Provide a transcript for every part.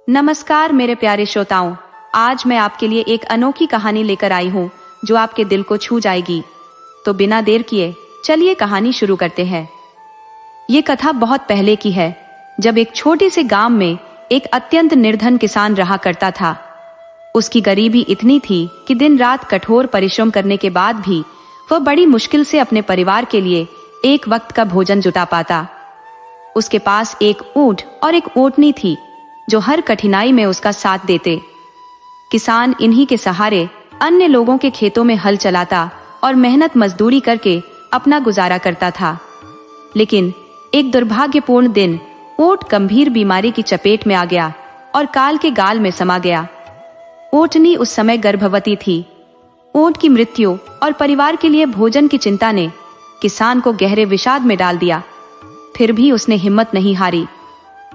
नमस्कार मेरे प्यारे श्रोताओं, आज मैं आपके लिए एक अनोखी कहानी लेकर आई हूँ जो आपके दिल को छू जाएगी। तो बिना देर किए चलिए कहानी शुरू करते हैं। ये कथा बहुत पहले की है, जब एक छोटे से गांव में एक अत्यंत निर्धन किसान रहा करता था। उसकी गरीबी इतनी थी कि दिन रात कठोर परिश्रम करने के बाद भी वह बड़ी मुश्किल से अपने परिवार के लिए एक वक्त का भोजन जुटा पाता। उसके पास एक ऊंट और एक ऊंटनी थी जो हर कठिनाई में उसका साथ देते। किसान इन्हीं के सहारे अन्य लोगों के खेतों में हल चलाता और मेहनत मजदूरी करके अपना गुजारा करता था। लेकिन एक दुर्भाग्यपूर्ण दिन ऊंट गंभीर बीमारी की चपेट में आ गया और काल के गाल में समा गया। ऊंटनी उस समय गर्भवती थी। ऊंट की मृत्यु और परिवार के लिए भोजन की चिंता ने किसान को गहरे विषाद में डाल दिया। फिर भी उसने हिम्मत नहीं हारी।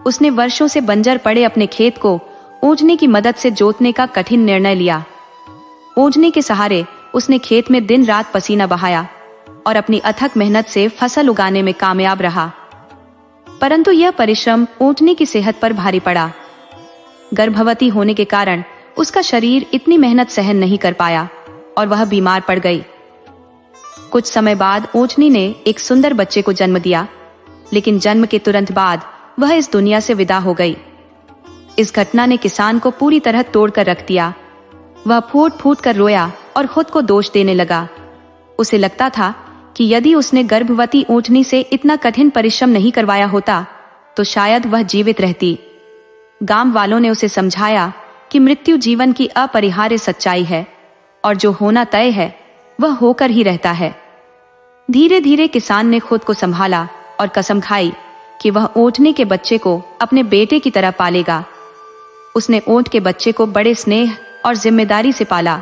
उसने वर्षों से बंजर पड़े अपने खेत को ऊंटनी की मदद से जोतने का कठिन निर्णय लिया। ऊंटनी के सहारे उसने खेत में दिन रात पसीना बहाया और अपनी अथक मेहनत से फसल उगाने में कामयाब रहा। परंतु यह परिश्रम ऊंटनी की सेहत पर भारी पड़ा। गर्भवती होने के कारण उसका शरीर इतनी मेहनत सहन नहीं कर पाया और वह बीमार पड़ गई। कुछ समय बाद ऊंटनी ने एक सुंदर बच्चे को जन्म दिया, लेकिन जन्म के तुरंत बाद वह इस दुनिया से विदा हो गई। इस घटना ने किसान को पूरी तरह तोड़कर रख दिया। वह फूट फूट कर रोया और खुद को दोष देने लगा। उसे लगता था कि यदि उसने गर्भवती ऊंटनी से इतना कठिन परिश्रम नहीं करवाया होता तो शायद वह जीवित रहती। गांव वालों ने उसे समझाया कि मृत्यु जीवन की अपरिहार्य सच्चाई है और जो होना तय है वह होकर ही रहता है। धीरे धीरे किसान ने खुद को संभाला और कसम खाई कि वह ऊंटनी के बच्चे को अपने बेटे की तरह पालेगा। उसने ऊंट के बच्चे को बड़े स्नेह और जिम्मेदारी से पाला।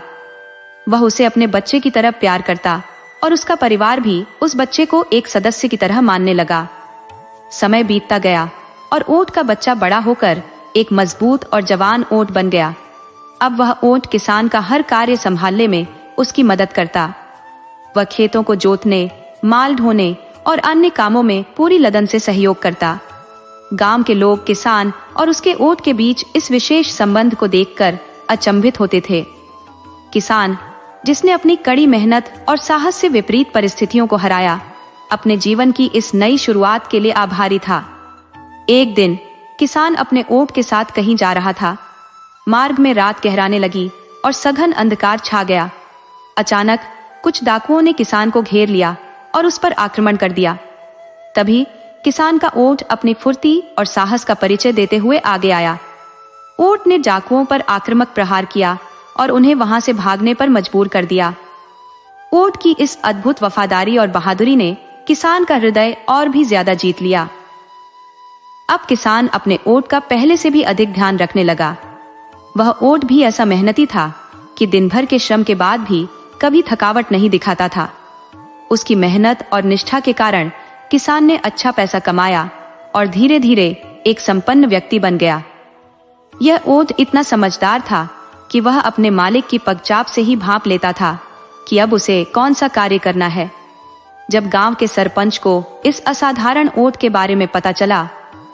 वह उसे अपने बच्चे की तरह प्यार करता और उसका परिवार भी उस बच्चे को एक सदस्य की तरह मानने लगा। समय बीतता गया और ऊंट का बच्चा बड़ा होकर एक मजबूत और जवान ऊंट बन गया। अब वह ऊंट किसान का हर कार्य संभालने में उसकी मदद करता। वह खेतों को जोतने, माल ढोने और अन्य कामों में पूरी लगन से सहयोग करता। गांव के लोग किसान और उसके ऊंट के बीच इस विशेष संबंध को देखकर अचंभित होते थे। किसान, जिसने अपनी कड़ी मेहनत और साहस से विपरीत परिस्थितियों को हराया, अपने जीवन की इस नई शुरुआत के लिए आभारी था। एक दिन किसान अपने ऊंट के साथ कहीं जा रहा था। मार्ग में रात गहराने लगी और सघन अंधकार छा गया। अचानक कुछ डाकुओं ने किसान को घेर लिया और उस पर आक्रमण कर दिया। तभी किसान का ऊंट अपनी फुर्ती और साहस का परिचय देते हुए आगे आया। ऊंट ने डाकुओं पर आक्रामक प्रहार किया और उन्हें वहां से भागने पर मजबूर कर दिया। ऊंट की इस अद्भुत वफादारी और बहादुरी ने किसान का हृदय और भी ज्यादा जीत लिया। अब किसान अपने ऊंट का पहले से भी अधिक ध्यान रखने लगा। वह ऊंट भी ऐसा मेहनती था कि दिन भर के श्रम के बाद भी कभी थकावट नहीं दिखाता था। उसकी मेहनत और निष्ठा के कारण किसान ने अच्छा पैसा कमाया और धीरे धीरे एक संपन्न व्यक्ति बन गया। यह ऊंट इतना समझदार था कि वह अपने मालिक की पगचाप से ही भांप लेता था कि अब उसे कौन सा कार्य करना है। जब गांव के सरपंच को इस असाधारण ऊंट के बारे में पता चला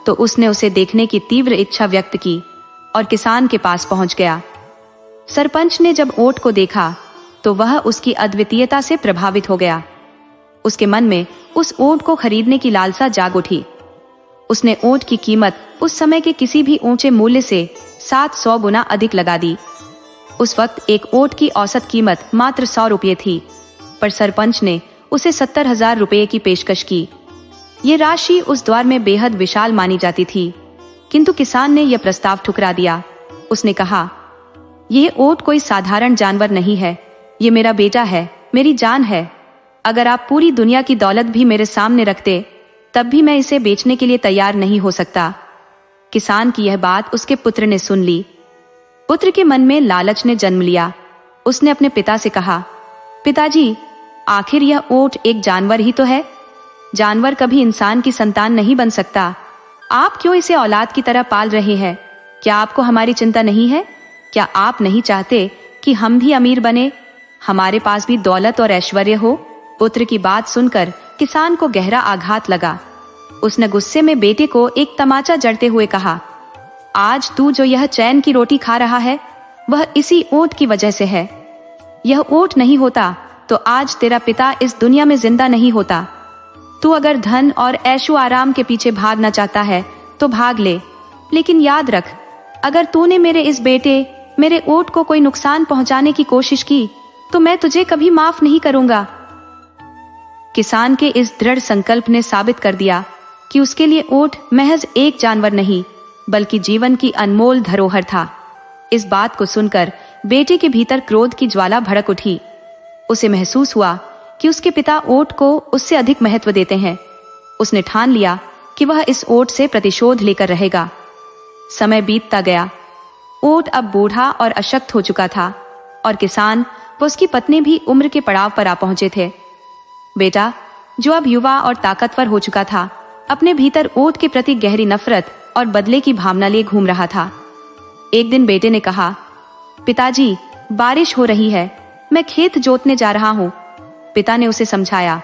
तो उसने उसे देखने की तीव्र इच्छा व्यक्त की और किसान के पास पहुंच गया। सरपंच ने जब ऊंट को देखा तो वह उसकी अद्वितीयता से प्रभावित हो गया। उसके मन में उस ऊंट को खरीदने की लालसा जाग उठी। उसने ऊंट की कीमत उस समय के किसी भी ऊंचे मूल्य से 700 गुना अधिक लगा दी। उस वक्त एक ऊंट की औसत कीमत मात्र 100 रुपये थी, पर सरपंच ने उसे 70,000 रुपये की पेशकश की। ये राशि उस दौर में बेहद विशाल मानी जाती थी, किंतु किसान ने यह प्रस्ताव ठुकरा दिया। उसने कहा, यह ऊंट कोई साधारण जानवर नहीं है, ये मेरा बेटा है, मेरी जान है। अगर आप पूरी दुनिया की दौलत भी मेरे सामने रखते तब भी मैं इसे बेचने के लिए तैयार नहीं हो सकता। किसान की यह बात उसके पुत्र ने सुन ली। पुत्र के मन में लालच ने जन्म लिया। उसने अपने पिता से कहा, पिताजी, आखिर यह ऊंट एक जानवर ही तो है। जानवर कभी इंसान की संतान नहीं बन सकता। आप क्यों इसे औलाद की तरह पाल रहे हैं? क्या आपको हमारी चिंता नहीं है? क्या आप नहीं चाहते कि हम भी अमीर बने, हमारे पास भी दौलत और ऐश्वर्य हो? पुत्र की बात सुनकर किसान को गहरा आघात लगा। उसने गुस्से में बेटे को एक तमाचा जड़ते हुए कहा, आज तू जो यह चैन की रोटी खा रहा है वह इसी ऊंट की वजह से है। यह ऊंट नहीं होता तो आज तेरा पिता इस दुनिया में जिंदा नहीं होता। तू अगर धन और ऐशो आराम के पीछे भागना चाहता है तो भाग ले, लेकिन याद रख, अगर तूने मेरे इस बेटे, मेरे ऊंट को कोई नुकसान पहुंचाने की कोशिश की तो मैं तुझे कभी माफ नहीं करूंगा। किसान के इस दृढ़ संकल्प ने साबित कर दिया कि उसके लिए ऊंट महज एक जानवर नहीं बल्कि जीवन की अनमोल धरोहर था। इस बात को सुनकर बेटे के भीतर क्रोध की ज्वाला भड़क उठी। उसे महसूस हुआ कि उसके पिता ऊंट को उससे अधिक महत्व देते हैं। उसने ठान लिया कि वह इस ऊंट से प्रतिशोध लेकर रहेगा। समय बीतता गया। ऊंट अब बूढ़ा और अशक्त हो चुका था और किसान व उसकी पत्नी भी उम्र के पड़ाव पर आ पहुंचे थे। बेटा, जो अब युवा और ताकतवर हो चुका था, अपने भीतर ऊंट के प्रति गहरी नफरत और बदले की भावना लिए घूम रहा था। एक दिन बेटे ने कहा, पिताजी, बारिश हो रही है, मैं खेत जोतने जा रहा हूँ। पिता ने उसे समझाया,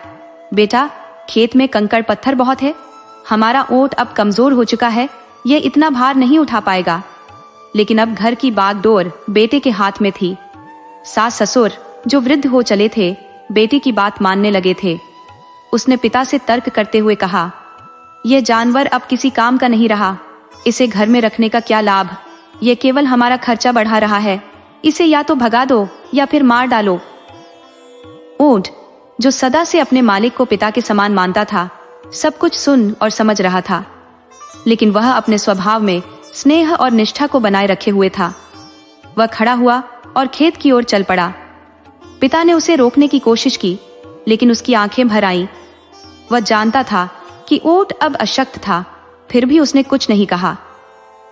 बेटा, खेत में कंकड़ पत्थर बहुत है, हमारा ऊंट अब कमजोर हो चुका है, यह इतना भार नहीं उठा पाएगा। लेकिन अब घर की बागडोर बेटे के हाथ में थी। सास ससुर जो वृद्ध हो चले थे बेटे की बात मानने लगे थे। उसने पिता से तर्क करते हुए कहा, यह जानवर अब किसी काम का नहीं रहा, इसे घर में रखने का क्या लाभ, यह केवल हमारा खर्चा बढ़ा रहा है, इसे या तो भगा दो या फिर मार डालो। ऊंट जो सदा से अपने मालिक को पिता के समान मानता था, सब कुछ सुन और समझ रहा था, लेकिन वह अपने स्वभाव में स्नेह और निष्ठा को बनाए रखे हुए था। वह खड़ा हुआ और खेत की ओर चल पड़ा। पिता ने उसे रोकने की कोशिश की, लेकिन उसकी आंखें भर आईं। वह जानता था कि ऊंट अब अशक्त था, फिर भी उसने कुछ नहीं कहा।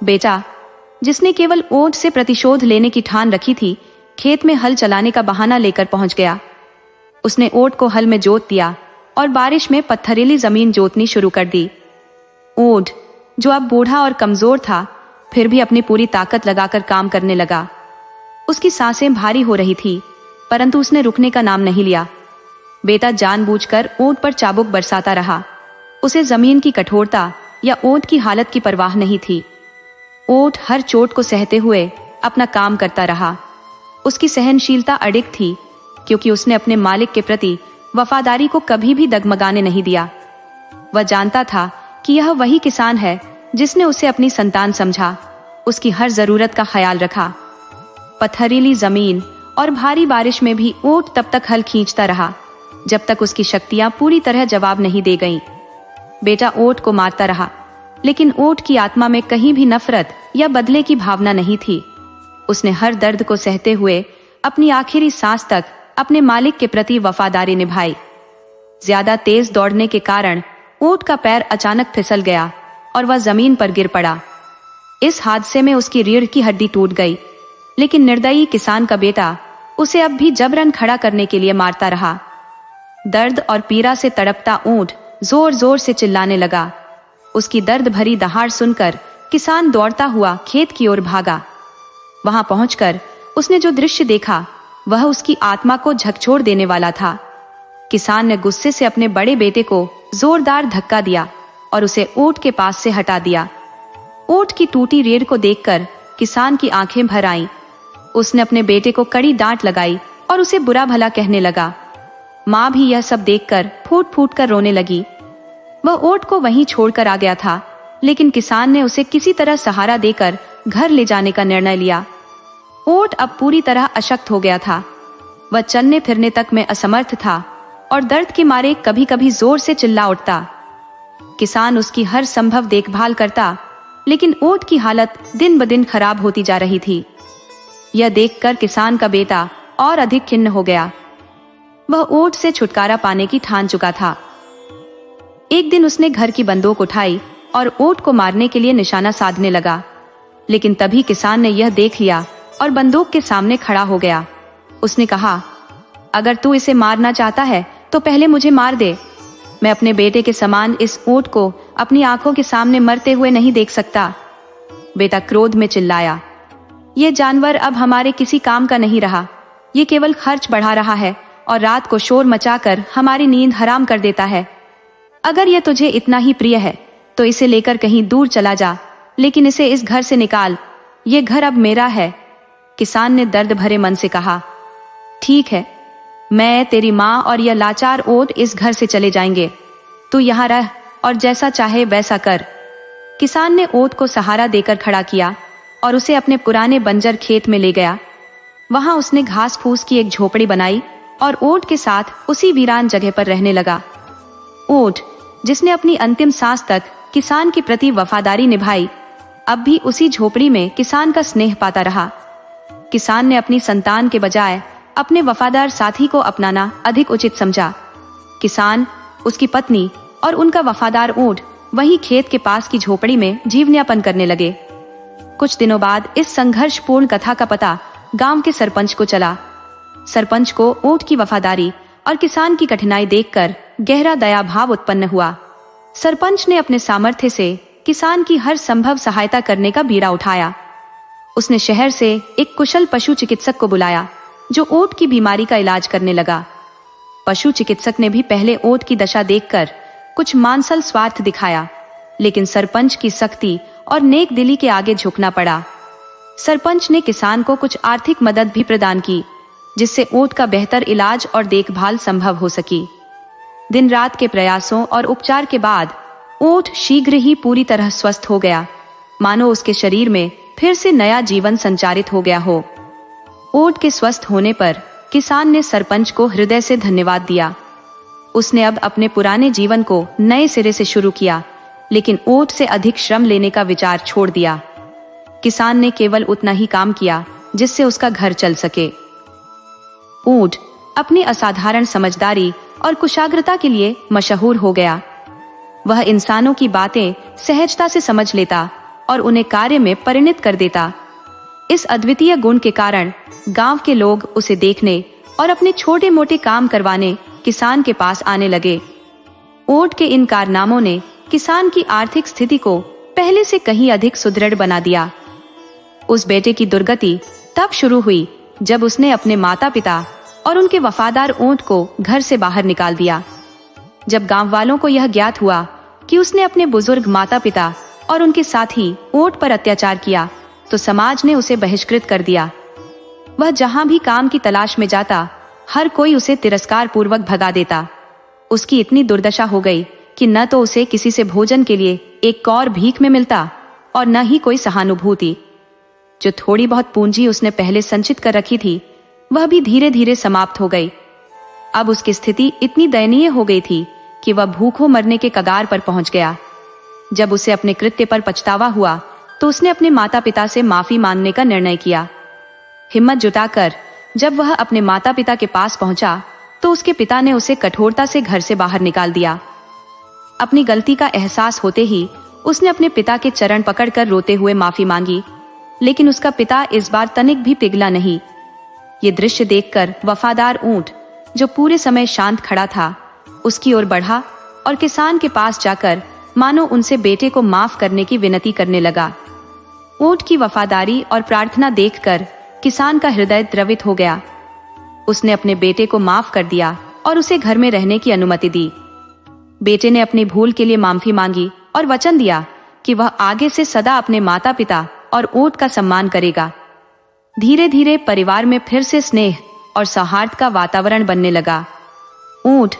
बेटा, जिसने केवल ऊंट से प्रतिशोध लेने की ठान रखी थी, खेत में हल चलाने का बहाना लेकर पहुंच गया। उसने ऊंट को हल में जोत दिया और बारिश में पत्थरीली जमीन जोतनी शुरू कर दी। ऊंट जो अब बूढ़ा और कमजोर था, फिर भी अपनी पूरी ताकत लगाकर काम करने लगा। उसकी सांसें भारी हो रही थी, परंतु उसने रुकने का नाम नहीं लिया। बेटा जानबूझकर ऊंट पर चाबुक बरसाता रहा। उसे जमीन की कठोरता या ऊंट की हालत की परवाह नहीं थी। ऊंट हर चोट को सहते हुए अपना काम करता रहा। उसकी सहनशीलता अडिग थी, क्योंकि उसने अपने मालिक के प्रति वफादारी को कभी भी डगमगाने नहीं दिया। वह जानता था कि यह वही किसान है जिसने उसे अपनी संतान समझा, उसकी हर जरूरत का ख्याल रखा। पथरीली जमीन और भारी बारिश में भी ऊंट तब तक हल खींचता रहा जब तक उसकी शक्तियां पूरी तरह जवाब नहीं दे गईं। बेटा ऊंट को मारता रहा, लेकिन ऊंट की आत्मा में कहीं भी नफरत या बदले की भावना नहीं थी। उसने हर दर्द को सहते हुए अपनी आखिरी सांस तक अपने मालिक के प्रति वफादारी निभाई। ज्यादा तेज दौड़ने के कारण ऊंट का पैर अचानक फिसल गया और वह जमीन पर गिर पड़ा। इस हादसे में उसकी रीढ़ की हड्डी टूट गई, लेकिन निर्दयी किसान का बेटा उसे अब भी जबरन खड़ा करने के लिए मारता रहा। दर्द और पीड़ा से तड़पता ऊंट जोर जोर से चिल्लाने लगा। उसकी दर्द भरी दहाड़ सुनकर किसान दौड़ता हुआ खेत की ओर भागा। वहां पहुंचकर उसने जो दृश्य देखा वह उसकी आत्मा को झकझोर देने वाला था। किसान ने गुस्से से अपने बड़े बेटे को जोरदार धक्का दिया और उसे ऊंट के पास से हटा दिया। ऊंट की टूटी रीढ़ को देखकर किसान की आंखें भर आईं। उसने अपने बेटे को कड़ी डांट लगाई और उसे बुरा भला कहने लगा। माँ भी यह सब देखकर फूट फूट कर रोने लगी। वह ऊंट को वहीं छोड़कर आ गया था, लेकिन किसान ने उसे किसी तरह सहारा देकर घर ले जाने का निर्णय लिया। ऊंट अब पूरी तरह अशक्त हो गया था। वह चलने फिरने तक में असमर्थ था और दर्द के मारे कभी कभी जोर से चिल्ला उठता। किसान उसकी हर संभव देखभाल करता, लेकिन ऊंट की हालत दिन ब दिन खराब होती जा रही थी। यह देखकर किसान का बेटा और अधिक खिन्न हो गया। वह ऊंट से छुटकारा पाने की ठान चुका था। एक दिन उसने घर की बंदूक उठाई और ऊंट को मारने के लिए निशाना साधने लगा, लेकिन तभी किसान ने यह देख लिया और बंदूक के सामने खड़ा हो गया। उसने कहा, अगर तू इसे मारना चाहता है तो पहले मुझे मार दे। मैं अपने बेटे के समान इस ऊंट को अपनी आंखों के सामने मरते हुए नहीं देख सकता। बेटा क्रोध में चिल्लाया, यह जानवर अब हमारे किसी काम का नहीं रहा। ये केवल खर्च बढ़ा रहा है और रात को शोर मचाकर हमारी नींद हराम कर देता है। अगर यह तुझे इतना ही प्रिय है तो इसे लेकर कहीं दूर चला जा, लेकिन इसे इस घर से निकाल, ये घर अब मेरा है। किसान ने दर्द भरे मन से कहा, ठीक है, मैं, तेरी माँ और यह लाचार ऊंट इस घर से चले जाएंगे। तू यहाँ रह और जैसा चाहे वैसा कर। किसान ने ऊंट को सहारा देकर खड़ा किया और उसे अपने पुराने बंजर खेत में ले गया। वहां उसने घास फूस की एक झोपड़ी बनाई और ऊंट के साथ उसी वीरान जगह पर रहने लगा। ऊंट, जिसने अपनी अंतिम सांस तक किसान के प्रति वफादारी निभाई, अब भी उसी झोपड़ी में किसान का स्नेह पाता रहा। किसान ने अपनी संतान के बजाय अपने वफादार साथी को अपनाना अधिक उचित समझा। किसान, उसकी पत्नी और उनका वफादार ऊंट वहीं खेत के पास की झोपड़ी में जीवनयापन करने लगे। कुछ दिनों बाद इस संघर्षपूर्ण कथा का पता गांव के सरपंच को चला। सरपंच को ऊंट की वफादारी और किसान की कठिनाई देखकर गहरा दया भाव उत्पन्न हुआ। सरपंच ने अपने सामर्थ्य से किसान की हर संभव सहायता करने का बीड़ा उठाया। उसने शहर से एक कुशल पशु चिकित्सक को बुलाया जो ऊंट की बीमारी का इलाज करने लगा। पशु चिकित्सक ने भी पहले ऊंट की दशा देखकर कुछ मानसल स्वार्थ दिखाया, लेकिन सरपंच की सख्ती और नेक दिली के आगे झुकना पड़ा। सरपंच ने किसान को कुछ आर्थिक मदद भी प्रदान की, जिससे ऊंट का बेहतर इलाज और देखभाल संभव हो सकी। दिन रात के प्रयासों और उपचार के बाद ऊंट शीघ्र ही पूरी तरह स्वस्थ हो गया, मानो उसके शरीर में फिर से नया जीवन संचारित हो गया हो। ऊंट के स्वस्थ होने पर किसान ने सरपंच को हृदय से धन्यवाद दिया। उसने अब अपने पुराने जीवन को नए सिरे से शुरू किया, लेकिन ऊंट से अधिक श्रम लेने का विचार छोड़ दिया। किसान ने केवल उतना ही काम किया जिससे उसका घर चल सके। ऊंट अपनी असाधारण समझदारी और कुशाग्रता के लिए मशहूर हो गया। वह इंसानों की बातें सहजता से समझ लेता और उन्हें कार्य में परिणत कर देता। इस अद्वितीय गुण के कारण गांव के लोग उसे देखने और अपने छोटे मोटे काम करवाने किसान के पास आने लगे। ऊंट के इन कारनामों ने किसान की आर्थिक स्थिति को पहले से कहीं अधिक सुदृढ़ बना दिया। उस बेटे की दुर्गति तब शुरू हुई जब उसने अपने माता पिता और उनके वफादार ऊंट को घर से बाहर निकाल दिया। जब गांव वालों को यह ज्ञात हुआ कि उसने अपने बुजुर्ग माता पिता और उनके साथी ऊंट पर अत्याचार किया, तो समाज ने उसे बहिष्कृत कर दिया। वह जहां भी काम की तलाश में जाता, हर कोई उसे तिरस्कार पूर्वक भगा देता। उसकी इतनी दुर्दशा हो गई कि न तो उसे किसी से भोजन के लिए एक कौर भीख में मिलता और न ही कोई सहानुभूति। जो थोड़ी बहुत पूंजी उसने पहले संचित कर रखी थी, वह भी धीरे धीरे समाप्त हो गई। अब उसकी स्थिति इतनी दयनीय हो गई थी कि वह भूखों मरने के कगार पर पहुंच गया। जब उसे अपने कृत्य पर पछतावा हुआ, तो उसने अपने माता पिता से माफी मांगने का निर्णय किया। हिम्मत जुटाकर जब वह अपने माता पिता के पास पहुंचा, तो उसके पिता ने उसे कठोरता से घर से बाहर निकाल दिया। अपनी गलती का एहसास होते ही उसने अपने पिता के चरण पकड़कर रोते हुए माफी मांगी, लेकिन उसका पिता इस बार तनिक भी पिघला नहीं। ये दृश्य देखकर वफादार ऊंट, जो पूरे समय शांत खड़ा था, उसकी ओर बढ़ा और किसान के पास जाकर मानो उनसे बेटे को माफ करने की विनती करने लगा। ऊंट की वफादारी और प्रार्थना देखकर किसान का हृदय द्रवित हो गया। उसने अपने बेटे को माफ कर दिया और उसे घर में रहने की अनुमति दी। बेटे ने अपनी भूल के लिए माफी मांगी और वचन दिया कि वह आगे से सदा अपने माता पिता और ऊंट का सम्मान करेगा। धीरे धीरे परिवार में फिर से स्नेह और सौहार्द का वातावरण बनने लगा। ऊंट,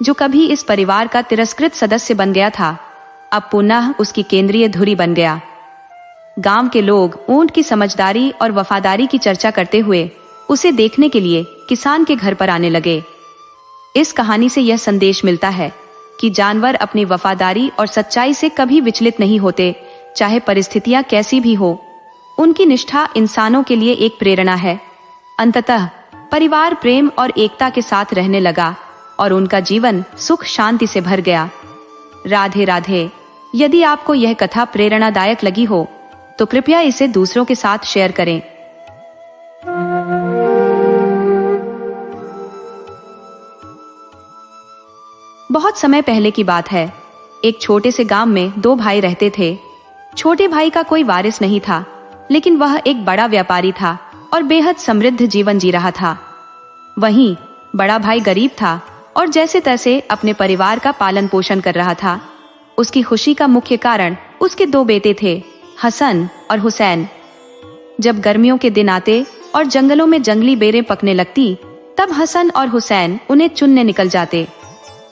जो कभी इस परिवार का तिरस्कृत सदस्य बन गया था, अब पुनः उसकी केंद्रीय धुरी बन गया। गांव के लोग ऊंट की समझदारी और वफादारी की चर्चा करते हुए उसे देखने के लिए किसान के घर पर आने लगे। इस कहानी से यह संदेश मिलता है कि जानवर अपनी वफादारी और सच्चाई से कभी विचलित नहीं होते, चाहे परिस्थितियां कैसी भी हो। उनकी निष्ठा इंसानों के लिए एक प्रेरणा है। अंततः परिवार प्रेम और एकता के साथ रहने लगा और उनका जीवन सुख शांति से भर गया। राधे राधे। यदि आपको यह कथा प्रेरणादायक लगी हो तो कृपया इसे दूसरों के साथ शेयर करें। बहुत समय पहले की बात है। एक छोटे से गांव में दो भाई रहते थे। छोटे भाई का कोई वारिस नहीं था, लेकिन वह एक बड़ा व्यापारी था और बेहद समृद्ध जीवन जी रहा था। वहीं बड़ा भाई गरीब था और जैसे तैसे अपने परिवार का पालन पोषण कर रहा था। उसकी खुशी का मुख्य कारण उसके दो बेटे थे, हसन और हुसैन। जब गर्मियों के दिन आते और जंगलों में जंगली बेरें पकने लगती, तब हसन और हुसैन उन्हें चुनने निकल जाते।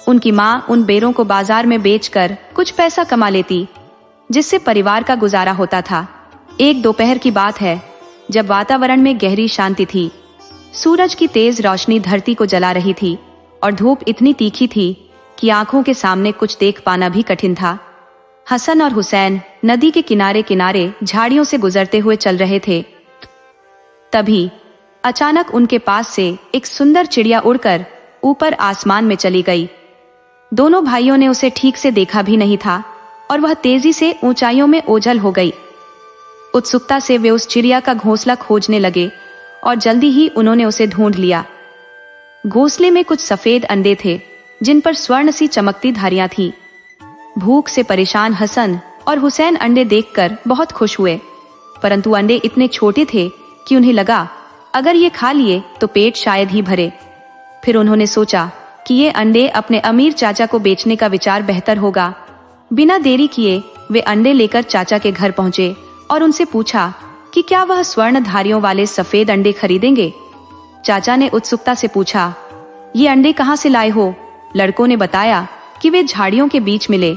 उनकी माँ उन बेरों को बाजार में बेचकर कुछ पैसा कमा लेती, जिससे परिवार का गुजारा होता था। एक दोपहर की बात है, जब वातावरण में गहरी शांति थी। सूरज की तेज रोशनी धरती को जला रही थी और धूप इतनी तीखी थी कि आंखों के सामने कुछ देख पाना भी कठिन था। हसन और हुसैन नदी के किनारे किनारे झाड़ियों से गुजरते हुए चल रहे थे। तभी अचानक उनके पास से एक सुंदर चिड़िया उड़कर ऊपर आसमान में चली गई। दोनों भाइयों ने उसे ठीक से देखा भी नहीं था और वह तेजी से ऊंचाइयों में ओझल हो गई। उत्सुकता से वे उस चिड़िया का घोंसला खोजने लगे और जल्दी ही उन्होंने उसे ढूंढ लिया। घोंसले में कुछ सफेद अंडे थे, जिन पर स्वर्ण सी चमकती धारियां थीं। भूख से परेशान हसन और हुसैन अंडे देखकर बहुत खुश हुए, परंतु अंडे इतने छोटे थे कि उन्हें लगा अगर ये खा लिए तो पेट शायद ही भरे। फिर उन्होंने सोचा कि ये अंडे अपने अमीर चाचा को बेचने का विचार बेहतर होगा। बिना देरी किए वे अंडे लेकर चाचा के घर पहुंचे और उनसे पूछा कि क्या वह स्वर्ण धारियों वाले सफेद अंडे खरीदेंगे। चाचा ने उत्सुकता से पूछा, ये अंडे कहाँ से लाए हो? लड़कों ने बताया कि वे झाड़ियों के बीच मिले,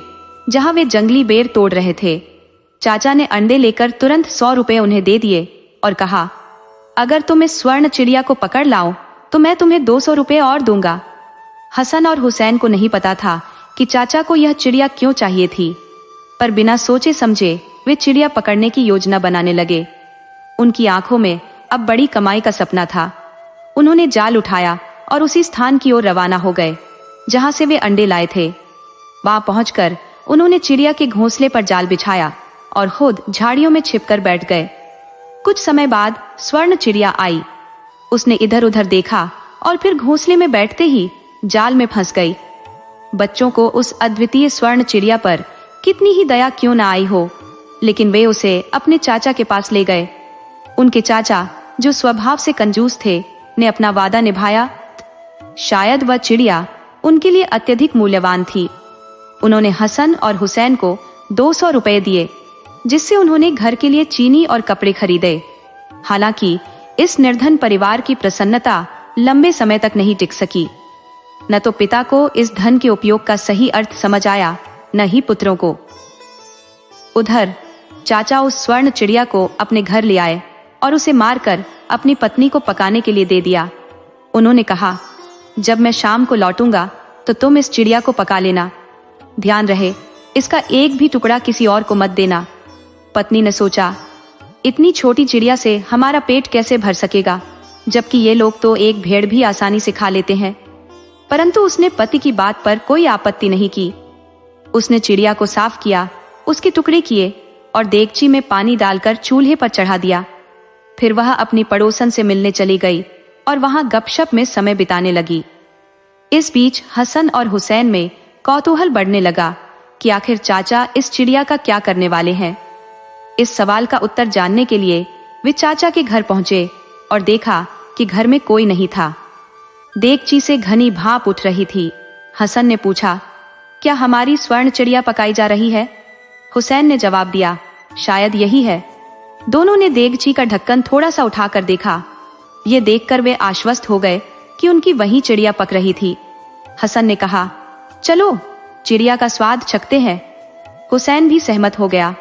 जहाँ वे जंगली बेर तोड़ रहे थे। चाचा ने अंडे लेकर तुरंत 100 रुपए उन्हें दे दिए और कहा, अगर तुम इस स्वर्ण चिड़िया को पकड़ लाओ तो मैं तुम्हें 200 रुपए और दूंगा। हसन और हुसैन को नहीं पता था कि चाचा को यह चिड़िया क्यों चाहिए थी, पर बिना सोचे समझे वे चिड़िया पकड़ने की योजना बनाने लगे। उनकी आंखों में अब बड़ी कमाई का सपना था। उन्होंने जाल उठाया और उसी स्थान की ओर रवाना हो गए जहां से वे अंडे लाए थे। वहां पहुंचकर उन्होंने चिड़िया के घोंसले पर जाल बिछाया और खुद झाड़ियों में छिपकर बैठ गए। कुछ समय बाद स्वर्ण चिड़िया आई। उसने इधर उधर देखा और फिर घोंसले में बैठते ही जाल में फंस गई। बच्चों को उस अद्वितीय स्वर्ण चिड़िया पर कितनी ही दया क्यों न आई हो, लेकिन वे उसे अपने चाचा के पास ले गए। उनके चाचा, जो स्वभाव से कंजूस थे, ने अपना वादा निभाया। शायद वह चिड़िया उनके लिए अत्यधिक मूल्यवान थी। उन्होंने हसन और हुसैन को 200 रुपए दिए, जिससे उन्होंने घर के लिए चीनी और कपड़े खरीदे। हालांकि इस निर्धन परिवार की प्रसन्नता लंबे समय तक नहीं टिक सकी। न तो पिता को इस धन के उपयोग का सही अर्थ समझ आया, न ही पुत्रों को। उधर चाचा उस स्वर्ण चिड़िया को अपने घर ले आए और उसे मारकर अपनी पत्नी को पकाने के लिए दे दिया। उन्होंने कहा, जब मैं शाम को लौटूंगा तो तुम इस चिड़िया को पका लेना। ध्यान रहे, इसका एक भी टुकड़ा किसी और को मत देना। पत्नी ने सोचा, इतनी छोटी चिड़िया से हमारा पेट कैसे भर सकेगा, जबकि ये लोग तो एक भेड़ भी आसानी से खा लेते हैं। परंतु उसने पति की बात पर कोई आपत्ति नहीं की। उसने चिड़िया को साफ किया, उसके टुकड़े किए और देगची में पानी डालकर चूल्हे पर चढ़ा दिया। फिर वह अपनी पड़ोसन से मिलने चली गई और वहां गपशप में समय बिताने लगी। इस बीच हसन और हुसैन में कौतूहल बढ़ने लगा कि आखिर चाचा इस चिड़िया का क्या करने वाले हैं। इस सवाल का उत्तर जानने के लिए वे चाचा के घर पहुंचे और देखा कि घर में कोई नहीं था। देगची से घनी भाप उठ रही थी। हसन ने पूछा, क्या हमारी स्वर्ण चिड़िया पकाई जा रही है? हुसैन ने जवाब दिया, शायद यही है। दोनों ने देगची का ढक्कन थोड़ा सा उठाकर देखा। ये देखकर वे आश्वस्त हो गए कि उनकी वही चिड़िया पक रही थी। हसन ने कहा, चलो चिड़िया का स्वाद चखते हैं। हुसैन भी सहमत हो गया।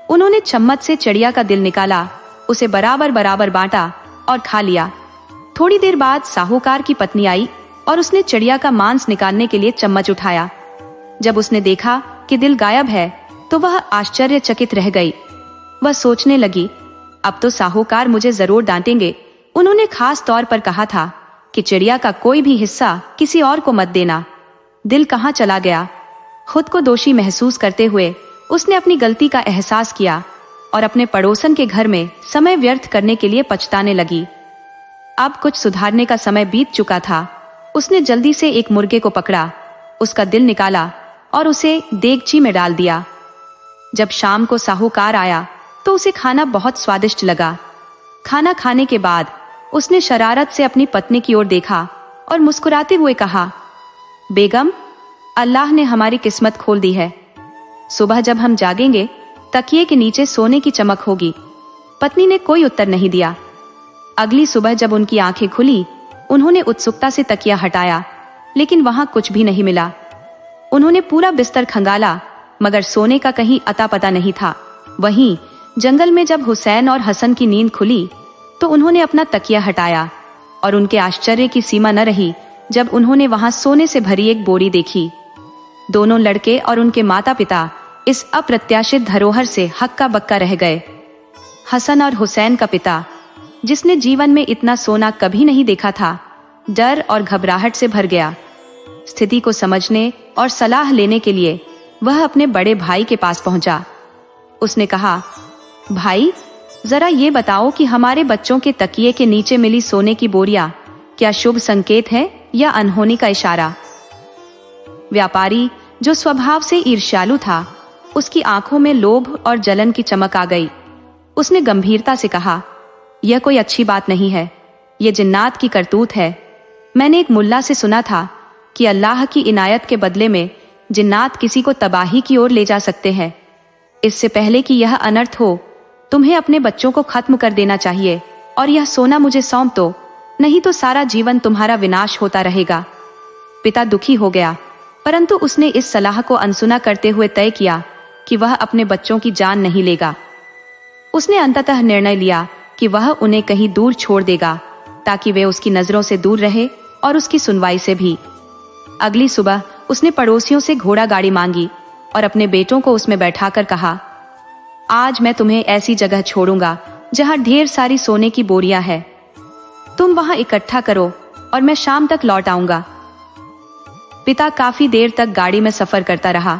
उन्होंने चम्मच से चिड़िया का दिल निकाला, उसे बराबर बराबर बांटा और खा लिया। थोड़ी देर बाद साहूकार की पत्नी आई और उसने चिड़िया का मांस निकालने के लिए चम्मच उठाया। जब उसने देखा कि दिल गायब है तो वह आश्चर्यचकित रह गई। वह सोचने लगी, अब तो साहूकार मुझे जरूर डांटेंगे। उन्होंने खास तौर पर कहा था कि चिड़िया का कोई भी हिस्सा किसी और को मत देना। दिल कहाँ चला गया? खुद को दोषी महसूस करते हुए उसने अपनी गलती का एहसास किया और अपने पड़ोसन के घर में समय व्यर्थ करने के लिए पछताने लगी। अब कुछ सुधारने का समय बीत चुका था। उसने जल्दी से एक मुर्गे को पकड़ा, उसका दिल निकाला और उसे देगची में डाल दिया। जब शाम को साहूकार आया तो उसे खाना बहुत स्वादिष्ट लगा। खाना खाने के बाद उसने शरारत से अपनी पत्नी की ओर देखा और मुस्कुराते हुए कहा, बेगम, अल्लाह ने हमारी किस्मत खोल दी है। सुबह जब हम जागेंगे तकिए के नीचे सोने की चमक होगी। पत्नी ने कोई उत्तर नहीं दिया। अगली सुबह जब उनकी आंखें खुली, उन्होंने उत्सुकता से तकिया हटाया, लेकिन वहां कुछ भी नहीं मिला। उन्होंने पूरा बिस्तर खंगाला, मगर सोने का कहीं अता पता नहीं था। वहीं जंगल में जब हुसैन और हसन की नींद खुली, तो उन्होंने अपना तकिया हटाया और उनके आश्चर्य की सीमा न रही जब उन्होंने वहां सोने से भरी एक बोरी देखी। दोनों लड़के और उनके माता पिता इस अप्रत्याशित धरोहर से हक्का बक्का रह गए। हसन और हुसैन का पिता, जिसने जीवन में इतना सोना कभी नहीं देखा था, डर और घबराहट से भर गया। स्थिति को समझने और सलाह लेने के लिए वह अपने बड़े भाई के पास पहुंचा। उसने कहा, भाई, जरा ये बताओ कि हमारे बच्चों के तकिए के नीचे मिली सोने की बोरियां क्या शुभ संकेत है या अनहोनी का इशारा? व्यापारी, जो स्वभाव से ईर्ष्यालु था, उसकी आंखों में लोभ और जलन की चमक आ गई। उसने गंभीरता से कहा, यह कोई अच्छी बात नहीं है, यह जिन्नात की करतूत है। मैंने एक मुल्ला से सुना था कि अल्लाह की इनायत के बदले में जिन्नात किसी को तबाही की ओर ले जा सकते हैं। इससे पहले कि यह अनर्थ हो, तुम्हें अपने बच्चों को खत्म कर देना चाहिए और यह सोना मुझे सौंप दो, नहीं तो सारा जीवन तुम्हारा विनाश होता रहेगा। पिता दुखी हो गया, परंतु उसने इस सलाह को अनसुना करते हुए तय किया कि वह अपने बच्चों की जान नहीं लेगा। उसने अंततः निर्णय लिया कि वह उन्हें कहीं दूर छोड़ देगा, ताकि वे उसकी नजरों से दूर रहे और उसकी सुनवाई से भी। अगली सुबह उसने पड़ोसियों से घोड़ा गाड़ी मांगी और अपने बेटों को उसमें बैठाकर कहा, आज मैं तुम्हें ऐसी जगह छोड़ूंगा जहां ढेर सारी सोने की बोरियां हैं। तुम वहां इकट्ठा करो और मैं शाम तक लौट आऊंगा। पिता काफी देर तक गाड़ी में सफर करता रहा।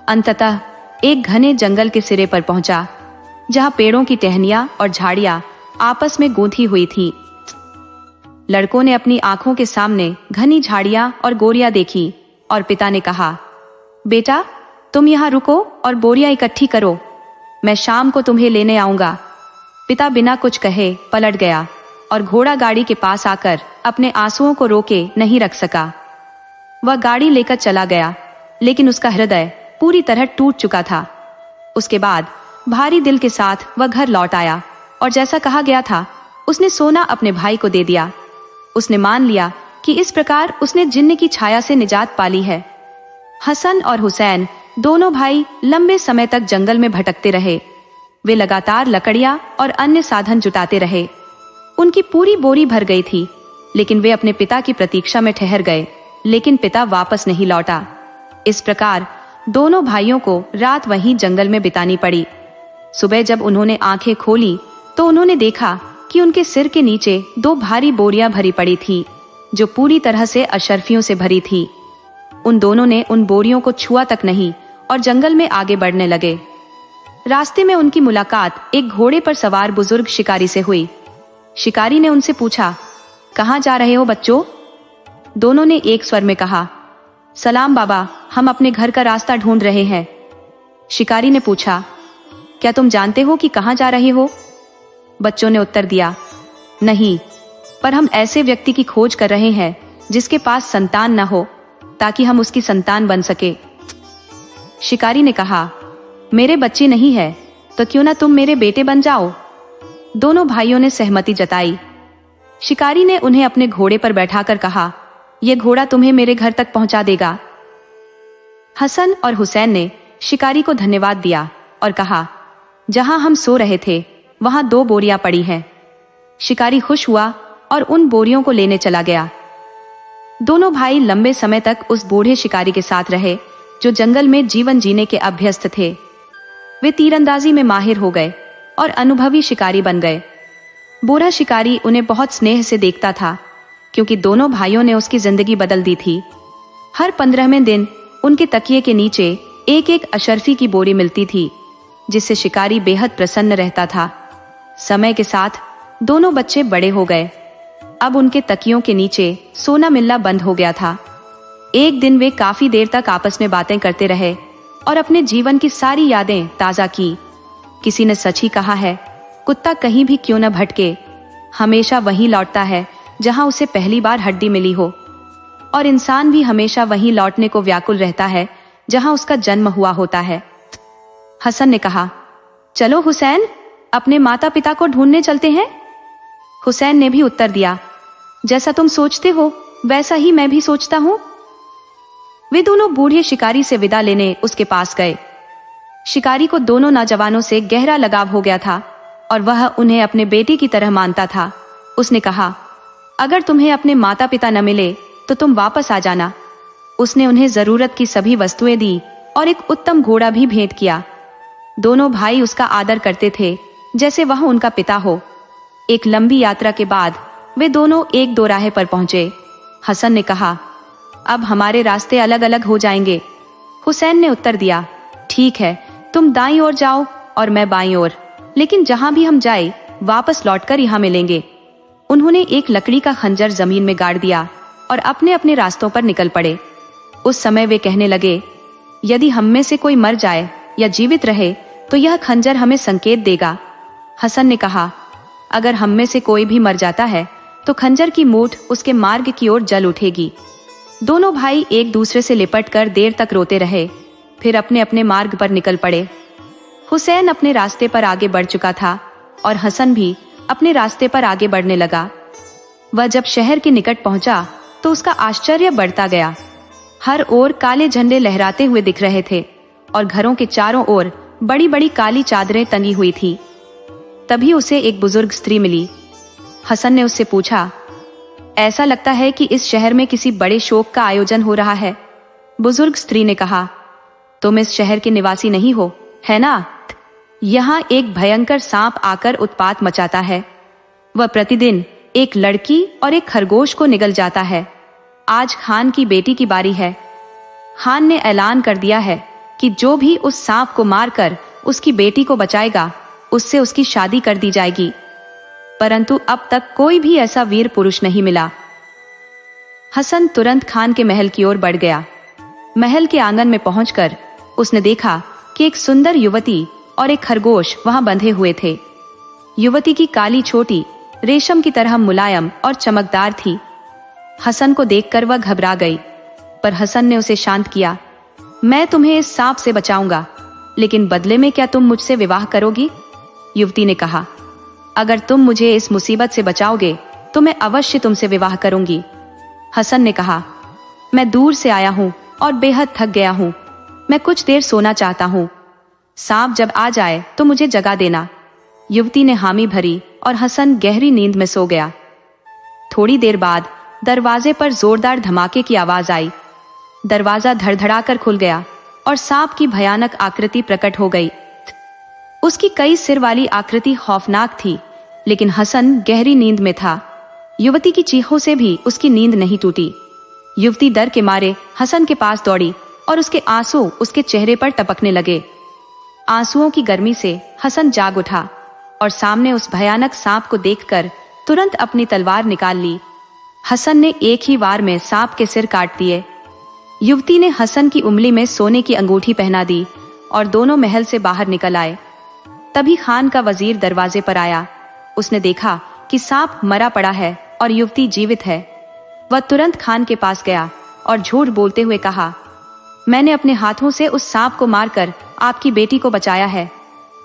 अंततः एक घने जंगल के सिरे पर पहुंचा, जहां पेड़ों की टहनियां और झाड़ियां आपस में गूंथी हुई थी। लड़कों ने अपनी आंखों के सामने घनी झाड़ियां और बोरियां देखी और पिता ने कहा, बेटा, तुम यहाँ रुको और बोरियां इकट्ठी करो, मैं शाम को तुम्हें लेने आऊंगा। पिता बिना कुछ कहे पलट गया और घोड़ा गाड़ी के पास आकर अपने आंसुओं को रोके नहीं रख सका। वह गाड़ी लेकर चला गया, लेकिन उसका हृदय पूरी तरह टूट चुका था। उसके बाद भारी दिल के साथ वह घर लौट आया और जैसा कहा गया था, उसने सोना अपने भाई को दे दिया। उसने मान लिया कि इस प्रकार उसने जिन्न की छाया से निजात पाली है। हसन और हुसैन दोनों भाई लंबे समय तक जंगल में भटकते रहे। वे लगातार लकड़ियां और अन्य साधन जुटाते रहे। उनकी पूरी बोरी भर गई थी, लेकिन वे अपने पिता की प्रतीक्षा में ठहर गए, लेकिन पिता वापस नहीं लौटा। इस प्रकार दोनों भाइयों को रात वहीं जंगल में बितानी पड़ी। सुबह जब उन्होंने आंखें खोली तो उन्होंने देखा कि उनके सिर के नीचे 2 भारी बोरियां भरी पड़ी थी, जो पूरी तरह से अशर्फियों से भरी थी। उन दोनों ने उन बोरियों को छुआ तक नहीं और जंगल में आगे बढ़ने लगे। रास्ते में उनकी मुलाकात एक घोड़े पर सवार बुजुर्ग शिकारी से हुई। शिकारी ने उनसे पूछा, कहाँ जा रहे हो बच्चों? दोनों ने एक स्वर में कहा, सलाम बाबा, हम अपने घर का रास्ता ढूंढ रहे हैं। शिकारी ने पूछा, क्या तुम जानते हो कि कहाँ जा रहे हो? बच्चों ने उत्तर दिया, नहीं, पर हम ऐसे व्यक्ति की खोज कर रहे हैं जिसके पास संतान न हो, ताकि हम उसकी संतान बन सके। शिकारी ने कहा, मेरे बच्चे नहीं है तो क्यों ना तुम मेरे बेटे बन जाओ। दोनों भाइयों ने सहमति जताई। शिकारी ने उन्हें अपने घोड़े पर बैठाकर कहा, यह घोड़ा तुम्हें मेरे घर तक पहुंचा देगा। हसन और हुसैन ने शिकारी को धन्यवाद दिया और कहा, जहां हम सो रहे थे वहां 2 बोरियां पड़ी हैं। शिकारी खुश हुआ और उन बोरियों को लेने चला गया। दोनों भाई लंबे समय तक उस बूढ़े शिकारी के साथ रहे, जो जंगल में जीवन जीने के अभ्यस्त थे। वे तीरंदाजी में माहिर हो गए और अनुभवी शिकारी बन गए। बूढ़ा शिकारी उन्हें बहुत स्नेह से देखता था, क्योंकि दोनों भाइयों ने उसकी जिंदगी बदल दी थी। हर 15वें दिन उनके तकिए के नीचे एक एक अशर्फी की बोरी मिलती थी, जिससे शिकारी बेहद प्रसन्न रहता था। समय के साथ दोनों बच्चे बड़े हो गए। अब उनके तकियों के नीचे सोना मिलना बंद हो गया था। एक दिन वे काफी देर तक आपस में बातें करते रहे और अपने जीवन की सारी यादें ताजा की। किसी ने सच ही कहा है, कुत्ता कहीं भी क्यों न भटके, हमेशा वहीं लौटता है जहां उसे पहली बार हड्डी मिली हो, और इंसान भी हमेशा वहीं लौटने को व्याकुल रहता है जहां उसका जन्म हुआ होता है। हसन ने कहा, चलो हुसैन, अपने माता पिता को ढूंढने चलते हैं। हुसैन ने भी उत्तर दिया, जैसा तुम सोचते हो वैसा ही मैं भी सोचता हूं। वे दोनों बूढ़े शिकारी से विदा लेने उसके पास गए। शिकारी को दोनों नौजवानों से गहरा लगाव हो गया था और वह उन्हें अपने बेटे की तरह मानता था। उसने कहा, अगर तुम्हें अपने माता पिता न मिले तो तुम वापस आ जाना। उसने उन्हें जरूरत की सभी वस्तुएं दी और एक उत्तम घोड़ा भी भेंट किया। दोनों भाई उसका आदर करते थे जैसे वह उनका पिता हो। एक लंबी यात्रा के बाद वे दोनों एक दोराहे पर पहुंचे। हसन ने कहा, अब हमारे रास्ते अलग अलग हो जाएंगे। हुसैन ने उत्तर दिया, ठीक है, तुम दाईं ओर जाओ और मैं बाईं ओर, लेकिन जहां भी हम जाए वापस लौटकर यहां मिलेंगे। उन्होंने एक लकड़ी का खंजर जमीन में गाड़ दिया और अपने अपने रास्तों पर निकल पड़े। उस समय वे कहने लगे, यदि हम में से कोई मर जाए या जीवित रहे तो यह खंजर हमें संकेत देगा। हसन ने कहा, अगर हम में से कोई भी मर जाता है तो खंजर की मूठ उसके मार्ग की ओर जल उठेगी। दोनों भाई एक दूसरे से लिपटकर देर तक रोते रहे, फिर अपने अपने मार्ग पर निकल पड़े। हुसैन अपने रास्ते पर आगे बढ़ चुका था और हसन भी अपने रास्ते पर आगे बढ़ने लगा। वह जब शहर के निकट पहुंचा तो उसका आश्चर्य बढ़ता गया। हर ओर काले झंडे लहराते हुए दिख रहे थे और घरों के चारों ओर बड़ी बड़ी काली चादरें टंगी हुई थी। तभी उसे एक बुजुर्ग स्त्री मिली। हसन ने उससे पूछा, ऐसा लगता है कि इस शहर में किसी बड़े शोक का आयोजन हो रहा है। बुजुर्ग स्त्री ने कहा, तुम इस शहर के निवासी नहीं हो, है ना? यहाँ एक भयंकर सांप आकर उत्पात मचाता है। वह प्रतिदिन एक लड़की और एक खरगोश को निगल जाता है। आज खान की बेटी की बारी है। खान ने ऐलान कर दिया है कि जो भी उस सांप को मारकर उसकी बेटी को बचाएगा उससे उसकी शादी कर दी जाएगी। परंतु अब तक कोई भी ऐसा वीर पुरुष नहीं मिला। हसन तुरंत खान के महल की ओर बढ़ गया। महल के आंगन में पहुंचकर उसने देखा कि एक सुंदर युवती और एक खरगोश वहां बंधे हुए थे। युवती की काली छोटी रेशम की तरह मुलायम और चमकदार थी। हसन को देखकर वह घबरा गई, पर हसन ने उसे शांत किया। मैं तुम्हें इस सांप से बचाऊंगा, लेकिन बदले में क्या तुम मुझसे विवाह करोगी? युवती ने कहा, अगर तुम मुझे इस मुसीबत से बचाओगे तो मैं अवश्य तुमसे विवाह करूंगी। हसन ने कहा, मैं दूर से आया हूं और बेहद थक गया हूं। मैं कुछ देर सोना चाहता हूं। सांप जब आ जाए तो मुझे जगा देना। युवती ने हामी भरी और हसन गहरी नींद में सो गया। थोड़ी देर बाद दरवाजे पर जोरदार धमाके की आवाज आई। दरवाजा धड़धड़ाकर खुल गया और सांप की भयानक आकृति प्रकट हो गई। उसकी कई सिर वाली आकृति खौफनाक थी, लेकिन हसन गहरी नींद में था। युवती की चीखों से भी उसकी नींद नहीं टूटी। युवती डर के मारे हसन के पास दौड़ी और उसके आंसू उसके चेहरे पर टपकने लगे। आंसुओं की गर्मी से हसन जाग उठा और सामने उस भयानक सांप को देखकर तुरंत अपनी तलवार निकाल ली। हसन ने एक ही वार में सांप के सिर काट दिए। युवती ने हसन की उंगली में सोने की अंगूठी पहना दी और दोनों महल से बाहर निकल आए। तभी खान का वजीर दरवाजे पर आया। उसने देखा कि सांप मरा पड़ा है और युवती जीवित है। वह तुरंत खान के पास गया और झूठ बोलते हुए कहा, मैंने अपने हाथों से उस सांप को मारकर आपकी बेटी को बचाया है।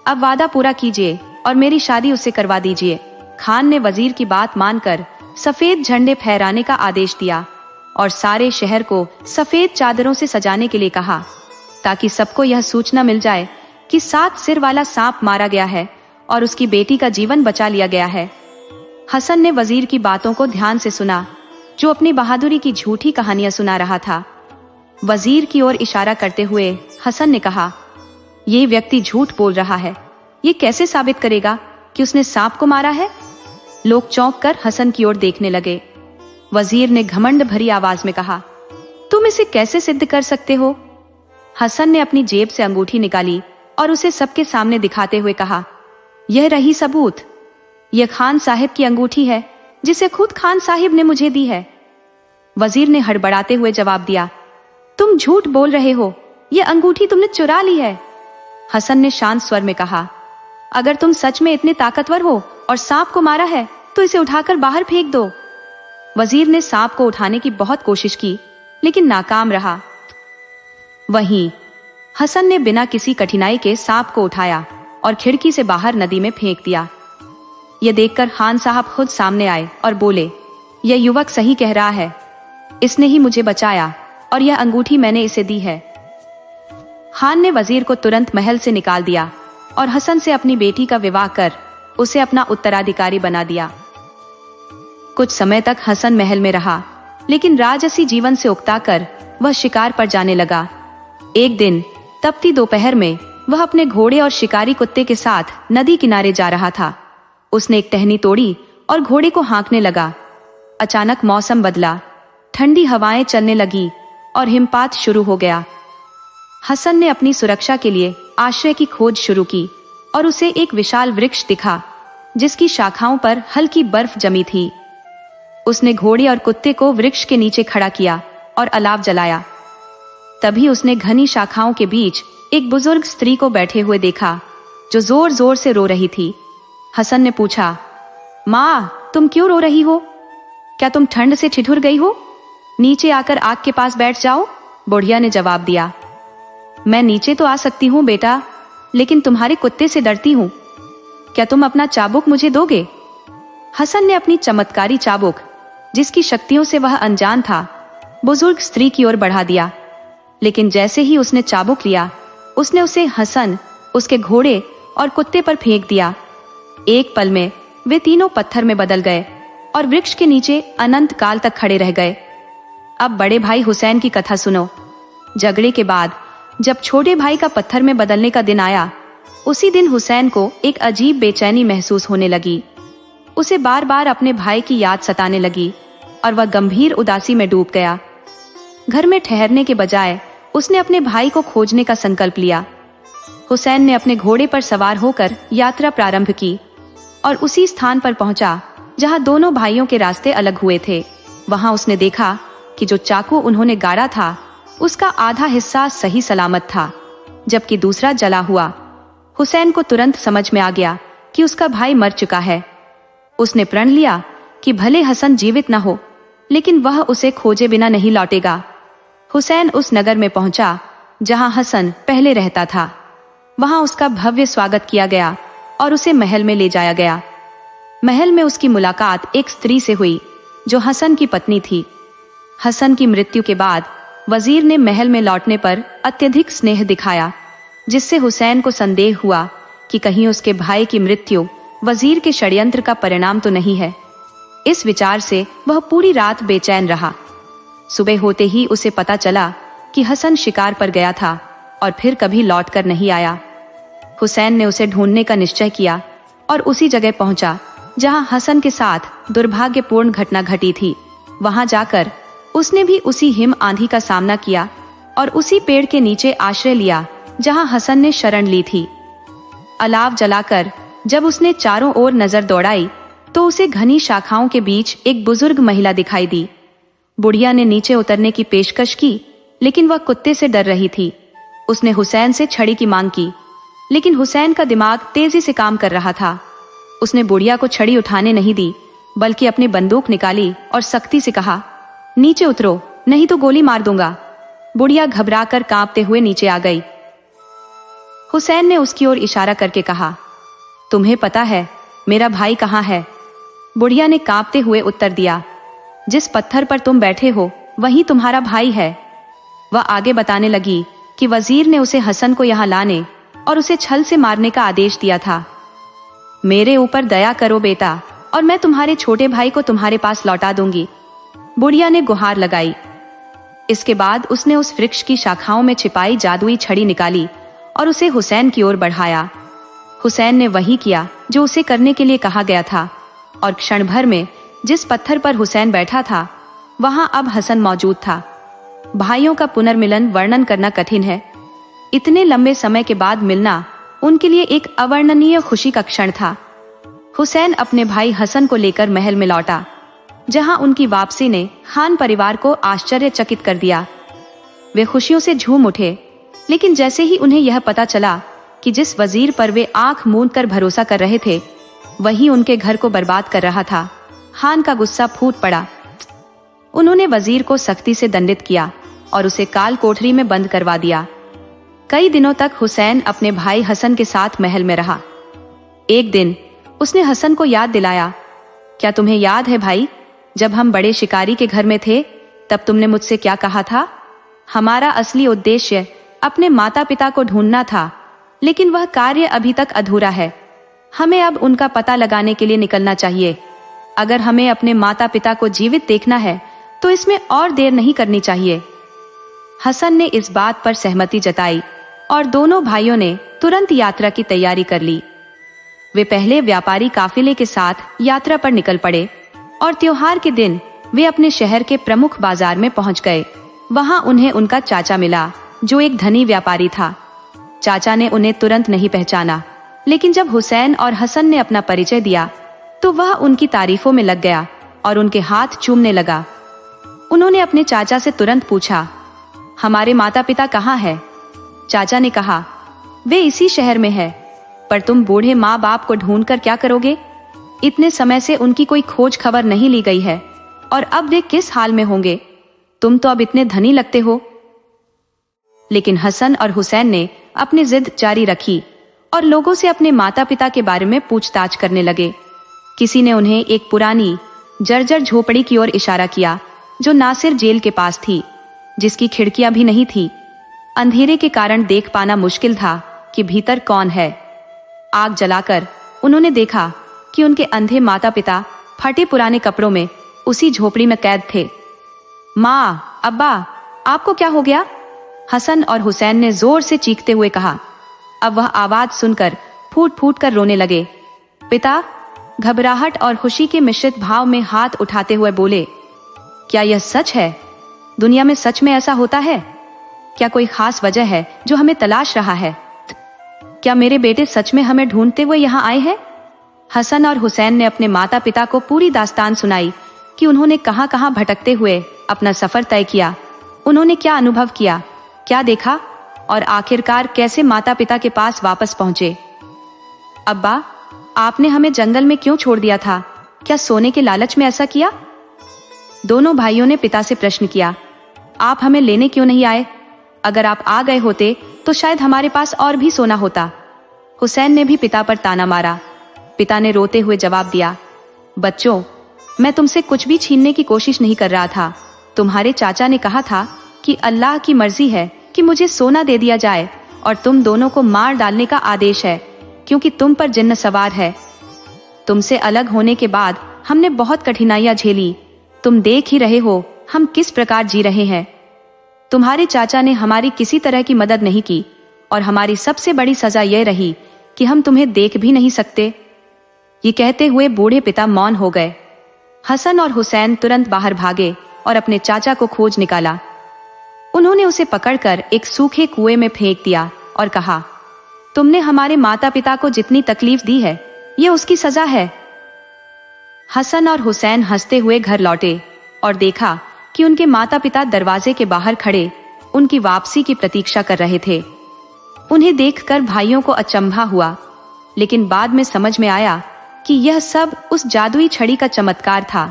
अब वादा पूरा कीजिए और मेरी शादी उससे करवा दीजिए। खान ने वजीर की बात मानकर सफेद झंडे फहराने का आदेश दिया और सारे शहर को सफेद चादरों से सजाने के लिए कहा, ताकि सबको यह सूचना मिल जाए कि 7 सिर वाला सांप मारा गया है और उसकी बेटी का जीवन बचा लिया गया है। हसन ने वजीर की बातों को ध्यान से सुना, जो अपनी बहादुरी की झूठी कहानियां सुना रहा था। वजीर की ओर इशारा करते हुए हसन ने कहा, ये व्यक्ति झूठ बोल रहा है। ये कैसे साबित करेगा कि उसने सांप को मारा है? लोग चौंक कर हसन की ओर देखने लगे। वजीर ने घमंड भरी आवाज में कहा, तुम इसे कैसे सिद्ध कर सकते हो? हसन ने अपनी जेब से अंगूठी निकाली और उसे सबके सामने दिखाते हुए कहा, यह रही सबूत। यह खान साहिब की अंगूठी है, जिसे खुद खान साहिब ने मुझे दी है। वजीर ने हड़बड़ाते हुए जवाब दिया, तुम झूठ बोल रहे हो, यह अंगूठी तुमने चुरा ली है। हसन ने शांत स्वर में कहा, अगर तुम सच में इतने ताकतवर हो और सांप को मारा है तो इसे उठाकर बाहर फेंक दो। वजीर ने सांप को उठाने की बहुत कोशिश की, लेकिन नाकाम रहा। वहीं हसन ने बिना किसी कठिनाई के सांप को उठाया और खिड़की से बाहर नदी में फेंक दिया। यह देखकर खान साहब खुद सामने आए और बोले, यह युवक सही कह रहा है, इसने ही मुझे बचाया और यह अंगूठी मैंने इसे दी है। खान ने वजीर को तुरंत महल से निकाल दिया और हसन से अपनी बेटी का विवाह कर उसे अपना उत्तराधिकारी बना दिया। कुछ समय तक हसन महल में रहा, लेकिन राजसी जीवन से उकताकर वह शिकार पर जाने लगा। एक दिन तपती दोपहर में वह अपने घोड़े और शिकारी कुत्ते के साथ नदी किनारे जा रहा था। उसने एक टहनी तोड़ी और घोड़े को हाँकने लगा। अचानक मौसम बदला, ठंडी हवाएं चलने लगी और हिमपात शुरू हो गया। हसन ने अपनी सुरक्षा के लिए आश्रय की खोज शुरू की और उसे एक विशाल वृक्ष दिखा जिसकी शाखाओं पर हल्की बर्फ जमी थी। उसने घोड़े और कुत्ते को वृक्ष के नीचे खड़ा किया और अलाव जलाया। तभी उसने घनी शाखाओं के बीच एक बुजुर्ग स्त्री को बैठे हुए देखा जो जोर जोर से रो रही थी। हसन ने पूछा, माँ, तुम क्यों रो रही हो? क्या तुम ठंड से ठिठुर गई हो? नीचे आकर आग के पास बैठ जाओ। बुढ़िया ने जवाब दिया, मैं नीचे तो आ सकती हूँ बेटा, लेकिन तुम्हारे कुत्ते से डरती हूँ। क्या तुम अपना चाबुक मुझे दोगे? हसन ने अपनी चमत्कारी चाबुक, जिसकी शक्तियों से वह अनजान था, बुजुर्ग स्त्री की ओर बढ़ा दिया। लेकिन जैसे ही उसने चाबुक लिया, उसने उसे हसन, उसके घोड़े और कुत्ते पर फेंक दिया। एक पल में वे तीनों पत्थर में बदल गए और वृक्ष के नीचे अनंत काल तक खड़े रह गए। अब बड़े भाई हुसैन की कथा सुनो। झगड़े के बाद जब छोटे भाई का पत्थर में बदलने का दिन आया, उसी दिन हुसैन को एक अजीब बेचैनी महसूस होने लगी। उसे बार बार अपने भाई की याद सताने लगी और वह गंभीर उदासी में डूब गया। घर में ठहरने के बजाय उसने अपने भाई को खोजने का संकल्प लिया। हुसैन ने अपने घोड़े पर सवार होकर यात्रा प्रारंभ की और उसी स्थान पर पहुंचा जहां दोनों भाइयों के रास्ते अलग हुए थे। वहां उसने देखा कि जो चाकू उन्होंने गाड़ा था, उसका आधा हिस्सा सही सलामत था, जबकि दूसरा जला हुआ। हुसैन को तुरंत समझ में आ गया कि उसका भाई मर चुका है। उसने प्रण लिया कि भले हसन जीवित न हो, लेकिन वह उसे खोजे बिना नहीं लौटेगा। हुसैन उस नगर में पहुंचा जहां हसन पहले रहता था। वहां उसका भव्य स्वागत किया गया और उसे महल में ले जाया गया। महल में उसकी मुलाकात एक स्त्री से हुई जो हसन की पत्नी थी। हसन की मृत्यु के बाद वजीर ने महल में लौटने पर अत्यधिक स्नेह दिखाया, जिससे हुसैन को संदेह हुआ कि कहीं उसके भाई की मृत्यु वजीर के षड्यंत्र का परिणाम तो नहीं है। इस विचार से वह पूरी रात बेचैन रहा। सुबह होते ही उसे पता चला कि हसन शिकार पर गया था और फिर कभी लौटकर नहीं आया। हुसैन ने उसे ढूंढने का निश्चय किया और उसी जगह पहुंचा जहां हसन के साथ दुर्भाग्यपूर्ण घटना घटी थी। वहां जाकर उसने भी उसी हिम आंधी का सामना किया और उसी पेड़ के नीचे आश्रय लिया जहां हसन ने शरण ली थी। अलाव जलाकर जब उसने चारों ओर नजर दौड़ाई तो उसे घनी शाखाओं के बीच एक बुजुर्ग महिला दिखाई दी। बुढ़िया ने नीचे उतरने की पेशकश की, लेकिन वह कुत्ते से डर रही थी। उसने हुसैन से छड़ी की मांग की, लेकिन हुसैन का दिमाग तेजी से काम कर रहा था। उसने बुढ़िया को छड़ी उठाने नहीं दी, बल्कि अपनी बंदूक निकाली और सख्ती से कहा, नीचे उतरो, नहीं तो गोली मार दूंगा। बुढ़िया घबराकर कांपते हुए नीचे आ गई। हुसैन ने उसकी ओर इशारा करके कहा, तुम्हें पता है मेरा भाई कहाँ है? बुढ़िया ने कांपते हुए उत्तर दिया, जिस पत्थर पर तुम बैठे हो वहीं तुम्हारा भाई है। वह आगे बताने लगी कि वजीर ने उसे हसन को यहाँ लाने और उसे छल से मारने का आदेश दिया था। मेरे ऊपर दया करो बेटा, और मैं तुम्हारे छोटे भाई को तुम्हारे पास लौटा दूंगी। बुढ़िया ने गुहार लगाई। इसके बाद उसने उस वृक्ष की शाखाओं में छिपाई जादुई छड़ी निकाली और उसे हुसैन की ओर बढ़ाया। हुसैन ने वही किया जो उसे करने के लिए कहा गया था, और क्षण भर में जिस पत्थर पर हुसैन बैठा था वहां अब हसन मौजूद था। भाइयों का पुनर्मिलन वर्णन करना कठिन है। इतने लंबे समय के बाद मिलना उनके लिए एक अवर्णनीय खुशी का क्षण था। हुसैन अपने भाई हसन को लेकर महल में लौटा, जहां उनकी वापसी ने खान परिवार को आश्चर्यचकित कर दिया। वे खुशियों से झूम उठे, लेकिन जैसे ही उन्हें यह पता चला कि जिस वजीर पर वे आंख मूंद कर भरोसा कर रहे थे वही उनके घर को बर्बाद कर रहा था, खान का गुस्सा फूट पड़ा। उन्होंने वजीर को सख्ती से दंडित किया और उसे काल कोठरी में बंद करवा दिया। कई दिनों तक हुसैन अपने भाई हसन के साथ महल में रहा। एक दिन उसने हसन को याद दिलाया, क्या तुम्हें याद है भाई, जब हम बड़े शिकारी के घर में थे तब तुमने मुझसे क्या कहा था? हमारा असली उद्देश्य अपने माता पिता को ढूंढना था, लेकिन वह कार्य अभी तक अधूरा है। हमें अब उनका पता लगाने के लिए निकलना चाहिए। अगर हमें अपने माता पिता को जीवित देखना है तो इसमें और देर नहीं करनी चाहिए। हसन ने इस बात पर सहमति जताई और दोनों भाइयों ने तुरंत यात्रा की तैयारी कर ली। वे पहले व्यापारी काफिले के साथ यात्रा पर निकल पड़े और त्योहार के दिन वे अपने शहर के प्रमुख बाजार में पहुंच गए। वहां उन्हें उनका चाचा मिला, जो एक धनी व्यापारी था। चाचा ने उन्हें तुरंत नहीं पहचाना, लेकिन जब हुसैन और हसन ने अपना परिचय दिया तो वह उनकी तारीफों में लग गया और उनके हाथ चूमने लगा। उन्होंने अपने चाचा से तुरंत पूछा, हमारे माता पिता कहाँ हैं? चाचा ने कहा, वे इसी शहर में है, पर तुम बूढ़े माँ बाप को ढूंढकर क्या करोगे? इतने समय से उनकी कोई खोज खबर नहीं ली गई है और अब वे किस हाल में होंगे? तुम तो अब इतने धनी लगते हो। लेकिन हसन और हुसैन ने अपनी जिद जारी रखी और लोगों से अपने माता पिता के बारे में पूछताछ करने लगे। किसी ने उन्हें एक पुरानी जर्जर झोपड़ी की ओर इशारा किया, जो नासिर जेल के पास थी, जिसकी खिड़कियां भी नहीं थी। अंधेरे के कारण देख पाना मुश्किल था कि भीतर कौन है। आग जलाकर उन्होंने देखा कि उनके अंधे माता पिता फटे पुराने कपड़ों में उसी झोपड़ी में कैद थे। माँ, अब्बा, आपको क्या हो गया? हसन और हुसैन ने जोर से चीखते हुए कहा। अब वह आवाज सुनकर फूट फूट कर रोने लगे। पिता घबराहट और खुशी के मिश्रित भाव में हाथ उठाते हुए बोले, क्या यह सच है? दुनिया में सच में ऐसा होता है? क्या कोई खास वजह है जो हमें तलाश रहा है? क्या मेरे बेटे सच में हमें ढूंढते हुए यहाँ आए हैं? हसन और हुसैन ने अपने माता पिता को पूरी दास्तान सुनाई कि उन्होंने कहां कहां भटकते हुए अपना सफर तय किया, उन्होंने क्या अनुभव किया, क्या देखा और आखिरकार कैसे माता पिता के पास वापस पहुंचे। अब्बा, आपने हमें जंगल में क्यों छोड़ दिया था? क्या सोने के लालच में ऐसा किया? दोनों भाइयों ने पिता से प्रश्न किया। आप हमें लेने क्यों नहीं आए? अगर आप आ गए होते तो शायद हमारे पास और भी सोना होता। हुसैन ने भी पिता पर ताना मारा। पिता ने रोते हुए जवाब दिया, बच्चों, मैं तुमसे कुछ भी छीनने की कोशिश नहीं कर रहा था। तुम्हारे चाचा ने कहा था कि अल्लाह की मर्जी है कि मुझे सोना दे दिया जाए और तुम दोनों को मार डालने का आदेश है, क्योंकि तुम पर जिन्न सवार है। तुमसे अलग होने के बाद हमने बहुत कठिनाइयां झेली। तुम देख ही रहे हो हम किस प्रकार जी रहे हैं। तुम्हारे चाचा ने हमारी किसी तरह की मदद नहीं की और हमारी सबसे बड़ी सजा यह रही कि हम तुम्हें देख भी नहीं सकते। ये कहते हुए बूढ़े पिता मौन हो गए। हसन और हुसैन तुरंत बाहर भागे और अपने चाचा को खोज निकाला। उन्होंने उसे पकड़कर एक सूखे कुएं में फेंक दिया और कहा, तुमने हमारे माता पिता को जितनी तकलीफ दी है, ये उसकी सजा है। हसन और हुसैन हंसते हुए घर लौटे और देखा कि उनके माता पिता दरवाजे के बाहर खड़े उनकी वापसी की प्रतीक्षा कर रहे थे। उन्हें देखकर भाइयों को अचंभा हुआ, लेकिन बाद में समझ में आया कि यह सब उस जादुई छड़ी का चमत्कार था।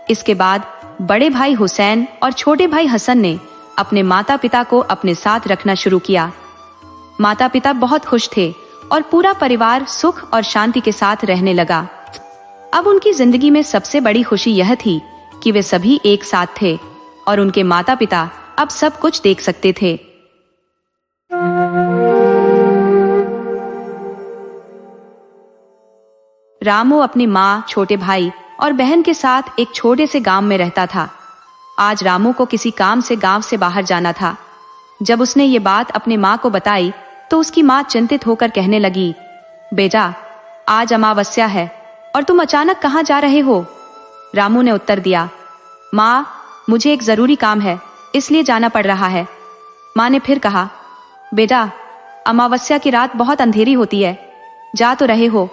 इसके बाद बड़े भाई हुसैन और छोटे भाई हसन ने अपने माता पिता को अपने साथ रखना शुरू किया। माता पिता बहुत खुश थे और पूरा परिवार सुख और शांति के साथ रहने लगा। अब उनकी जिंदगी में सबसे बड़ी खुशी यह थी कि वे सभी एक साथ थे और उनके माता पिता अब सब कुछ देख सकते थे। रामू अपनी माँ, छोटे भाई और बहन के साथ एक छोटे से गांव में रहता था। आज रामू को किसी काम से गांव से बाहर जाना था। जब उसने ये बात अपनी माँ को बताई तो उसकी माँ चिंतित होकर कहने लगी, बेटा, आज अमावस्या है और तुम अचानक कहाँ जा रहे हो? रामू ने उत्तर दिया, माँ, मुझे एक जरूरी काम है, इसलिए जाना पड़ रहा है। माँ ने फिर कहा, बेटा, अमावस्या की रात बहुत अंधेरी होती है, जा तो रहे हो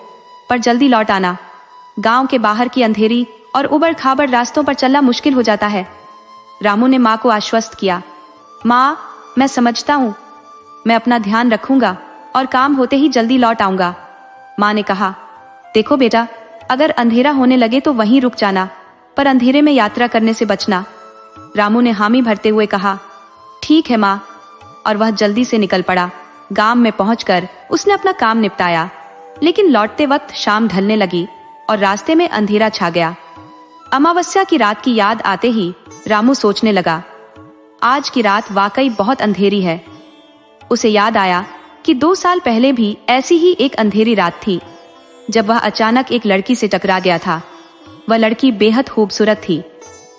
पर जल्दी लौट आना। गांव के बाहर की अंधेरी और उबड़ खाबड़ रास्तों पर चलना मुश्किल हो जाता है। रामू ने माँ को आश्वस्त किया, माँ, मैं समझता हूँ, मैं अपना ध्यान रखूंगा और काम होते ही जल्दी लौट आऊंगा। माँ ने कहा, देखो बेटा, अगर अंधेरा होने लगे तो वहीं रुक जाना, पर अंधेरे में यात्रा करने से बचना। रामू ने हामी भरते हुए कहा, ठीक है माँ, और वह जल्दी से निकल पड़ा। गांव में पहुंचकर उसने अपना काम निपटाया, लेकिन लौटते वक्त शाम ढलने लगी और रास्ते में अंधेरा छा गया। अमावस्या की रात की याद आते ही रामू सोचने लगा, आज की रात वाकई बहुत अंधेरी है। उसे याद आया कि 2 साल पहले भी ऐसी ही एक अंधेरी रात थी, जब वह अचानक एक लड़की से टकरा गया था। वह लड़की बेहद खूबसूरत थी।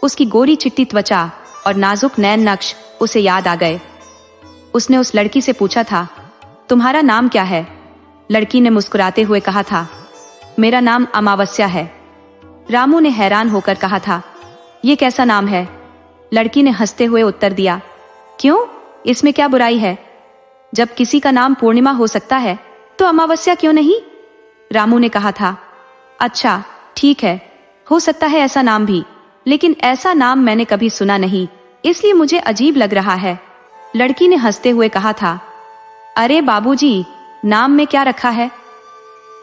उसकी गोरी चिट्टी त्वचा और नाजुक नैन नक्श उसे याद आ गए। उसने उस लड़की से पूछा था, तुम्हारा नाम क्या है? लड़की ने मुस्कुराते हुए कहा था, मेरा नाम अमावस्या है। रामू ने हैरान होकर कहा था, ये कैसा नाम है? लड़की ने हंसते हुए उत्तर दिया, क्यों, इसमें क्या बुराई है? जब किसी का नाम पूर्णिमा हो सकता है तो अमावस्या क्यों नहीं? रामू ने कहा था, अच्छा ठीक है, हो सकता है ऐसा नाम भी, लेकिन ऐसा नाम मैंने कभी सुना नहीं, इसलिए मुझे अजीब लग रहा है। लड़की ने हंसते हुए कहा था, अरे बाबूजी, नाम में क्या रखा है?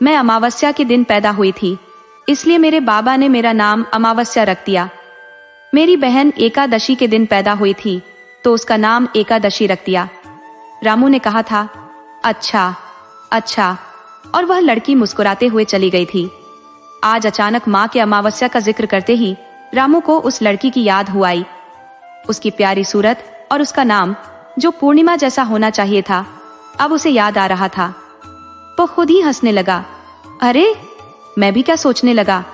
मैं अमावस्या के दिन पैदा हुई थी, इसलिए मेरे बाबा ने मेरा नाम अमावस्या रख दिया। मेरी बहन एकादशी के दिन पैदा हुई थी, तो उसका नाम एकादशी रख दिया। रामू ने कहा था, अच्छा अच्छा, और वह लड़की मुस्कुराते हुए चली गई थी। आज अचानक माँ के अमावस्या का जिक्र करते ही रामू को उस लड़की की याद हुआ आई। उसकी प्यारी सूरत और उसका नाम, जो पूर्णिमा जैसा होना चाहिए था, अब उसे याद आ रहा था। वो खुद ही हंसने लगा, अरे मैं भी क्या सोचने लगा।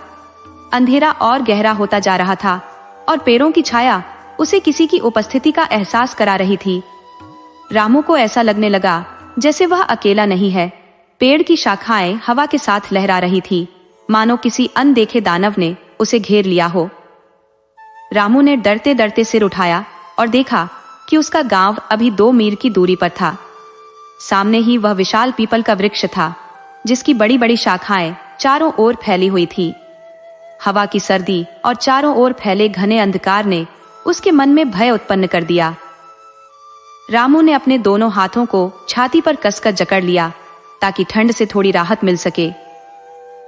अंधेरा और गहरा होता जा रहा था और पैरों की छाया उसे किसी की उपस्थिति का एहसास करा रही थी। रामू को ऐसा लगने लगा जैसे वह अकेला नहीं है। पेड़ की शाखाएं हवा के साथ लहरा रही थी, मानो किसी अनदेखे दानव ने उसे घेर लिया हो। रामू ने डरते डरते सिर उठाया और देखा कि उसका गांव अभी 2 मील की दूरी पर था। सामने ही वह विशाल पीपल का वृक्ष था, जिसकी बड़ी बड़ी शाखाएं चारों ओर फैली हुई थी। हवा की सर्दी और चारों ओर फैले घने अंधकार ने उसके मन में भय उत्पन्न कर दिया। रामू ने अपने दोनों हाथों को छाती पर कसकर जकड़ लिया ताकि ठंड से थोड़ी राहत मिल सके।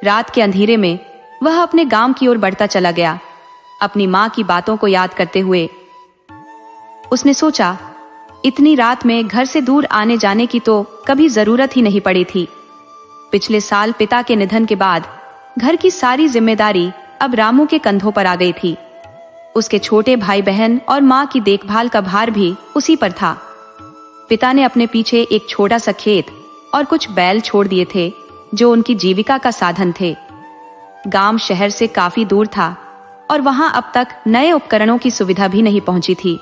रात के अंधेरे में वह अपने गांव की ओर बढ़ता चला गया, अपनी माँ की बातों को याद करते हुए। उसने सोचा, इतनी रात में घर से दूर आने जाने की तो कभी जरूरत ही नहीं पड़ी थी। पिछले साल पिता के निधन के बाद घर की सारी जिम्मेदारी अब रामू के कंधों पर आ गई थी। उसके छोटे भाई बहन और माँ की देखभाल का भार भी उसी पर था। पिता ने अपने पीछे एक छोटा सा खेत और कुछ बैल छोड़ दिए थे, जो उनकी जीविका का साधन थे। गांव शहर से काफी दूर था और वहां अब तक नए उपकरणों की सुविधा भी नहीं पहुंची थी।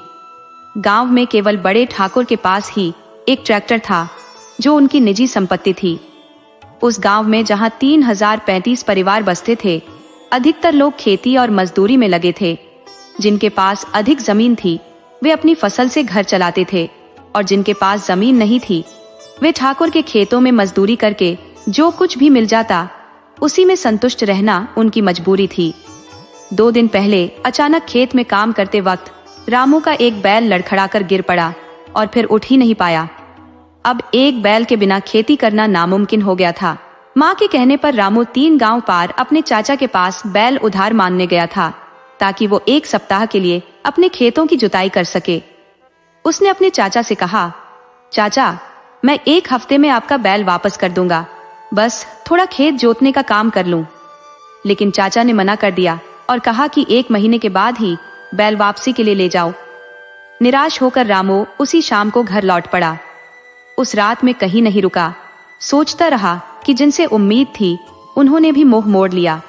गांव में केवल बड़े ठाकुर के पास ही एक ट्रैक्टर था, जो उनकी निजी संपत्ति थी। उस गांव में जहां 3035 परिवार बसते थे, अधिकतर लोग खेती और मजदूरी में लगे थे। जिनके पास अधिक जमीन थी वे अपनी फसल से घर चलाते थे, और जिनके पास जमीन नहीं थी वे ठाकुर के खेतों में मजदूरी करके जो कुछ भी मिल जाता उसी में संतुष्ट रहना उनकी मजबूरी थी। 2 दिन पहले अचानक खेत में काम करते वक्त रामू का एक बैल लड़खड़ाकर गिर पड़ा और फिर उठ ही नहीं पाया। अब एक बैल के बिना खेती करना नामुमकिन हो गया था। माँ के कहने पर रामू 3 गांव पार अपने चाचा के पास बैल उधार मांगने गया था, ताकि वो 1 सप्ताह के लिए अपने खेतों की जुताई कर सके। उसने अपने चाचा से कहा, चाचा, मैं 1 हफ्ते में आपका बैल वापस कर दूंगा, बस थोड़ा खेत जोतने का काम कर लूं। लेकिन चाचा ने मना कर दिया और कहा कि 1 महीने के बाद ही बैल वापसी के लिए ले जाओ। निराश होकर रामू उसी शाम को घर लौट पड़ा। उस रात में कहीं नहीं रुका, सोचता रहा कि जिनसे उम्मीद थी उन्होंने भी मुंह मोड़ लिया।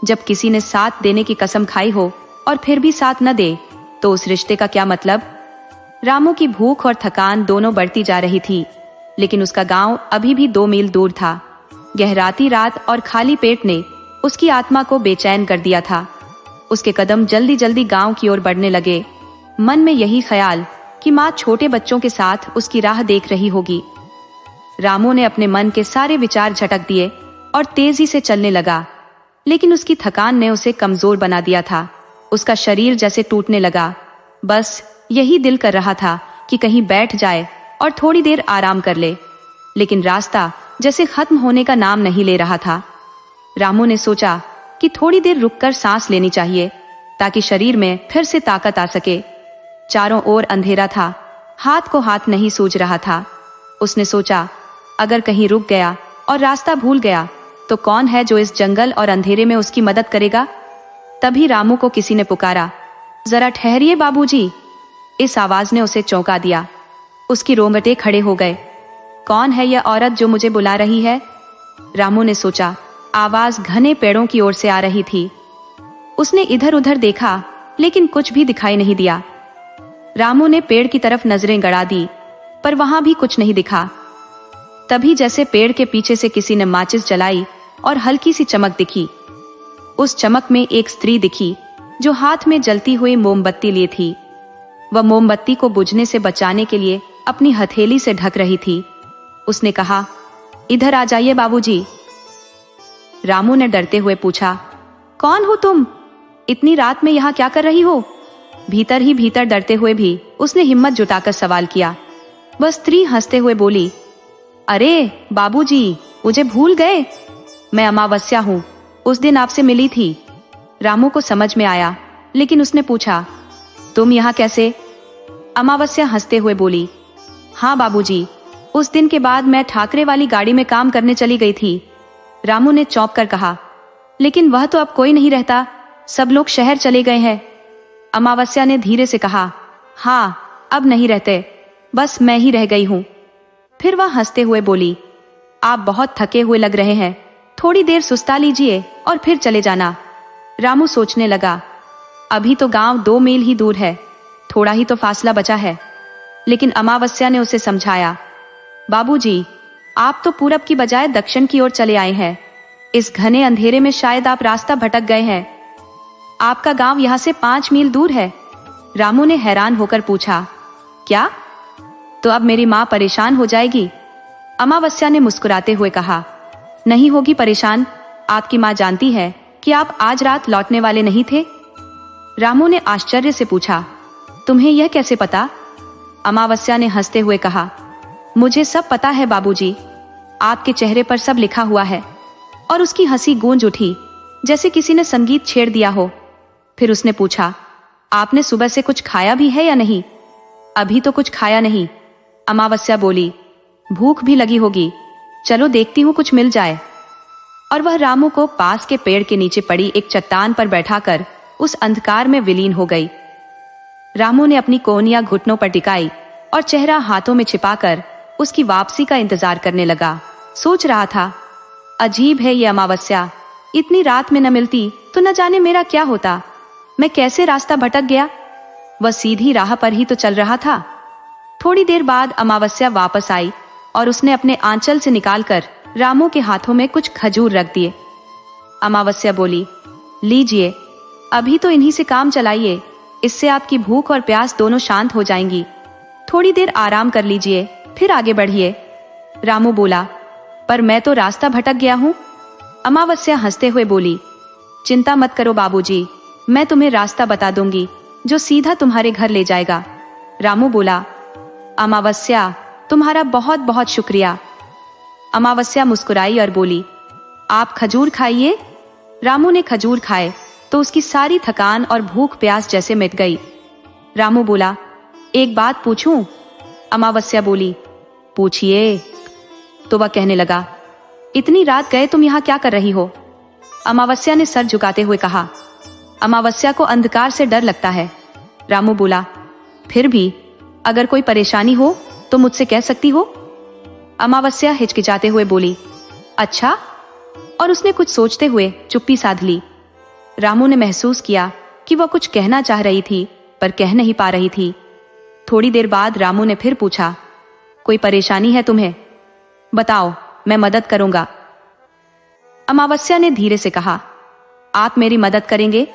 जब किसी ने साथ देने की कसम खाई हो और फिर भी साथ न दे, तो उस रिश्ते का क्या मतलब। रामू की भूख और थकान दोनों बढ़ती जा रही थी, लेकिन उसका गांव अभी भी 2 मील दूर था। गहराती रात और खाली पेट ने उसकी आत्मा को बेचैन कर दिया था। उसके कदम जल्दी जल्दी गांव की ओर बढ़ने लगे, मन में यही ख्याल कि माँ छोटे बच्चों के साथ उसकी राह देख रही होगी। रामू ने अपने मन के सारे विचार झटक दिए और तेजी से चलने लगा, लेकिन उसकी थकान ने उसे कमजोर बना दिया था। उसका शरीर जैसे टूटने लगा। बस यही दिल कर रहा था कि कहीं बैठ जाए और थोड़ी देर आराम कर ले, लेकिन रास्ता जैसे खत्म होने का नाम नहीं ले रहा था। रामू ने सोचा कि थोड़ी देर रुककर सांस लेनी चाहिए, ताकि शरीर में फिर से ताकत आ सके। चारों ओर अंधेरा था, हाथ को हाथ नहीं सूझ रहा था। उसने सोचा, अगर कहीं रुक गया और रास्ता भूल गया तो कौन है जो इस जंगल और अंधेरे में उसकी मदद करेगा। तभी रामू को किसी ने पुकारा, जरा ठहरिए बाबूजी। इस आवाज ने उसे चौंका दिया। उसकी रोंगटे खड़े हो गए। कौन है यह औरत जो मुझे बुला रही है? रामू ने सोचा। आवाज घने पेड़ों की ओर से आ रही थी। उसने इधर उधर देखा, लेकिन कुछ भी दिखाई नहीं दिया। रामू ने पेड़ की तरफ नजरें गड़ा दी, पर वहां भी कुछ नहीं दिखा। तभी जैसे पेड़ के पीछे से किसी ने माचिस जलाई और हल्की सी चमक दिखी। उस चमक में एक स्त्री दिखी जो हाथ में जलती हुई मोमबत्ती लिए थी। वह मोमबत्ती को बुझने से बचाने के लिए अपनी हथेली से ढक रही थी। उसने कहा, इधर आ जाइए बाबूजी। रामू ने डरते हुए पूछा, कौन हो तुम? इतनी रात में यहाँ क्या कर रही हो? भीतर ही भीतर डरते हुए भी उसने हिम्मत जुटाकर सवाल किया। वह स्त्री हंसते हुए बोली, अरे बाबूजी, मुझे भूल गए? मैं अमावस्या हूँ, उस दिन आपसे मिली थी। रामू को समझ में आया, लेकिन उसने पूछा, तुम यहाँ कैसे? अमावस्या हंसते हुए बोली, हाँ बाबूजी, उस दिन के बाद मैं ठाकरे वाली गाड़ी में काम करने चली गई थी। रामू ने चौंक कर कहा, लेकिन वह तो अब कोई नहीं रहता, सब लोग शहर चले गए हैं। अमावस्या ने धीरे से कहा, हाँ, अब नहीं रहते, बस मैं ही रह गई हूं। फिर वह हंसते हुए बोली, आप बहुत थके हुए लग रहे हैं, थोड़ी देर सुस्ता लीजिए और फिर चले जाना। रामू सोचने लगा, अभी तो गांव 2 मील ही दूर है, थोड़ा ही तो फासला बचा है। लेकिन अमावस्या ने उसे समझाया, बाबूजी, आप तो पूरब की बजाय दक्षिण की ओर चले आए हैं। इस घने अंधेरे में शायद आप रास्ता भटक गए हैं। आपका गांव यहाँ से 5 मील दूर है। रामू ने हैरान होकर पूछा, क्या? तो अब मेरी माँ परेशान हो जाएगी? अमावस्या ने मुस्कुराते हुए कहा, नहीं होगी परेशान, आपकी माँ जानती है कि आप आज रात लौटने वाले नहीं थे। रामू ने आश्चर्य से पूछा, तुम्हें यह कैसे पता? अमावस्या ने हंसते हुए कहा, मुझे सब पता है बाबूजी, आपके चेहरे पर सब लिखा हुआ है। और उसकी हंसी गूंज उठी जैसे किसी ने संगीत छेड़ दिया हो। फिर उसने पूछा, आपने सुबह से कुछ खाया भी है या नहीं? अभी तो कुछ खाया नहीं, अमावस्या बोली, भूख भी लगी होगी, चलो देखती हूँ कुछ मिल जाए। और वह रामू को पास के पेड़ के नीचे पड़ी एक चट्टान पर बैठाकर उस अंधकार में विलीन हो गई। रामू ने अपनी कोहनियां घुटनों पर टिकाई और चेहरा हाथों में छिपाकर उसकी वापसी का इंतजार करने लगा। सोच रहा था, अजीब है ये अमावस्या, इतनी रात में न मिलती तो न जाने मेरा क्या होता, मैं कैसे रास्ता भटक गया। वह सीधी राह पर ही तो चल रहा था। थोड़ी देर बाद अमावस्या वापस आई और उसने अपने आंचल से निकालकर रामू के हाथों में कुछ खजूर रख दिए। अमावस्या बोली, लीजिए, अभी तो इन्हीं से काम चलाइए, इससे आपकी भूख और प्यास दोनों शांत हो जाएंगी। थोड़ी देर आराम कर लीजिए, फिर आगे बढ़िए। रामू बोला, पर मैं तो रास्ता भटक गया हूँ। अमावस्या हंसते हुए बोली, चिंता मत करो बाबूजी, मैं तुम्हें रास्ता बता दूंगी जो सीधा तुम्हारे घर ले जाएगा। रामू बोला, अमावस्या, तुम्हारा बहुत बहुत शुक्रिया। अमावस्या मुस्कुराई और बोली, आप खजूर खाइए। रामू ने खजूर खाए तो उसकी सारी थकान और भूख प्यास जैसे मिट गई। रामू बोला, एक बात पूछूं? अमावस्या बोली, पूछिए। तो वह कहने लगा, इतनी रात गए तुम यहाँ क्या कर रही हो? अमावस्या ने सर झुकाते हुए कहा, अमावस्या को अंधकार से डर लगता है। रामू बोला, फिर भी अगर कोई परेशानी हो तो मुझसे कह सकती हो। अमावस्या हिचकिचाते हुए बोली, अच्छा, और उसने कुछ सोचते हुए चुप्पी साध ली। रामू ने महसूस किया कि वह कुछ कहना चाह रही थी पर कह नहीं पा रही थी। थोड़ी देर बाद रामू ने फिर पूछा, कोई परेशानी है तुम्हें? बताओ, मैं मदद करूंगा। अमावस्या ने धीरे से कहा, आप मेरी मदद करेंगे?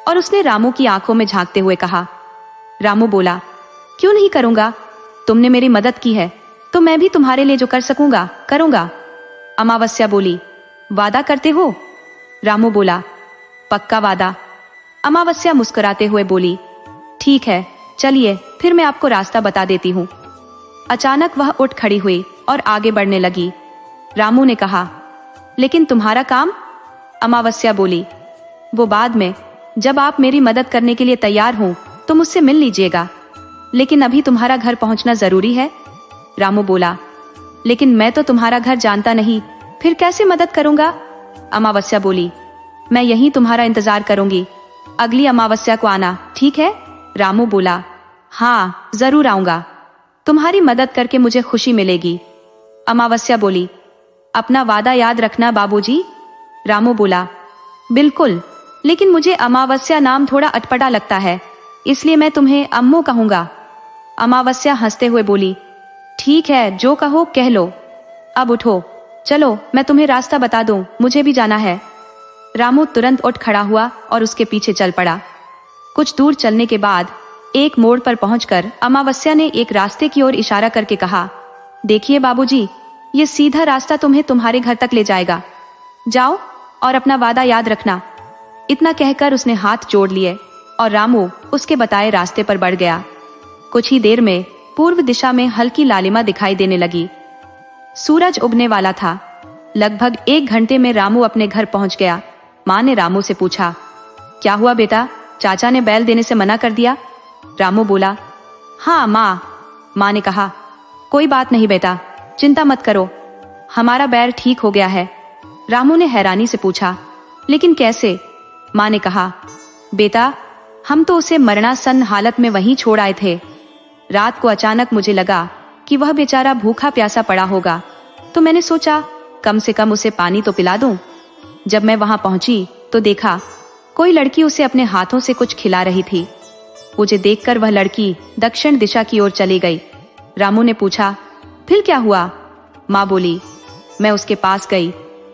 और उसने रामू की आंखों में झांकते हुए कहा। रामू बोला, क्यों नहीं करूंगा, तुमने मेरी मदद की है तो मैं भी तुम्हारे लिए जो कर सकूंगा करूंगा। अमावस्या बोली, वादा करते हो? रामू बोला, पक्का वादा। अमावस्या मुस्कुराते हुए बोली, ठीक है, चलिए फिर मैं आपको रास्ता बता देती हूँ। अचानक वह उठ खड़ी हुई और आगे बढ़ने लगी। रामू ने कहा, लेकिन तुम्हारा काम? अमावस्या बोली, वो बाद में, जब आप मेरी मदद करने के लिए तैयार हो तो मुझसे मिल लीजिएगा, लेकिन अभी तुम्हारा घर पहुंचना जरूरी है। रामू बोला, लेकिन मैं तो तुम्हारा घर जानता नहीं, फिर कैसे मदद करूंगा? अमावस्या बोली, मैं यहीं तुम्हारा इंतजार करूंगी, अगली अमावस्या को आना, ठीक है? रामू बोला, हाँ जरूर आऊंगा, तुम्हारी मदद करके मुझे खुशी मिलेगी। अमावस्या बोली, अपना वादा याद रखना बाबूजी। रामू बोला, बिल्कुल, लेकिन मुझे अमावस्या नाम थोड़ा अटपटा लगता है, इसलिए मैं तुम्हें अम्मू कहूंगा। अमावस्या हंसते हुए बोली, ठीक है, जो कहो कह लो, अब उठो, चलो मैं तुम्हें रास्ता बता दूं, मुझे भी जाना है। रामू तुरंत उठ खड़ा हुआ और उसके पीछे चल पड़ा। कुछ दूर चलने के बाद एक मोड़ पर पहुंचकर अमावस्या ने एक रास्ते की ओर इशारा करके कहा, देखिए बाबूजी, ये सीधा रास्ता तुम्हें तुम्हारे घर तक ले जाएगा, जाओ और अपना वादा याद रखना। इतना कहकर उसने हाथ जोड़ लिए और रामू उसके बताए रास्ते पर बढ़ गया। कुछ ही देर में पूर्व दिशा में हल्की लालिमा दिखाई देने लगी। सूरज उगने वाला था। लगभग 1 घंटे में रामू अपने घर पहुंच गया। माँ ने रामू से पूछा, क्या हुआ बेटा, चाचा ने बैल देने से मना कर दिया? रामू बोला, हाँ माँ ने कहा, कोई बात नहीं बेटा, चिंता मत करो, हमारा बैल ठीक हो गया है। रामू ने हैरानी से पूछा, लेकिन कैसे? माँ ने कहा, बेटा, हम तो उसे मरणासन हालत में वहीं छोड़ आए थे। रात को अचानक मुझे लगा कि वह बेचारा भूखा प्यासा पड़ा होगा, तो मैंने सोचा कम से कम उसे पानी तो पिला दूं। जब मैं वहां पहुंची तो देखा कोई लड़की उसे अपने हाथों से कुछ खिला रही थी। मुझे देखकर वह लड़की दक्षिण दिशा की ओर चली गई। रामू ने पूछा, फिर क्या हुआ? माँ बोली, मैं उसके पास गई,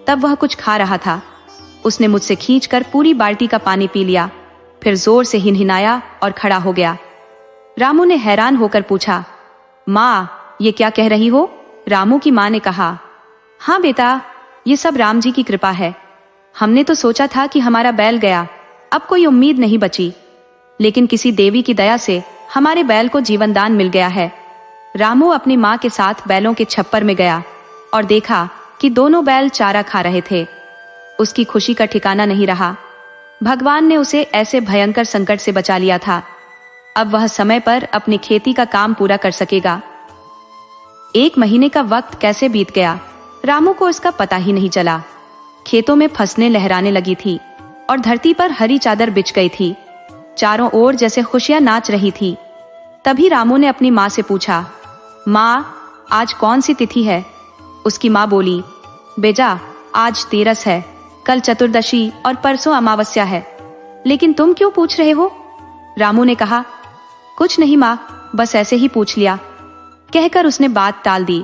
तब वह कुछ खा रहा था। उसने मुझसे खींचकर पूरी बाल्टी का पानी पी लिया, फिर जोर से हिनहिनाया और खड़ा हो गया। रामू ने हैरान होकर पूछा, माँ ये क्या कह रही हो? रामू की माँ ने कहा, हाँ बेटा, ये सब राम जी की कृपा है। हमने तो सोचा था कि हमारा बैल गया, अब कोई उम्मीद नहीं बची, लेकिन किसी देवी की दया से हमारे बैल को जीवन दान मिल गया है। रामू अपनी माँ के साथ बैलों के छप्पर में गया और देखा कि दोनों बैल चारा खा रहे थे। उसकी खुशी का ठिकाना नहीं रहा। भगवान ने उसे ऐसे भयंकर संकट से बचा लिया था। अब वह समय पर अपनी खेती का काम पूरा कर सकेगा। 1 महीने का वक्त कैसे बीत गया, रामू को इसका पता ही नहीं चला। खेतों में फसलें लहराने लगी थी और धरती पर हरी चादर बिछ गई थी। चारों ओर जैसे खुशियां नाच रही थी। तभी रामू ने अपनी माँ से पूछा, माँ आज कौन सी तिथि है? उसकी माँ बोली, बेटा आज 13 है, कल चतुर्दशी और परसों अमावस्या है। लेकिन तुम क्यों पूछ रहे हो? रामू ने कहा, कुछ नहीं माँ, बस ऐसे ही पूछ लिया। कहकर उसने बात टाल दी।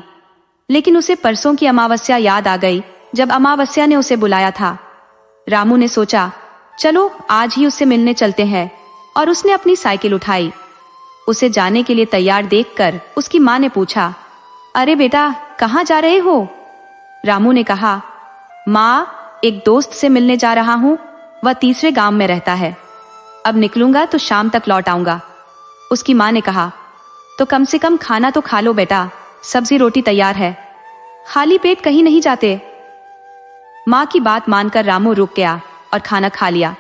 लेकिन उसे परसों की अमावस्या याद आ गई, जब अमावस्या ने उसे बुलाया था। रामू ने सोचा, चलो आज ही उससे मिलने चलते हैं, और उसने अपनी साइकिल उठाई। उसे जाने के लिए तैयार देखकर उसकी माँ ने पूछा, अरे बेटा कहाँ जा रहे हो? रामू ने कहा, माँ एक दोस्त से मिलने जा रहा हूँ, वह तीसरे गांव में रहता है, अब निकलूंगा तो शाम तक लौट आऊंगा। उसकी माँ ने कहा, तो कम से कम खाना तो खा लो बेटा, सब्जी रोटी तैयार है, खाली पेट कहीं नहीं जाते। माँ की बात मानकर रामू रुक गया और खाना खा लिया।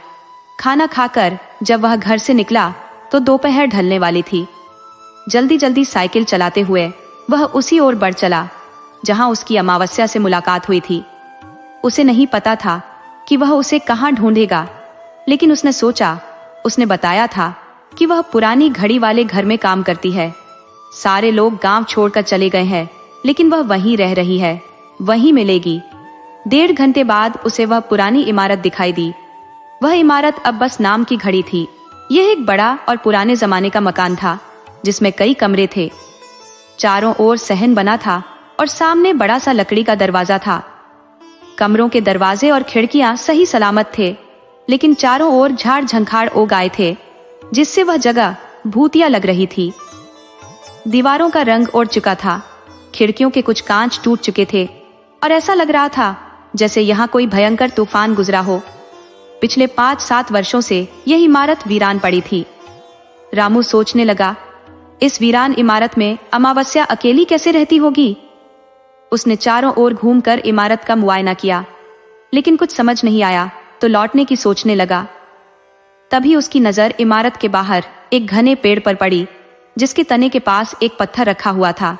खाना खाकर जब वह घर से निकला तो दोपहर ढलने वाली थी। जल्दी जल्दी साइकिल चलाते हुए वह उसी ओर बढ़ चला जहां उसकी अमावस्या से मुलाकात हुई थी। उसे नहीं पता था कि वह उसे कहां ढूंढेगा, लेकिन उसने सोचा, उसने बताया था कि वह पुरानी घड़ी वाले घर में काम करती है। सारे लोग गांव छोड़कर चले गए हैं, लेकिन वह वहीं रह रही है, वहीं मिलेगी। 1.5 घंटे बाद उसे वह पुरानी इमारत दिखाई दी। वह इमारत अब बस नाम की घड़ी थी। यह एक बड़ा और पुराने जमाने का मकान था, जिसमें कई कमरे थे। चारों ओर सहन बना था और सामने बड़ा सा लकड़ी का दरवाजा था। कमरों के दरवाजे और खिड़कियां सही सलामत थे, लेकिन चारों ओर झाड़ झंखाड़ उग आए थे, जिससे वह जगह भूतिया लग रही थी। दीवारों का रंग उड़ चुका था, खिड़कियों के कुछ कांच टूट चुके थे और ऐसा लग रहा था जैसे यहाँ कोई भयंकर तूफान गुजरा हो। पिछले 5-7 वर्षों से यह इमारत वीरान पड़ी थी। रामू सोचने लगा, इस वीरान इमारत में अमावस्या अकेली कैसे रहती होगी। उसने चारों ओर घूमकर इमारत का मुआयना किया, लेकिन कुछ समझ नहीं आया तो लौटने की सोचने लगा। तभी उसकी नजर इमारत के बाहर एक घने पेड़ पर पड़ी, जिसके तने के पास एक पत्थर रखा हुआ था।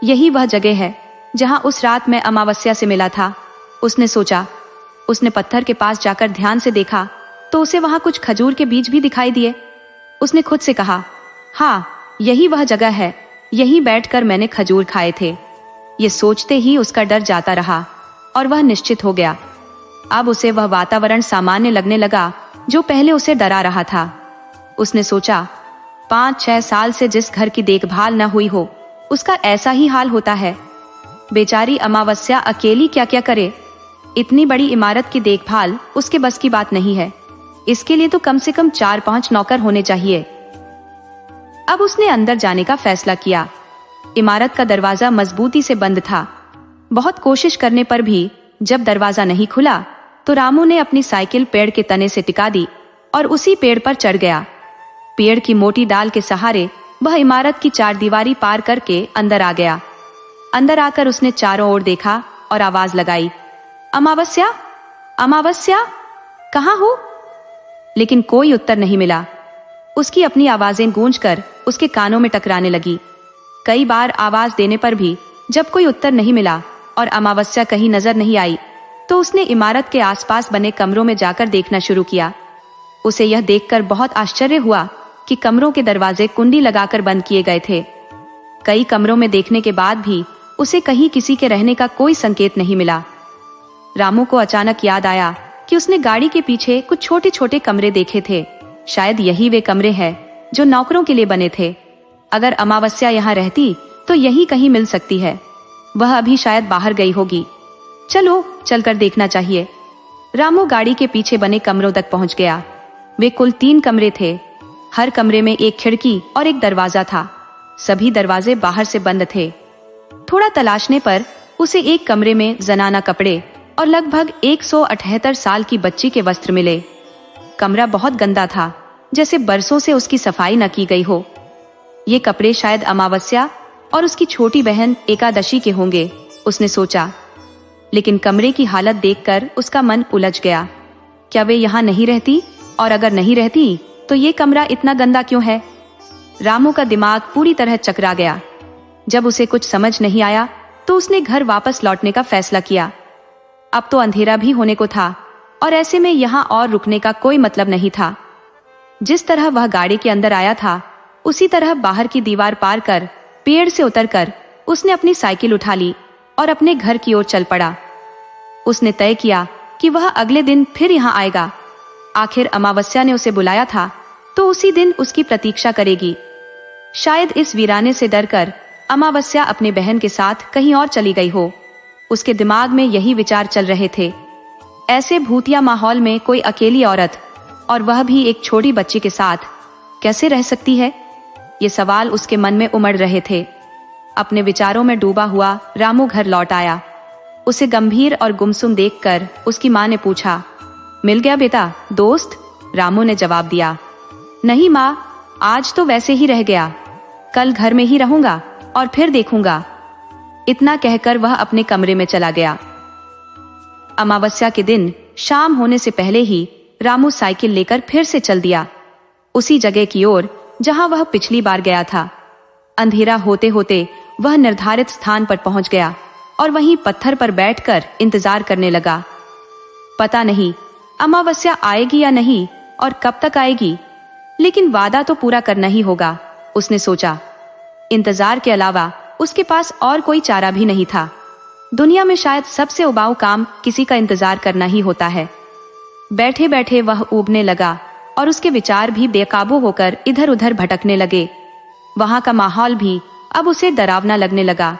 यही वह जगह है जहां उस रात मैं अमावस्या से मिला था, उसने सोचा। उसने पत्थर के पास जाकर ध्यान से देखा तो उसे वहां कुछ खजूर के बीज भी दिखाई दिए। उसने खुद से कहा, हाँ, यही वह जगह है, यहीं बैठकर मैंने खजूर खाए थे। ये सोचते ही उसका डर जाता रहा और वह निश्चित हो गया। अब उसे वह वातावरण सामान्य लगने लगा जो पहले उसे डरा रहा था। उसने सोचा, 5-6 साल से जिस घर की देखभाल न हुई हो उसका ऐसा ही हाल होता है। बेचारी अमावस्या अकेली क्या क्या करे। इतनी बड़ी इमारत की देखभाल उसके बस की बात नहीं है। इसके लिए तो कम से कम 4-5 नौकर होने चाहिए। अब उसने अंदर जाने का फैसला किया। इमारत का दरवाजा मजबूती से बंद था। बहुत कोशिश करने पर भी जब दरवाजा नहीं खुला तो रामू ने अपनी साइकिल पेड़ के तने से टिका दी और उसी पेड़ पर चढ़ गया। पेड़ की मोटी डाल के सहारे वह इमारत की 4 दीवारी पार करके अंदर आ गया। अंदर आकर उसने चारों ओर देखा और आवाज लगाई, अमावस्या, अमावस्या, कहाँ हो? लेकिन कोई उत्तर नहीं मिला। उसकी अपनी आवाजें गूंजकर उसके कानों में टकराने लगी। कई बार आवाज देने पर भी जब कोई उत्तर नहीं मिला और अमावस्या कहीं नजर नहीं आई तो उसने इमारत के आसपास बने कमरों में जाकर देखना शुरू किया। उसे यह देखकर बहुत आश्चर्य हुआ कि कमरों के दरवाजे कुंडी लगाकर बंद किए गए थे। कई कमरों में देखने के बाद भी उसे कहीं किसी के रहने का कोई संकेत नहीं मिला। रामू को अचानक याद आया कि उसने गाड़ी के पीछे कुछ छोटे छोटे कमरे देखे थे। शायद यही वे कमरे हैं जो नौकरों के लिए बने थे। अगर अमावस्या यहाँ रहती तो यही कहीं मिल सकती है। वह अभी शायद बाहर गई होगी। चलो चलकर देखना चाहिए। रामू गाड़ी के पीछे बने कमरों तक पहुंच गया। वे कुल 3 कमरे थे। हर कमरे में एक खिड़की और एक दरवाजा था। सभी दरवाजे बाहर से बंद थे। थोड़ा तलाशने पर उसे एक कमरे में जनाना कपड़े और लगभग 178 साल की बच्ची के वस्त्र मिले। कमरा बहुत गंदा था, जैसे बरसों से उसकी सफाई न की गई हो। ये कपड़े शायद अमावस्या और उसकी छोटी बहन एकादशी के होंगे, उसने सोचा। लेकिन कमरे की हालत देखकर उसका मन उलझ गया। क्या वे यहाँ नहीं रहती? और अगर नहीं रहती तो ये कमरा इतना गंदा क्यों है? रामू का दिमाग पूरी तरह चकरा गया। जब उसे कुछ समझ नहीं आया तो उसने घर वापस लौटने का फैसला किया। अब तो अंधेरा भी होने को था और ऐसे में यहाँ और रुकने का कोई मतलब नहीं था। जिस तरह वह गाड़ी के अंदर आया था उसी तरह बाहर की दीवार पार कर पेड़ से उतरकर उसने अपनी साइकिल उठा ली और अपने घर की ओर चल पड़ा। उसने तय किया कि वह अगले दिन फिर यहाँ आएगा। आखिर अमावस्या ने उसे बुलाया था तो उसी दिन उसकी प्रतीक्षा करेगी। शायद इस वीराने से डरकर अमावस्या अपने बहन के साथ कहीं और चली गई हो। उसके दिमाग में यही विचार चल रहे थे। ऐसे भूतिया माहौल में कोई अकेली औरत, और वह भी एक छोटी बच्ची के साथ, कैसे रह सकती है? ये सवाल उसके मन में उमड़ रहे थे। अपने विचारों में डूबा हुआ रामू घर लौट आया। उसे गंभीर और गुमसुम देखकर उसकी माँ ने पूछा, मिल गया बेटा दोस्त? रामू ने जवाब दिया, नहीं माँ, आज तो वैसे ही रह गया। कल घर में ही रहूंगा और फिर देखूंगा। इतना कहकर वह अपने कमरे में चला गया। अमावस्या के दिन शाम होने से पहले ही रामू साइकिल लेकर फिर से चल दिया, उसी जगह की ओर जहां वह पिछली बार गया था। अंधेरा होते होते वह निर्धारित स्थान पर पहुंच गया और वहीं पत्थर पर बैठकर इंतजार करने लगा। पता नहीं अमावस्या आएगी या नहीं और कब तक आएगी, लेकिन वादा तो पूरा करना ही होगा, उसने सोचा। इंतजार के अलावा उसके पास और कोई चारा भी नहीं था। दुनिया में शायद सबसे उबाऊ काम किसी का इंतजार करना ही होता है। बैठे बैठे वह ऊबने लगा और उसके विचार भी बेकाबू होकर इधर उधर भटकने लगे। वहां का माहौल भी अब उसे डरावना लगने लगा।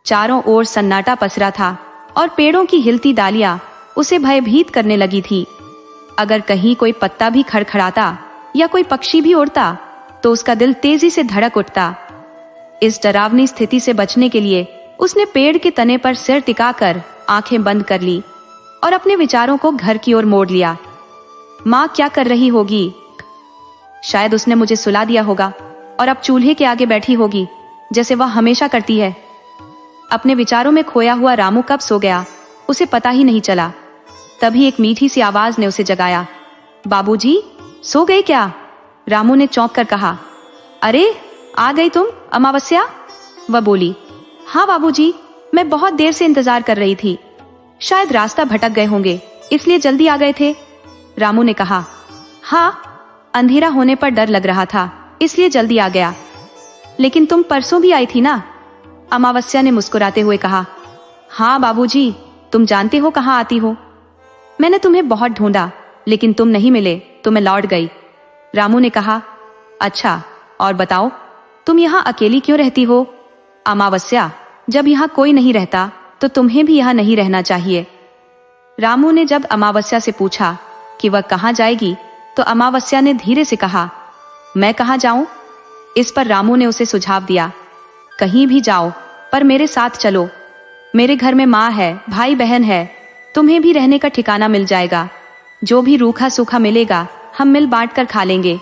चारों ओर सन्नाटा पसरा था और पेड़ों की हिलती डालियां उसे भयभीत करने लगी थी। अगर कहीं कोई पत्ता भी खड़खड़ाता या कोई पक्षी भी उड़ता तो उसका दिल तेजी से धड़क उठता। इस डरावनी स्थिति से बचने के लिए उसने पेड़ के तने पर सिर टिकाकर आंखें बंद कर ली और अपने विचारों को घर की ओर मोड़ लिया। माँ क्या कर रही होगी? शायद उसने मुझे सुला दिया होगा और अब चूल्हे के आगे बैठी होगी जैसे वह हमेशा करती है। अपने विचारों में खोया हुआ रामू कब सो गया उसे पता ही नहीं चला। तभी एक मीठी सी आवाज ने उसे जगाया। बाबूजी, सो गए क्या? रामू ने चौंक कर कहा। अरे, आ गई तुम अमावस्या? वह बोली। हाँ बाबूजी, मैं बहुत देर से इंतजार कर रही थी। शायद रास्ता भटक गए होंगे, इसलिए जल्दी आ गए थे। रामू ने कहा। हाँ, अंधेरा होने पर डर लग रहा था, इसलिए जल्दी आ गया। लेकिन तुम परसों भी आई थी ना? अमावस्या ने मुस्कुराते हुए कहा। हाँ बाबूजी, तुम जानते हो कहाँ आती हो। मैंने तुम्हें बहुत ढूंढा, लेकिन तुम नहीं मिले तो मैं लौट गई। रामू ने कहा। अच्छा, और बताओ, तुम यहाँ अकेली क्यों रहती हो? अमावस्या, जब यहाँ कोई नहीं रहता तो तुम्हें भी यहाँ नहीं रहना चाहिए। रामू ने जब अमावस्या से पूछा कि वह कहाँ जाएगी, तो अमावस्या ने धीरे से कहा, मैं कहाँ जाऊं? इस पर रामू ने उसे सुझाव दिया, कहीं भी जाओ, पर मेरे साथ चलो। मेरे घर में माँ है, भाई बहन है, तुम्हें भी रहने का ठिकाना मिल जाएगा। जो भी रूखा सूखा मिलेगा हम मिल बांट कर खा लेंगे।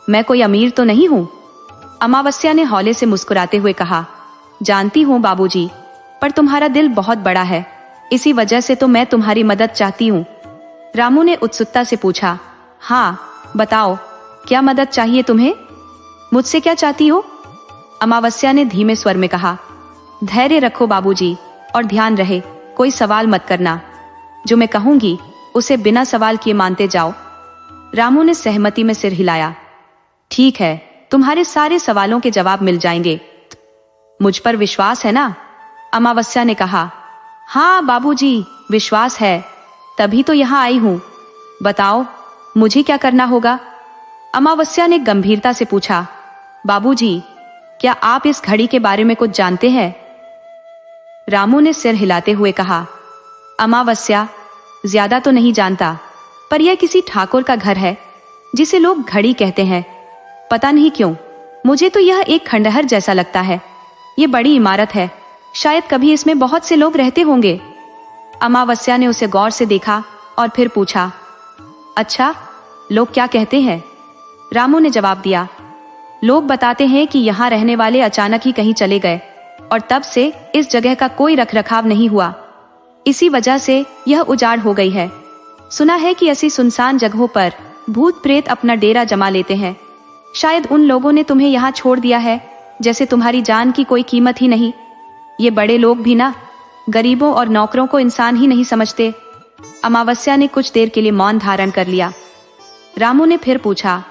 मैं कोई अमीर तो नहीं हूँ। अमावस्या ने हौले से मुस्कुराते हुए कहा। जानती हूँ बाबूजी, पर तुम्हारा दिल बहुत बड़ा है, इसी वजह से तो मैं तुम्हारी मदद चाहती हूँ। रामू ने उत्सुकता से पूछा। हाँ बताओ, क्या मदद चाहिए तुम्हें? मुझसे क्या चाहती हो? अमावस्या ने धीमे स्वर में कहा। धैर्य रखो बाबूजी, और ध्यान रहे कोई सवाल मत करना। जो मैं कहूंगी उसे बिना सवाल किए मानते जाओ। रामू ने सहमति में सिर हिलाया। ठीक है, तुम्हारे सारे सवालों के जवाब मिल जाएंगे। मुझ पर विश्वास है ना? अमावस्या ने कहा। हाँ बाबूजी, विश्वास है, तभी तो यहाँ आई हूँ। बताओ, मुझे क्या करना होगा? अमावस्या ने गंभीरता से पूछा। बाबूजी, क्या आप इस घड़ी के बारे में कुछ जानते हैं? रामू ने सिर हिलाते हुए कहा। अमावस्या, ज्यादा तो नहीं जानता, पर यह किसी ठाकुर का घर है जिसे लोग घड़ी कहते हैं। पता नहीं क्यों, मुझे तो यह एक खंडहर जैसा लगता है। ये बड़ी इमारत है, शायद कभी इसमें बहुत से लोग रहते होंगे। अमावस्या ने उसे गौर से देखा और फिर पूछा। अच्छा, लोग क्या कहते हैं? रामू ने जवाब दिया। लोग बताते हैं कि यहाँ रहने वाले अचानक ही कहीं चले गए और तब से इस जगह का कोई रखरखाव नहीं हुआ। इसी वजह से यह उजाड़ हो गई है। सुना है कि ऐसी सुनसान जगहों पर भूत प्रेत अपना डेरा जमा लेते हैं। शायद उन लोगों ने तुम्हें यहाँ छोड़ दिया है, जैसे तुम्हारी जान की कोई कीमत ही नहीं। ये बड़े लोग भी ना, गरीबों और नौकरों को इंसान ही नहीं समझते। अमावस्या ने कुछ देर के लिए मौन धारण कर लिया। रामू ने फिर पूछा।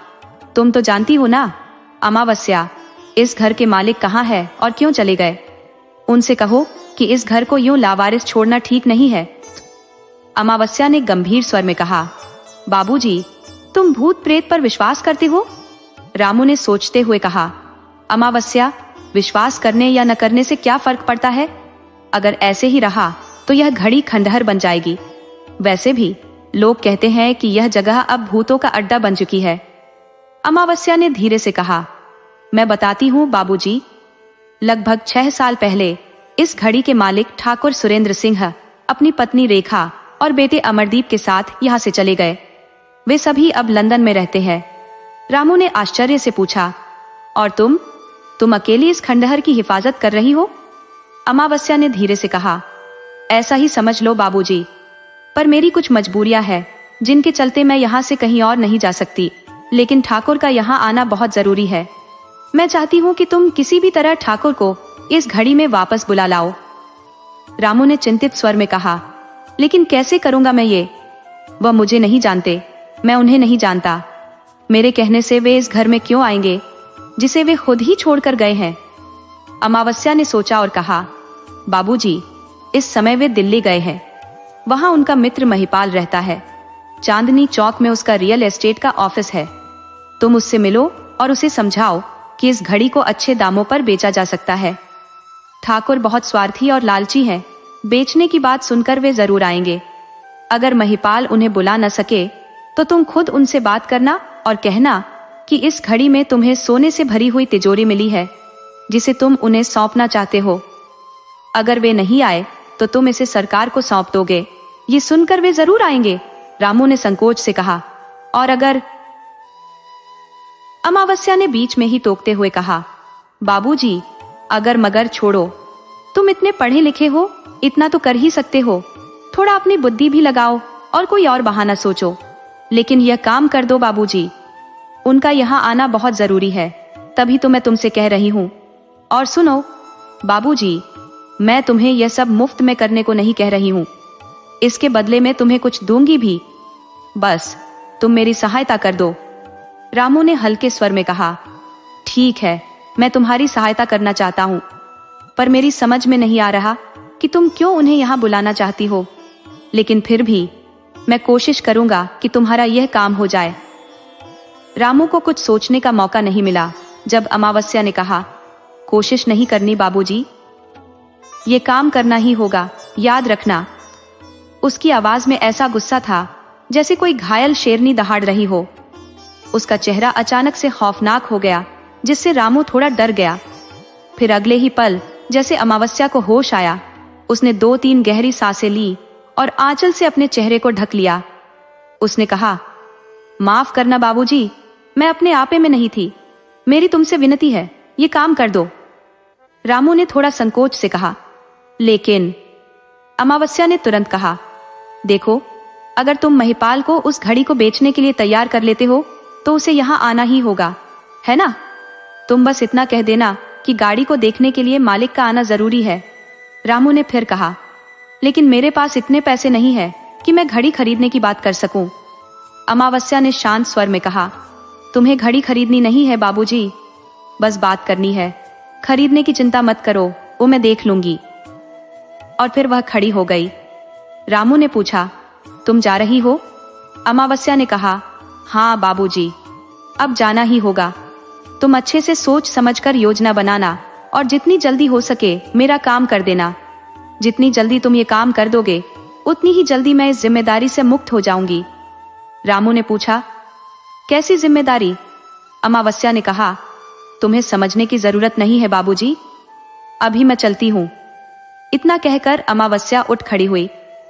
तुम तो जानती हो ना अमावस्या, इस घर के मालिक कहाँ है और क्यों चले गए? उनसे कहो कि इस घर को यूं लावारिस छोड़ना ठीक नहीं है। अमावस्या ने गंभीर स्वर में कहा। बाबूजी, तुम भूत प्रेत पर विश्वास करते हो? रामू ने सोचते हुए कहा। अमावस्या, विश्वास करने या न करने से क्या फर्क पड़ता है? अगर ऐसे ही रहा तो यह घड़ी खंडहर बन जाएगी। वैसे भी लोग कहते हैं कि यह जगह अब भूतों का अड्डा बन चुकी है। अमावस्या ने धीरे से कहा। मैं बताती हूँ बाबूजी, लगभग 6 साल पहले इस घड़ी के मालिक ठाकुर सुरेंद्र सिंह अपनी पत्नी रेखा और बेटे अमरदीप के साथ यहाँ से चले गए। वे सभी अब लंदन में रहते हैं। रामू ने आश्चर्य से पूछा। और तुम अकेली इस खंडहर की हिफाजत कर रही हो? अमावस्या ने धीरे से कहा। ऐसा ही समझ लो बाबूजी, पर मेरी कुछ मजबूरियां हैं जिनके चलते मैं यहाँ से कहीं और नहीं जा सकती। लेकिन ठाकुर का यहाँ आना बहुत जरूरी है। मैं चाहती हूँ कि तुम किसी भी तरह ठाकुर को इस घड़ी में वापस बुला लाओ। रामू ने चिंतित स्वर में कहा। लेकिन कैसे करूंगा मैं ये? वह मुझे नहीं जानते, मैं उन्हें नहीं जानता। मेरे कहने से वे इस घर में क्यों आएंगे जिसे वे खुद ही छोड़कर गए हैं? अमावस्या ने सोचा और कहा। बाबूजी, इस समय वे दिल्ली गए हैं। वहां उनका मित्र महिपाल रहता है। चांदनी चौक में उसका रियल एस्टेट का ऑफिस है। तुम उससे मिलो और उसे समझाओ कि इस घड़ी को अच्छे दामों पर बेचा जा सकता है। ठाकुर बहुत स्वार्थी और लालची हैं। बेचने की बात सुनकर वे जरूर आएंगे। अगर महिपाल उन्हें बुला न सके तो तुम खुद उनसे बात करना और कहना कि इस घड़ी में तुम्हें सोने से भरी हुई तिजोरी मिली है जिसे तुम उन्हें सौंपना चाहते हो। अगर वे नहीं आए तो तुम इसे सरकार को सौंप दोगे। ये सुनकर वे जरूर आएंगे, रामू ने संकोच से कहा। और अगर? अमावस्या ने बीच में ही टोकते हुए कहा। बाबूजी, अगर मगर छोड़ो, तुम इतने पढ़े लिखे हो, इतना तो कर ही सकते हो। थोड़ा अपनी बुद्धि भी लगाओ और कोई और बहाना सोचो। लेकिन यह काम कर दो बाबूजी, उनका यहाँ आना बहुत जरूरी है, तभी तो मैं तुमसे कह रही हूँ। और सुनो बाबूजी, मैं तुम्हें यह सब मुफ्त में करने को नहीं कह रही हूं, इसके बदले में तुम्हें कुछ दूंगी भी। बस तुम मेरी सहायता कर दो। रामू ने हल्के स्वर में कहा। ठीक है, मैं तुम्हारी सहायता करना चाहता हूं, पर मेरी समझ में नहीं आ रहा कि तुम क्यों उन्हें यहां बुलाना चाहती हो, लेकिन फिर भी मैं कोशिश करूंगा कि तुम्हारा यह काम हो जाए। रामू को कुछ सोचने का मौका नहीं मिला जब अमावस्या ने कहा, कोशिश नहीं करनी बाबूजी, ये काम करना ही होगा, याद रखना। उसकी आवाज में ऐसा गुस्सा था जैसे कोई घायल शेरनी दहाड़ रही हो। उसका चेहरा अचानक से खौफनाक हो गया, जिससे रामू थोड़ा डर गया। फिर अगले ही पल जैसे अमावस्या को होश आया, उसने 2-3 गहरी सांसें ली और आंचल से अपने चेहरे को ढक लिया। उसने कहा, माफ करना बाबूजी, मैं अपने आपे में नहीं थी, मेरी तुमसे विनती है, ये काम कर दो। रामू ने थोड़ा संकोच से कहा। लेकिन अमावस्या ने तुरंत कहा, देखो, अगर तुम महिपाल को उस घड़ी को बेचने के लिए तैयार कर लेते हो तो उसे यहां आना ही होगा, है ना? तुम बस इतना कह देना कि गाड़ी को देखने के लिए मालिक का आना जरूरी है। रामू ने फिर कहा, लेकिन मेरे पास इतने पैसे नहीं है कि मैं घड़ी खरीदने की बात कर सकूं। अमावस्या ने शांत स्वर में कहा, तुम्हें घड़ी खरीदनी नहीं है बाबूजी, बस बात करनी है। खरीदने की चिंता मत करो, वो मैं देख लूंगी। और फिर वह खड़ी हो गई। रामू ने पूछा, तुम जा रही हो? अमावस्या ने कहा, हाँ बाबूजी, अब जाना ही होगा। तुम अच्छे से सोच समझकर योजना बनाना और जितनी जल्दी हो सके मेरा काम कर देना। जितनी जल्दी तुम ये काम कर दोगे उतनी ही जल्दी मैं इस जिम्मेदारी से मुक्त हो जाऊंगी। रामू ने पूछा, कैसी जिम्मेदारी? अमावस्या ने कहा, तुम्हें समझने की जरूरत नहीं है बाबूजी, अभी मैं चलती हूं। इतना कहकर अमावस्या उठ खड़ी हुई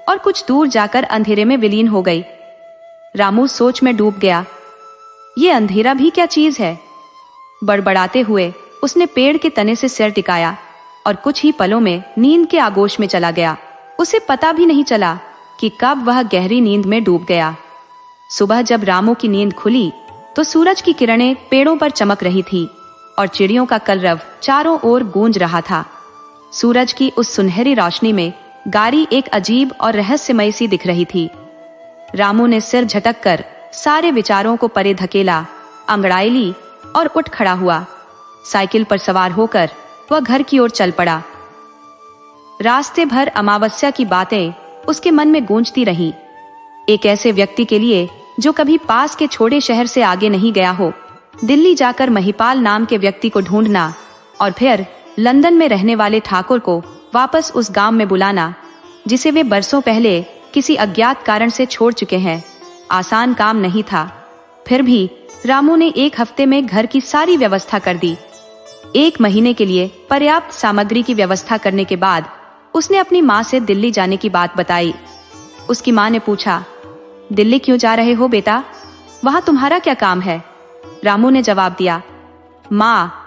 और कुछ दूर जाकर अंधेरे में विलीन हो गई। रामू सोच में डूब गया। ये अंधेरा भी क्या चीज है? बड़बड़ाते हुए उसने पेड़ के तने से सिर टिकाया और कुछ ही पलों में नींद के आगोश में चला गया। उसे पता भी नहीं चला कि कब वह गहरी नींद में डूब गया। सुबह जब रामू की नींद खुली तो सूरज की किरणें पेड़ों पर चमक रही थी और चिड़ियों का कलरव चारों ओर गूंज रहा था। सूरज की उस सुनहरी रोशनी में गाड़ी एक अजीब और रहस्यमयी सी दिख रही थी। रामू ने सिर झटककर सारे विचारों को परे धकेला, अंगड़ाई ली और उठ खड़ा हुआ। साइकिल पर सवार होकर वह घर की ओर चल पड़ा। रास्ते भर अमावस्या की बातें उसके मन में गूंजती रहीं। एक ऐसे व्यक्ति के लिए जो कभी पास के छोटे शहर से आगे नहीं गया हो, दिल्ली जाकर महिपाल नाम के व्यक्ति को ढूंढना और फिर लंदन में रहने वाले ठाकुर को वापस उस गांव में बुलाना जिसे वे बरसों पहले किसी अज्ञात कारण से छोड़ चुके हैं, आसान काम नहीं था। फिर भी रामू ने 1 हफ्ते में घर की सारी व्यवस्था कर दी। 1 महीने के लिए पर्याप्त सामग्री की व्यवस्था करने के बाद उसने अपनी माँ से दिल्ली जाने की बात बताई। उसकी माँ ने पूछा, दिल्ली क्यों जा रहे हो बेटा, वहां तुम्हारा क्या काम है? रामू ने जवाब दिया, माँ,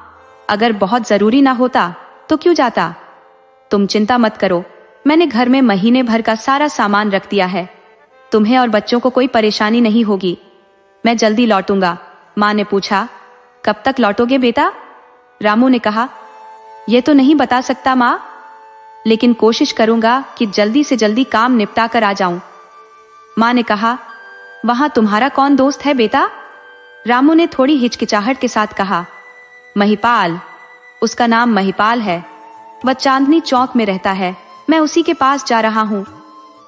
अगर बहुत जरूरी ना होता तो क्यों जाता? तुम चिंता मत करो, मैंने घर में महीने भर का सारा सामान रख दिया है। तुम्हें और बच्चों को कोई परेशानी नहीं होगी। मैं जल्दी लौटूंगा। माँ ने पूछा, कब तक लौटोगे बेटा? रामू ने कहा, यह तो नहीं बता सकता माँ, लेकिन कोशिश करूंगा कि जल्दी से जल्दी काम निपटा कर आ जाऊं। माँ ने कहा, वहां तुम्हारा कौन दोस्त है बेटा? रामू ने थोड़ी हिचकिचाहट के साथ कहा, महिपाल। उसका नाम महिपाल है, वह चांदनी चौक में रहता है, मैं उसी के पास जा रहा हूँ।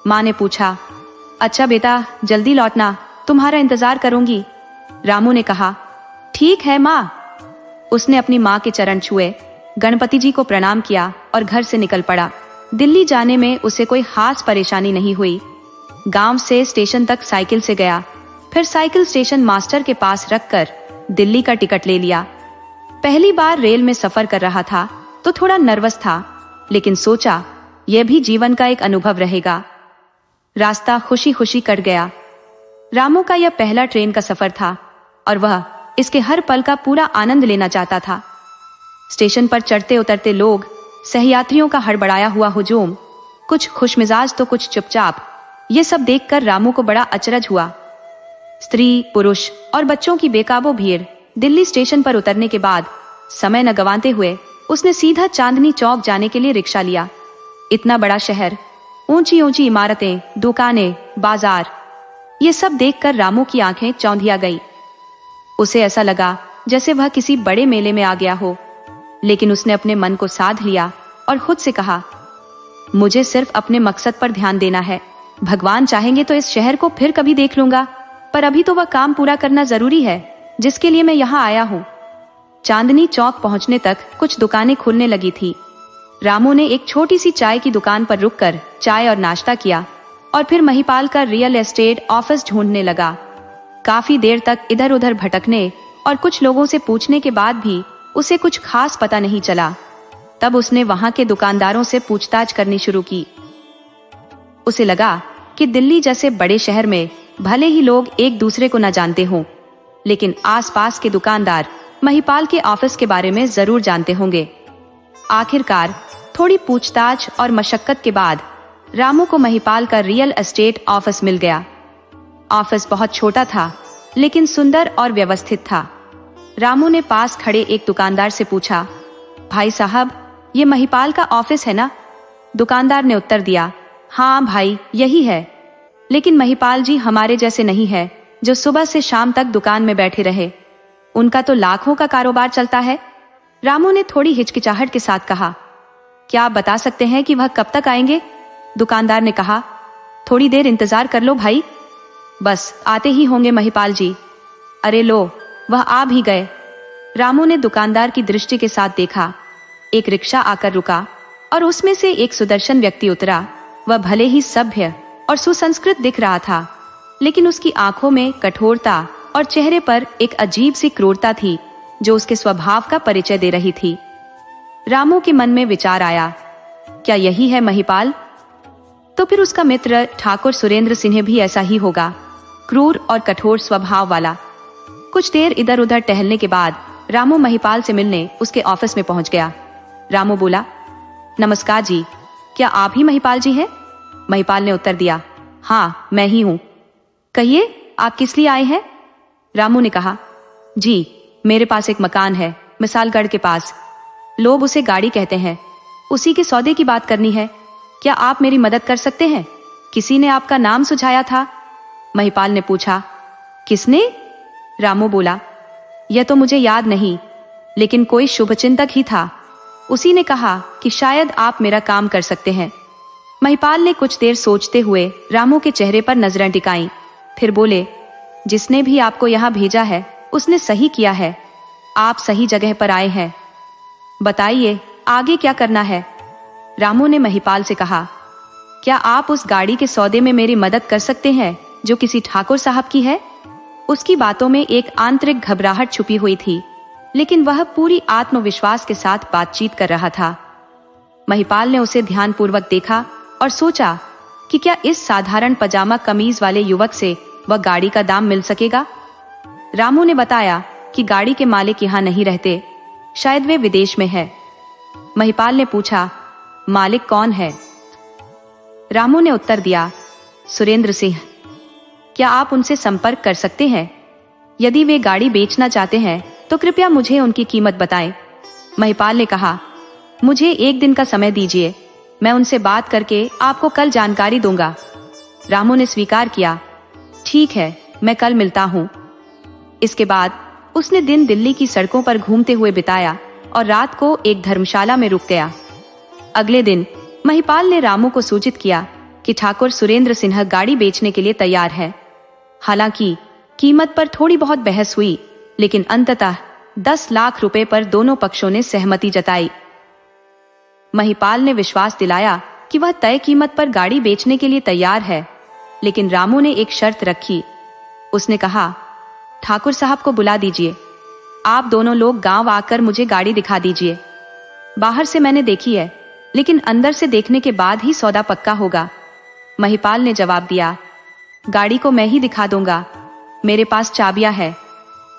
माँ ने पूछा, अच्छा बेटा, जल्दी लौटना, तुम्हारा इंतजार करूंगी। रामू ने कहा, ठीक है माँ। उसने अपनी माँ के चरण छुए, गणपति जी को प्रणाम किया और घर से निकल पड़ा। दिल्ली जाने में उसे कोई खास परेशानी नहीं हुई। गांव से स्टेशन तक साइकिल से गया, फिर साइकिल स्टेशन मास्टर के पास रखकर दिल्ली का टिकट ले लिया। पहली बार रेल में सफर कर रहा था तो थोड़ा नर्वस था, लेकिन सोचा यह भी जीवन का एक अनुभव रहेगा। रास्ता खुशी खुशी कट गया। रामू का यह पहला ट्रेन का सफर था और वह इसके हर पल का पूरा आनंद लेना चाहता था। स्टेशन पर चढ़ते उतरते लोग, सहयात्रियों का हड़बड़ाया हुआ हुजूम, कुछ खुशमिजाज तो कुछ चुपचाप, ये सब देखकर रामू को बड़ा अचरज हुआ। स्त्री, पुरुष और बच्चों की बेकाबू भीड़। दिल्ली स्टेशन पर उतरने के बाद समय न गंवाते हुए उसने सीधा चांदनी चौक जाने के लिए रिक्शा लिया। इतना बड़ा शहर, ऊंची ऊंची इमारतें, दुकानें, बाजार, ये सब देखकर रामू की आंखें चौंधिया गई। उसे ऐसा लगा जैसे वह किसी बड़े मेले में आ गया हो, लेकिन उसने अपने मन को साध लिया और खुद से कहा, मुझे सिर्फ अपने मकसद पर ध्यान देना है। भगवान चाहेंगे तो इस शहर को फिर कभी देख लूंगा, पर अभी तो वह काम पूरा करना जरूरी है जिसके लिए मैं यहाँ आया हूँ। चांदनी चौक पहुंचने तक कुछ दुकानें खुलने लगी थी। रामू ने एक छोटी सी चाय की दुकान पर रुककर चाय और नाश्ता किया और फिर महिपाल का रियल एस्टेट ऑफिस ढूंढने लगा। काफी देर तक इधर उधर भटकने और कुछ लोगों से पूछने के बाद भी उसे कुछ खास पता नहीं चला। तब उसने वहां के दुकानदारों से पूछताछ करनी शुरू की। उसे लगा कि दिल्ली जैसे बड़े शहर में भले ही लोग एक दूसरे को न जानते हों, लेकिन आसपास के दुकानदार महिपाल के ऑफिस के बारे में जरूर जानते होंगे। आखिरकार थोड़ी पूछताछ और मशक्कत के बाद रामू को महिपाल का रियल एस्टेट ऑफिस मिल गया। ऑफिस बहुत छोटा था, लेकिन सुंदर और व्यवस्थित था। रामू ने पास खड़े एक दुकानदार से पूछा, भाई साहब, ये महिपाल का ऑफिस है ना? दुकानदार ने उत्तर दिया, हाँ भाई, यही है, लेकिन महिपाल जी हमारे जैसे नहीं है जो सुबह से शाम तक दुकान में बैठे रहे। उनका तो लाखों का कारोबार चलता है। रामू ने थोड़ी हिचकिचाहट के साथ कहा, क्या आप बता सकते हैं कि वह कब तक आएंगे? दुकानदार ने कहा, थोड़ी देर इंतजार कर लो भाई, बस आते ही होंगे महिपाल जी। अरे लो, वह आ भी गए। रामू ने दुकानदार की दृष्टि के साथ देखा। एक रिक्शा आकर रुका और उसमें से एक सुदर्शन व्यक्ति उतरा। वह भले ही सभ्य और सुसंस्कृत दिख रहा था, लेकिन उसकी आंखों में कठोरता और चेहरे पर एक अजीब सी क्रूरता थी जो उसके स्वभाव का परिचय दे रही थी। रामू के मन में विचार आया, क्या यही है महिपाल? तो फिर उसका मित्र ठाकुर सुरेंद्र सिंह भी ऐसा ही होगा, क्रूर और कठोर स्वभाव वाला। कुछ देर इधर उधर टहलने के बाद रामू महिपाल से मिलने उसके ऑफिस में पहुंच गया। रामू बोला, नमस्कार जी, क्या आप ही महिपाल जी हैं? महिपाल ने उत्तर दिया, हाँ मैं ही हूँ। कहिए, आप किस लिए आए हैं? रामू ने कहा, जी मेरे पास एक मकान है मिसालगढ़ के पास, लोग उसे गाड़ी कहते हैं, उसी के सौदे की बात करनी है। क्या आप मेरी मदद कर सकते हैं? किसी ने आपका नाम सुझाया था। महिपाल ने पूछा, किसने? रामू बोला, यह तो मुझे याद नहीं, लेकिन कोई शुभचिंतक ही था। उसी ने कहा कि शायद आप मेरा काम कर सकते हैं। महिपाल ने कुछ देर सोचते हुए रामू के चेहरे पर नजरें टिकाईं, फिर बोले, जिसने भी आपको यहाँ भेजा है उसने सही किया है, आप सही जगह पर आए हैं। बताइए आगे क्या करना है? रामू ने महिपाल से कहा, क्या आप उस गाड़ी के सौदे में मेरी मदद कर सकते हैं जो किसी ठाकुर साहब की है? उसकी बातों में एक आंतरिक घबराहट छुपी हुई थी, लेकिन वह पूरी आत्मविश्वास के साथ बातचीत कर रहा था। महिपाल ने उसे ध्यानपूर्वक देखा और सोचा कि क्या इस साधारण पजामा कमीज वाले युवक से वह गाड़ी का दाम मिल सकेगा। रामू ने बताया कि गाड़ी के मालिक यहाँ नहीं रहते, शायद वे विदेश में है। महिपाल ने पूछा, मालिक कौन है? रामू ने उत्तर दिया, सुरेंद्र सिंह। क्या आप उनसे संपर्क कर सकते हैं? यदि वे गाड़ी बेचना चाहते हैं तो कृपया मुझे उनकी कीमत बताएं। महिपाल ने कहा, मुझे एक दिन का समय दीजिए, मैं उनसे बात करके आपको कल जानकारी दूंगा। रामू ने स्वीकार किया, ठीक है, मैं कल मिलता हूँ। इसके बाद उसने दिन दिल्ली की सड़कों पर घूमते हुए बिताया और रात को एक धर्मशाला में रुक गया। अगले दिन महिपाल ने रामू को सूचित किया कि ठाकुर सुरेंद्र सिंह गाड़ी बेचने के लिए तैयार है। हालांकि कीमत पर थोड़ी बहुत बहस हुई, लेकिन अंततः 10 लाख रुपए पर दोनों पक्षों ने सहमति जताई। महिपाल ने विश्वास दिलाया कि वह तय कीमत पर गाड़ी बेचने के लिए तैयार है, लेकिन रामू ने एक शर्त रखी। उसने कहा, ठाकुर साहब को बुला दीजिए, आप दोनों लोग गांव आकर मुझे गाड़ी दिखा दीजिए। बाहर से मैंने देखी है, लेकिन अंदर से देखने के बाद ही सौदा पक्का होगा। महिपाल ने जवाब दिया, गाड़ी को मैं ही दिखा दूंगा, मेरे पास चाबियां है,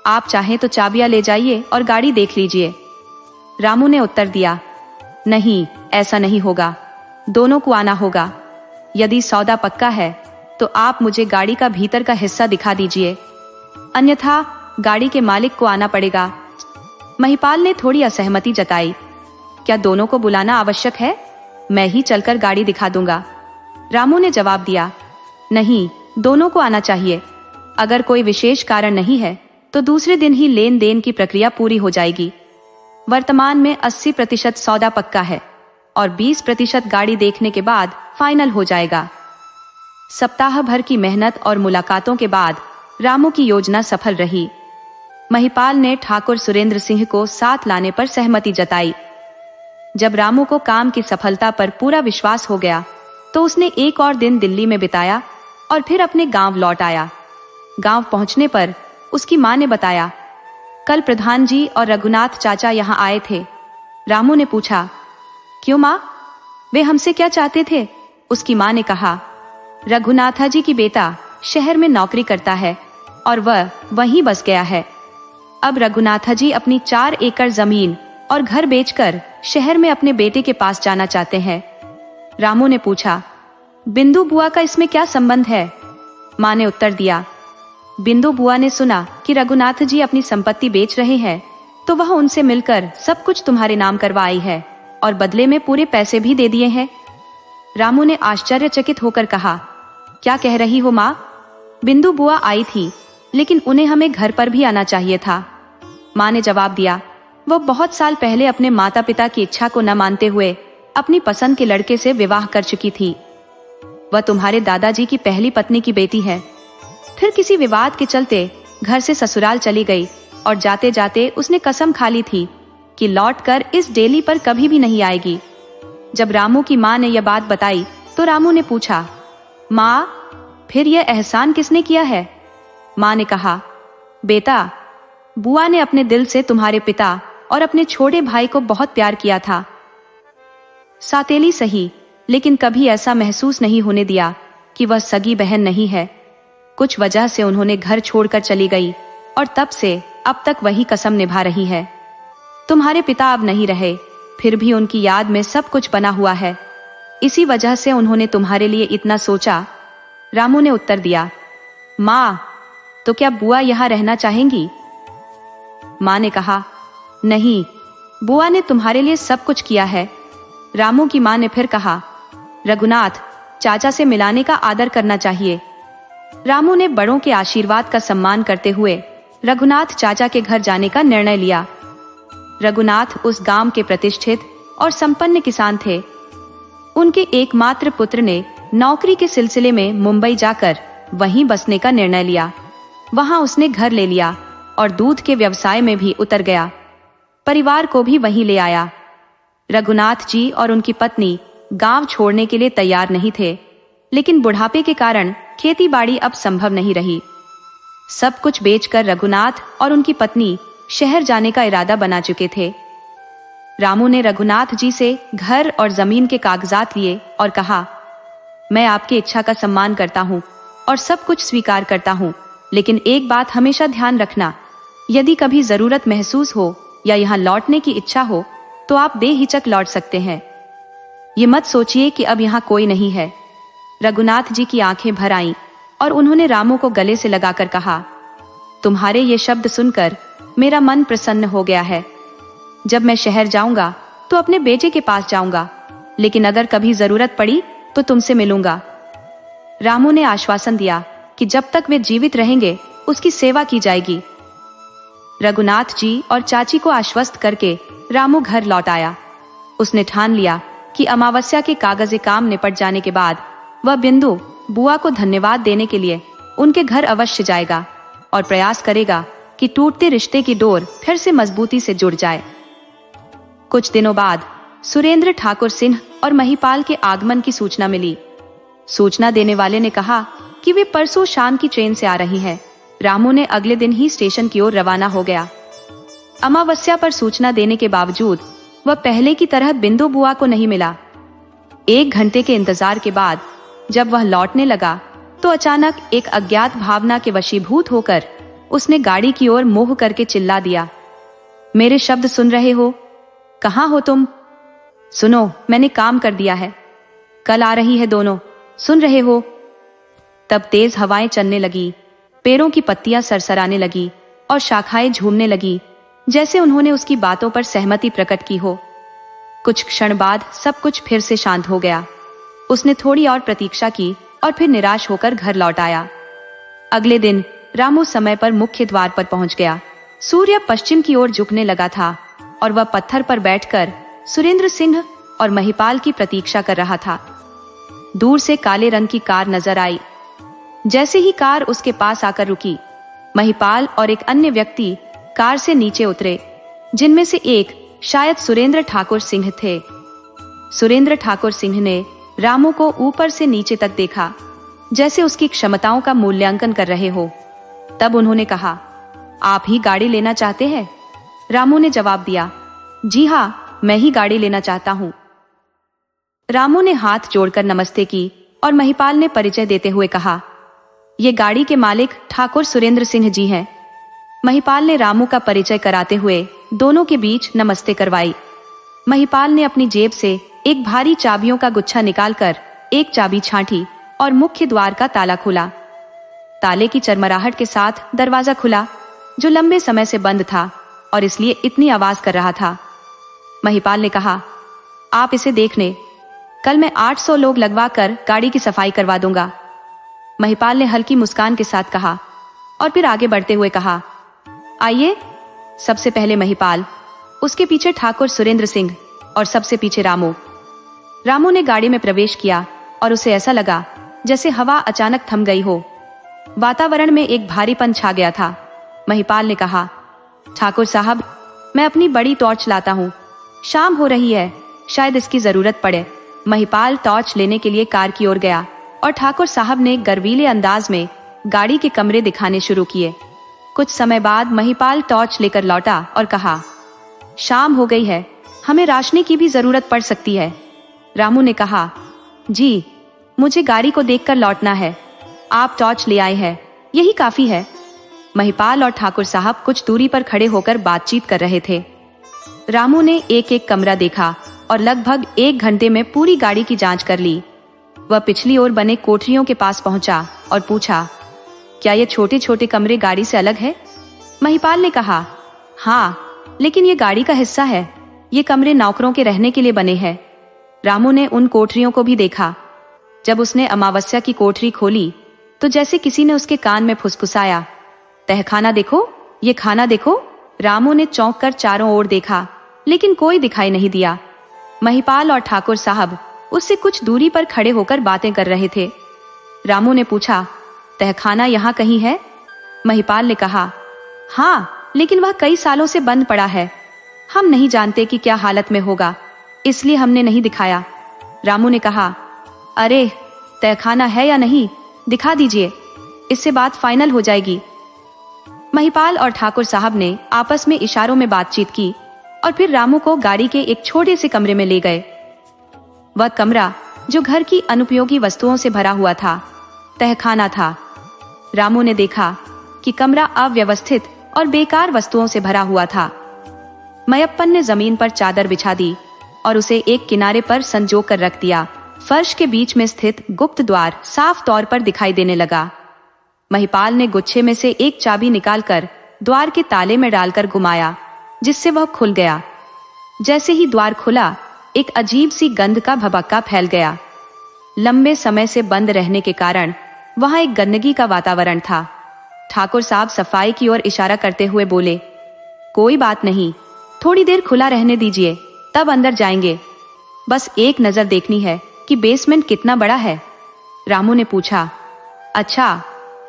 आप चाहें तो चाबियां ले जाइए और गाड़ी देख लीजिए। रामू ने उत्तर दिया, नहीं, ऐसा नहीं होगा, दोनों को आना होगा। यदि सौदा पक्का है तो आप मुझे गाड़ी का भीतर का हिस्सा दिखा दीजिए, अन्यथा गाड़ी के मालिक को आना पड़ेगा। महिपाल ने थोड़ी असहमति जताई, क्या दोनों को बुलाना आवश्यक है? मैं ही चलकर गाड़ी दिखा दूंगा। रामू ने जवाब दिया, नहीं, दोनों को आना चाहिए। अगर कोई विशेष कारण नहीं है तो दूसरे दिन ही लेन देन की प्रक्रिया पूरी हो जाएगी। वर्तमान में 80% सौदा पक्का है और 20% गाड़ी देखने के बाद फाइनल हो जाएगा। सप्ताह भर की मेहनत और मुलाकातों के बाद रामू की योजना सफल रही। महिपाल ने ठाकुर सुरेंद्र सिंह को साथ लाने पर सहमति जताई। जब रामू को काम की सफलता पर पूरा विश्वास हो गया तो उसने एक और दिन दिल्ली में बिताया और फिर अपने गांव लौट आया। गांव पहुंचने पर उसकी मां ने बताया, कल प्रधान जी और रघुनाथ चाचा यहां आए थे। रामू ने पूछा, क्यों मां, वे हमसे क्या चाहते थे? उसकी मां ने कहा, रघुनाथा जी की बेटा शहर में नौकरी करता है और वह वहीं बस गया है। अब रघुनाथा जी अपनी 4 एकड़ जमीन और घर बेचकर शहर में अपने बेटे के पास जाना चाहते हैं। रामू ने पूछा, बिंदु बुआ का इसमें क्या संबंध है? मां ने उत्तर दिया, बिंदु बुआ ने सुना कि रघुनाथ जी अपनी संपत्ति बेच रहे हैं तो वह उनसे मिलकर सब कुछ तुम्हारे नाम करवाई है और बदले में पूरे पैसे भी दे दिए हैं। रामू ने आश्चर्यचकित होकर कहा, क्या कह रही हो माँ? बिंदु बुआ आई थी लेकिन उन्हें हमें घर पर भी आना चाहिए था। माँ ने जवाब दिया, वो बहुत साल पहले अपने माता पिता की इच्छा को न मानते हुए अपनी पसंद के लड़के से विवाह कर चुकी थी। वह तुम्हारे दादाजी की पहली पत्नी की बेटी है। फिर किसी विवाद के चलते घर से ससुराल चली गई और जाते जाते उसने कसम खा ली थी कि लौटकर इस डेली पर कभी भी नहीं आएगी। जब रामू की मां ने यह बात बताई तो रामू ने पूछा, मां, फिर यह एहसान किसने किया है? मां ने कहा, बेटा, बुआ ने अपने दिल से तुम्हारे पिता और अपने छोटे भाई को बहुत प्यार किया था। सातेली सही, लेकिन कभी ऐसा महसूस नहीं होने दिया कि वह सगी बहन नहीं है। कुछ वजह से उन्होंने घर छोड़कर चली गई और तब से अब तक वही कसम निभा रही है। तुम्हारे पिता अब नहीं रहे, फिर भी उनकी याद में सब कुछ बना हुआ है। इसी वजह से उन्होंने तुम्हारे लिए इतना सोचा। रामू ने उत्तर दिया, माँ, तो क्या बुआ यहाँ रहना चाहेंगी? माँ ने कहा, नहीं, बुआ ने तुम्हारे लिए सब कुछ किया है। रामू की माँ ने फिर कहा, रघुनाथ चाचा से मिलाने का आदर करना चाहिए। रामू ने बड़ों के आशीर्वाद का सम्मान करते हुए रघुनाथ चाचा के घर जाने का निर्णय लिया। रघुनाथ उस गांव के प्रतिष्ठित और संपन्न किसान थे। उनके एकमात्र पुत्र ने नौकरी के सिलसिले में मुंबई जाकर वहीं बसने का निर्णय लिया। वहां उसने घर ले लिया और दूध के व्यवसाय में भी उतर गया। परिवार को भी वहीं ले आया। रघुनाथ जी और उनकी पत्नी गांव छोड़ने के लिए तैयार नहीं थे, लेकिन बुढ़ापे के कारण खेती बाड़ी अब संभव नहीं रही। सब कुछ बेचकर रघुनाथ और उनकी पत्नी शहर जाने का इरादा बना चुके थे। रामू ने रघुनाथ जी से घर और जमीन के कागजात लिए और कहा, मैं आपकी इच्छा का सम्मान करता हूँ और सब कुछ स्वीकार करता हूँ, लेकिन एक बात हमेशा ध्यान रखना, यदि कभी जरूरत महसूस हो या यहाँ लौटने की इच्छा हो तो आप बेहिचक लौट सकते हैं। ये मत सोचिए कि अब यहाँ कोई नहीं है। रघुनाथ जी की आंखें भर आईं और उन्होंने रामू को गले से लगाकर कहा, तुम्हारे ये शब्द सुनकर मेरा मन प्रसन्न हो गया है। जब मैं शहर जाऊंगा तो अपने बेटे के पास जाऊंगा, लेकिन अगर कभी जरूरत पड़ी तो तुमसे मिलूंगा। रामू ने आश्वासन दिया कि जब तक वे जीवित रहेंगे उसकी सेवा की जाएगी। रघुनाथ जी और चाची को आश्वस्त करके रामू घर लौट आया। उसने ठान लिया कि अमावस्या के कागजे काम निपट जाने के बाद वह बिंदु बुआ को धन्यवाद देने के लिए उनके घर अवश्य जाएगा और प्रयास करेगा कि टूटते रिश्ते की डोर फिर से मजबूती से जुड़ जाए। कुछ दिनों बाद सुरेंद्र ठाकुर सिंह और महिपाल के आगमन की सूचना मिली। सूचना देने वाले ने कहा कि वे परसों शाम की ट्रेन से आ रही हैं। रामू ने अगले दिन ही स्टेशन की ओर रवाना हो गया। अमावस्या पर सूचना देने के बावजूद वह पहले की तरह बिंदु बुआ को नहीं मिला। 1 घंटे के इंतजार के बाद जब वह लौटने लगा तो अचानक एक अज्ञात भावना के वशीभूत होकर उसने गाड़ी की ओर मुंह करके चिल्ला दिया, मेरे शब्द सुन रहे हो? कहाँ हो तुम? सुनो, मैंने काम कर दिया है। कल आ रही है दोनों, सुन रहे हो? तब तेज हवाएं चलने लगी, पेड़ों की पत्तियां सरसराने लगी और शाखाएं झूमने लगी, जैसे उन्होंने उसकी बातों पर सहमति प्रकट की हो। कुछ क्षण बाद सब कुछ फिर से शांत हो गया। उसने थोड़ी और प्रतीक्षा की और फिर निराश होकर घर लौट आया। अगले दिन रामू समय पर मुख्य द्वार पर पहुंच गया। सूर्य पश्चिम की ओर झुकने लगा था और वह पत्थर पर बैठकर सुरेंद्र सिंह और महिपाल की प्रतीक्षा कर रहा था। दूर से काले रंग की कार नजर आई। जैसे ही कार उसके पास आकर रुकी, महिपाल और एक अन्य व्यक्ति कार से नीचे उतरे, जिनमें से एक शायद सुरेंद्र ठाकुर सिंह थे। सुरेंद्र ठाकुर सिंह ने रामू को ऊपर से नीचे तक देखा, जैसे उसकी क्षमताओं का मूल्यांकन कर रहे हो। तब उन्होंने कहा, आप ही गाड़ी लेना चाहते हैं? रामू ने जवाब दिया, जी हाँ, मैं ही गाड़ी लेना चाहता हूँ। रामू ने हाथ जोड़कर नमस्ते की और महिपाल ने परिचय देते हुए कहा, ये गाड़ी के मालिक ठाकुर सुरेंद्र सिंह जी हैं। महिपाल ने रामू का परिचय कराते हुए दोनों के बीच नमस्ते करवाई। महिपाल ने अपनी जेब से एक भारी चाबियों का गुच्छा निकालकर एक चाबी छांटी और मुख्य द्वार का ताला खोला। ताले की चरमराहट के साथ दरवाजा खुला, जो लंबे समय से बंद था और इसलिए इतनी आवाज कर रहा था। महिपाल ने कहा, आप इसे देख लें, कल मैं 800 लोग लगवा कर गाड़ी की सफाई करवा दूंगा। महिपाल ने हल्की मुस्कान के साथ कहा और फिर आगे बढ़ते हुए कहा, आइए। सबसे पहले महिपाल, उसके पीछे ठाकुर सुरेंद्र सिंह और सबसे पीछे रामू। रामू ने गाड़ी में प्रवेश किया और उसे ऐसा लगा जैसे हवा अचानक थम गई हो। वातावरण में एक भारीपन छा गया था। महिपाल ने कहा, ठाकुर साहब, मैं अपनी बड़ी टॉर्च लाता हूँ, शाम हो रही है, शायद इसकी जरूरत पड़े। महिपाल टॉर्च लेने के लिए कार की ओर गया और ठाकुर साहब ने गर्वीले अंदाज में गाड़ी के कमरे दिखाने शुरू किए। कुछ समय बाद महिपाल टॉर्च लेकर लौटा और कहा, शाम हो गई है, हमें रोशनी की भी जरूरत पड़ सकती है। रामू ने कहा, जी, मुझे गाड़ी को देखकर लौटना है, आप टॉर्च ले आए हैं, यही काफी है। महिपाल और ठाकुर साहब कुछ दूरी पर खड़े होकर बातचीत कर रहे थे। रामू ने एक एक कमरा देखा और लगभग 1 घंटे में पूरी गाड़ी की जांच कर ली। वह पिछली ओर बने कोठरियों के पास पहुंचा और पूछा, क्या ये छोटे छोटे कमरे गाड़ी से अलग है? महिपाल ने कहा, हाँ, लेकिन ये गाड़ी का हिस्सा है, ये कमरे नौकरों के रहने के लिए बने हैं। रामू ने उन कोठरियों को भी देखा। जब उसने अमावस्या की कोठरी खोली तो जैसे किसी ने उसके कान में फुसफुसाया, तहखाना देखो, ये खाना देखो। रामू ने चौंक कर चारों ओर देखा, लेकिन कोई दिखाई नहीं दिया। महिपाल और ठाकुर साहब उससे कुछ दूरी पर खड़े होकर बातें कर रहे थे। रामू ने पूछा, तहखाना यहाँ कहीं है? महिपाल ने कहा, हाँ, लेकिन वह कई सालों से बंद पड़ा है, हम नहीं जानते कि क्या हालत में होगा, इसलिए हमने नहीं दिखाया। रामू ने कहा, अरे, तहखाना है या नहीं, दिखा दीजिए, इससे बात फाइनल हो जाएगी। महिपाल और ठाकुर साहब ने आपस में इशारों में बातचीत की और फिर रामू को गाड़ी के एक छोटे से कमरे में ले गए। वह कमरा, जो घर की अनुपयोगी वस्तुओं से भरा हुआ था, तहखाना था। रामू ने देखा कि कमरा अव्यवस्थित और बेकार वस्तुओं से भरा हुआ था। मयप्पन ने जमीन पर चादर बिछा दी और उसे एक किनारे पर संजो कर रख दिया। फर्श के बीच में स्थित गुप्त द्वार साफ तौर पर दिखाई देने लगा। महिपाल ने गुच्छे में से एक चाबी निकालकर द्वार के ताले में डालकर घुमाया, जिससे वह खुल गया। जैसे ही द्वार खुला, एक अजीब सी गंध का भभक्का फैल गया। लंबे समय से बंद रहने के कारण वहां एक गंदगी का वातावरण था। ठाकुर साहब सफाई की ओर इशारा करते हुए बोले, कोई बात नहीं, थोड़ी देर खुला रहने दीजिए, तब अंदर जाएंगे। बस एक नजर देखनी है कि बेसमेंट कितना बड़ा है। रामू ने पूछा, अच्छा,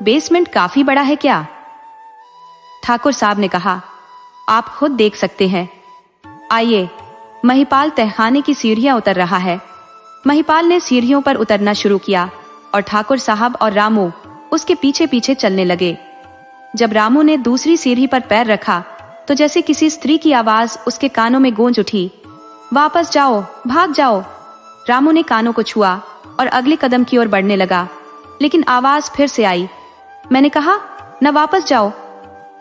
बेसमेंट काफी बड़ा है क्या? ठाकुर साहब ने कहा, आप खुद देख सकते हैं, आइए। महिपाल तहखाने की सीढ़ियां उतर रहा है। महिपाल ने सीढ़ियों पर उतरना शुरू किया और ठाकुर साहब और रामू उसके पीछे पीछे चलने लगे। जब रामू ने दूसरी सीढ़ी पर पैर रखा तो जैसे किसी स्त्री की आवाज उसके कानों में गूंज उठी, वापस जाओ, भाग जाओ। रामू ने कानों को छुआ और अगले कदम की ओर बढ़ने लगा, लेकिन आवाज फिर से आई। मैंने कहा, न वापस जाओ।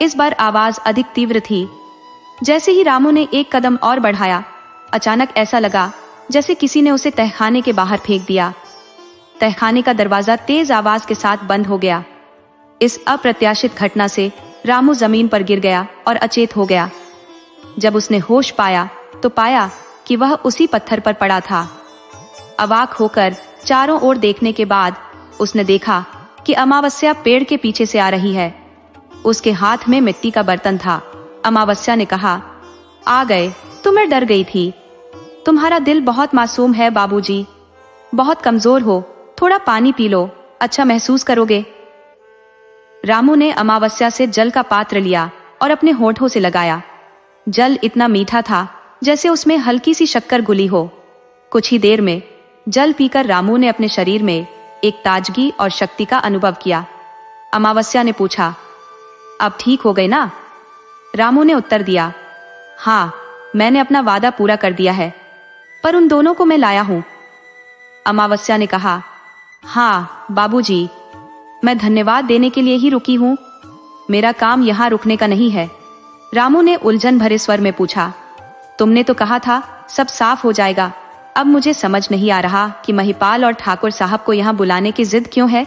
इस बार आवाज अधिक तीव्र थी। जैसे ही रामू ने एक कदम और बढ़ाया, अचानक ऐसा लगा जैसे किसी ने उसे तहखाने के बाहर फेंक दिया। तहखाने का दरवाजा तेज आवाज के साथ बंद हो गया। इस अप्रत्याशित घटना से रामू जमीन पर गिर गया और अचेत हो गया। जब उसने होश पाया तो पाया कि वह उसी पत्थर पर पड़ा था। अवाक होकर चारों ओर देखने के बाद उसने देखा कि अमावस्या पेड़ के पीछे से आ रही है। उसके हाथ में मिट्टी का बर्तन था। अमावस्या ने कहा, आ गए, तुम्हें डर गई थी। तुम्हारा दिल बहुत मासूम है बाबूजी, बहुत कमजोर हो, थोड़ा पानी पी लो, अच्छा महसूस करोगे। रामू ने अमावस्या से जल का पात्र लिया और अपने होठों से लगाया। जल इतना मीठा था जैसे उसमें हल्की सी शक्कर घुली हो। कुछ ही देर में जल पीकर रामू ने अपने शरीर में एक ताजगी और शक्ति का अनुभव किया। अमावस्या ने पूछा, अब ठीक हो गए ना? रामू ने उत्तर दिया, हाँ, मैंने अपना वादा पूरा कर दिया है, पर उन दोनों को मैं लाया हूं। अमावस्या ने कहा, हाँ बाबूजी, मैं धन्यवाद देने के लिए ही रुकी हूं, मेरा काम यहां रुकने का नहीं है। रामू ने उलझन भरे स्वर में पूछा, तुमने तो कहा था सब साफ हो जाएगा, अब मुझे समझ नहीं आ रहा कि महिपाल और ठाकुर साहब को यहाँ बुलाने की जिद क्यों है।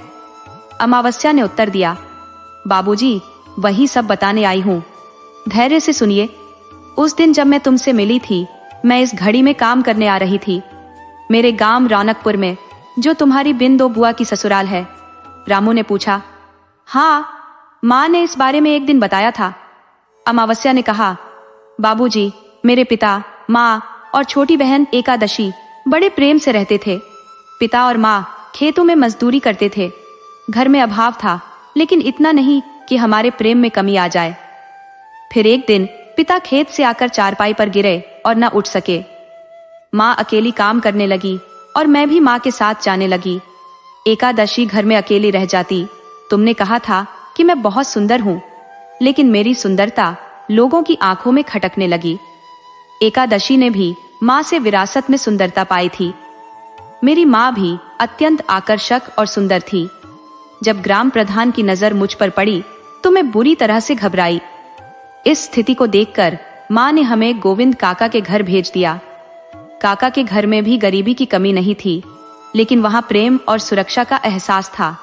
अमावस्या ने उत्तर दिया, बाबूजी, वही सब बताने आई हूँ, धैर्य से सुनिए। उस दिन जब मैं तुमसे मिली थी, मैं इस घड़ी में काम करने आ रही थी, मेरे गांव रौनकपुर में, जो तुम्हारी बिंदो बुआ की ससुराल है। रामू ने पूछा, हाँ, माँ ने इस बारे में एक दिन बताया था। अमावस्या ने कहा, बाबूजी, मेरे पिता, माँ और छोटी बहन एकादशी बड़े प्रेम से रहते थे। पिता और माँ खेतों में मजदूरी करते थे। घर में अभाव था, लेकिन इतना नहीं कि हमारे प्रेम में कमी आ जाए। फिर एक दिन पिता खेत से आकर चारपाई पर गिरे और न उठ सके। माँ अकेली काम करने लगी और मैं भी माँ के साथ जाने लगी। एकादशी घर में अकेली रह जाती। तुमने कहा था कि मैं बहुत सुंदर हूं, लेकिन मेरी सुंदरता लोगों की आंखों में खटकने लगी। एकादशी ने भी माँ से विरासत में सुंदरता पाई थी। मेरी माँ भी अत्यंत आकर्षक और सुंदर थी। जब ग्राम प्रधान की नजर मुझ पर पड़ी तो मैं बुरी तरह से घबराई। इस स्थिति को देखकर माँ ने हमें गोविंद काका के घर भेज दिया। काका के घर में भी गरीबी की कमी नहीं थी, लेकिन वहां प्रेम और सुरक्षा का एहसास था।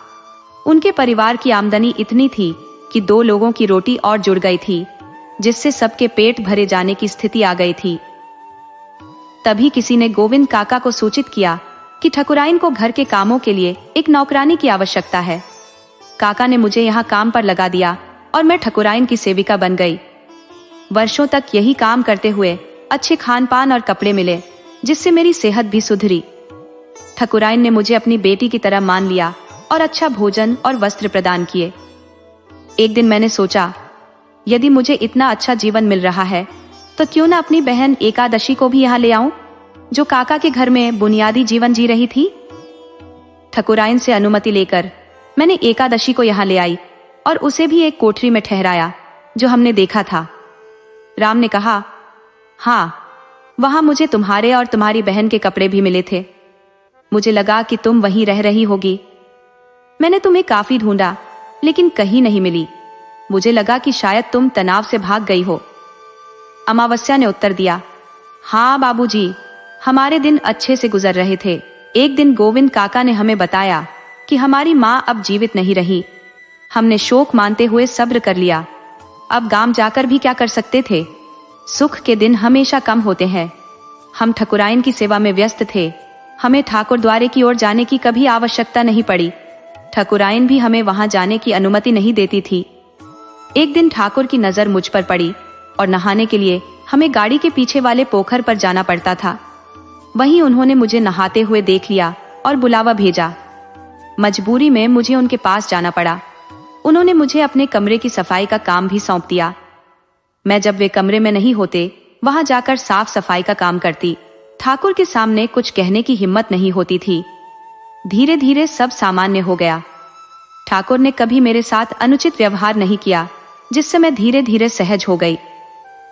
उनके परिवार की आमदनी इतनी थी कि 2 लोगों की रोटी और जुड़ गई थी, जिससे सबके पेट भरे जाने की स्थिति आ गई थी। तभी किसी ने गोविंद काका को सूचित किया कि ठकुराइन को घर के कामों के लिए एक नौकरानी की आवश्यकता है। काका ने मुझे यहाँ काम पर लगा दिया और मैं ठकुराइन की सेविका बन गई। वर्षों तक यही काम करते हुए अच्छे खान पान और कपड़े मिले, जिससे मेरी सेहत भी सुधरी। ठकुराइन ने मुझे अपनी बेटी की तरह मान लिया और अच्छा भोजन और वस्त्र प्रदान किए। एक दिन मैंने सोचा, यदि मुझे इतना अच्छा जीवन मिल रहा है तो क्यों न अपनी बहन एकादशी को भी यहाँ ले आऊं, जो काका के घर में बुनियादी जीवन जी रही थी। ठकुराइन से अनुमति लेकर मैंने एकादशी को यहाँ ले आई और उसे भी एक कोठरी में ठहराया जो हमने देखा था। राम ने कहा, हाँ, वहां मुझे तुम्हारे और तुम्हारी बहन के कपड़े भी मिले थे। मुझे लगा कि तुम वहीं रह रही होगी। मैंने तुम्हें काफी ढूंढा, लेकिन कहीं नहीं मिली। मुझे लगा कि शायद तुम तनाव से भाग गई हो। अमावस्या ने उत्तर दिया, हाँ बाबूजी, हमारे दिन अच्छे से गुजर रहे थे। एक दिन गोविंद काका ने हमें बताया कि हमारी माँ अब जीवित नहीं रही। हमने शोक मानते हुए सब्र कर लिया। अब गांव जाकर भी क्या कर सकते थे। सुख के दिन हमेशा कम होते हैं। हम ठकुराइन की सेवा में व्यस्त थे। हमें ठाकुर द्वारे की ओर जाने की कभी आवश्यकता नहीं पड़ी। ठकुराइन भी हमें वहां जाने की अनुमति नहीं देती थी। एक दिन ठाकुर की नजर मुझ पर पड़ी और नहाने के लिए हमें गाड़ी के पीछे वाले पोखर पर जाना पड़ता था। वहीं उन्होंने मुझे नहाते हुए देख लिया और बुलावा भेजा। मजबूरी में मुझे उनके पास जाना पड़ा। उन्होंने मुझे अपने कमरे की सफाई का काम भी सौंप दिया। मैं जब वे कमरे में नहीं होते, वहां जाकर साफ सफाई का काम करती। ठाकुर के सामने कुछ कहने की हिम्मत नहीं होती थी। धीरे धीरे सब सामान्य हो गया। ठाकुर ने कभी मेरे साथ अनुचित व्यवहार नहीं किया, जिससे मैं धीरे धीरे सहज हो गई।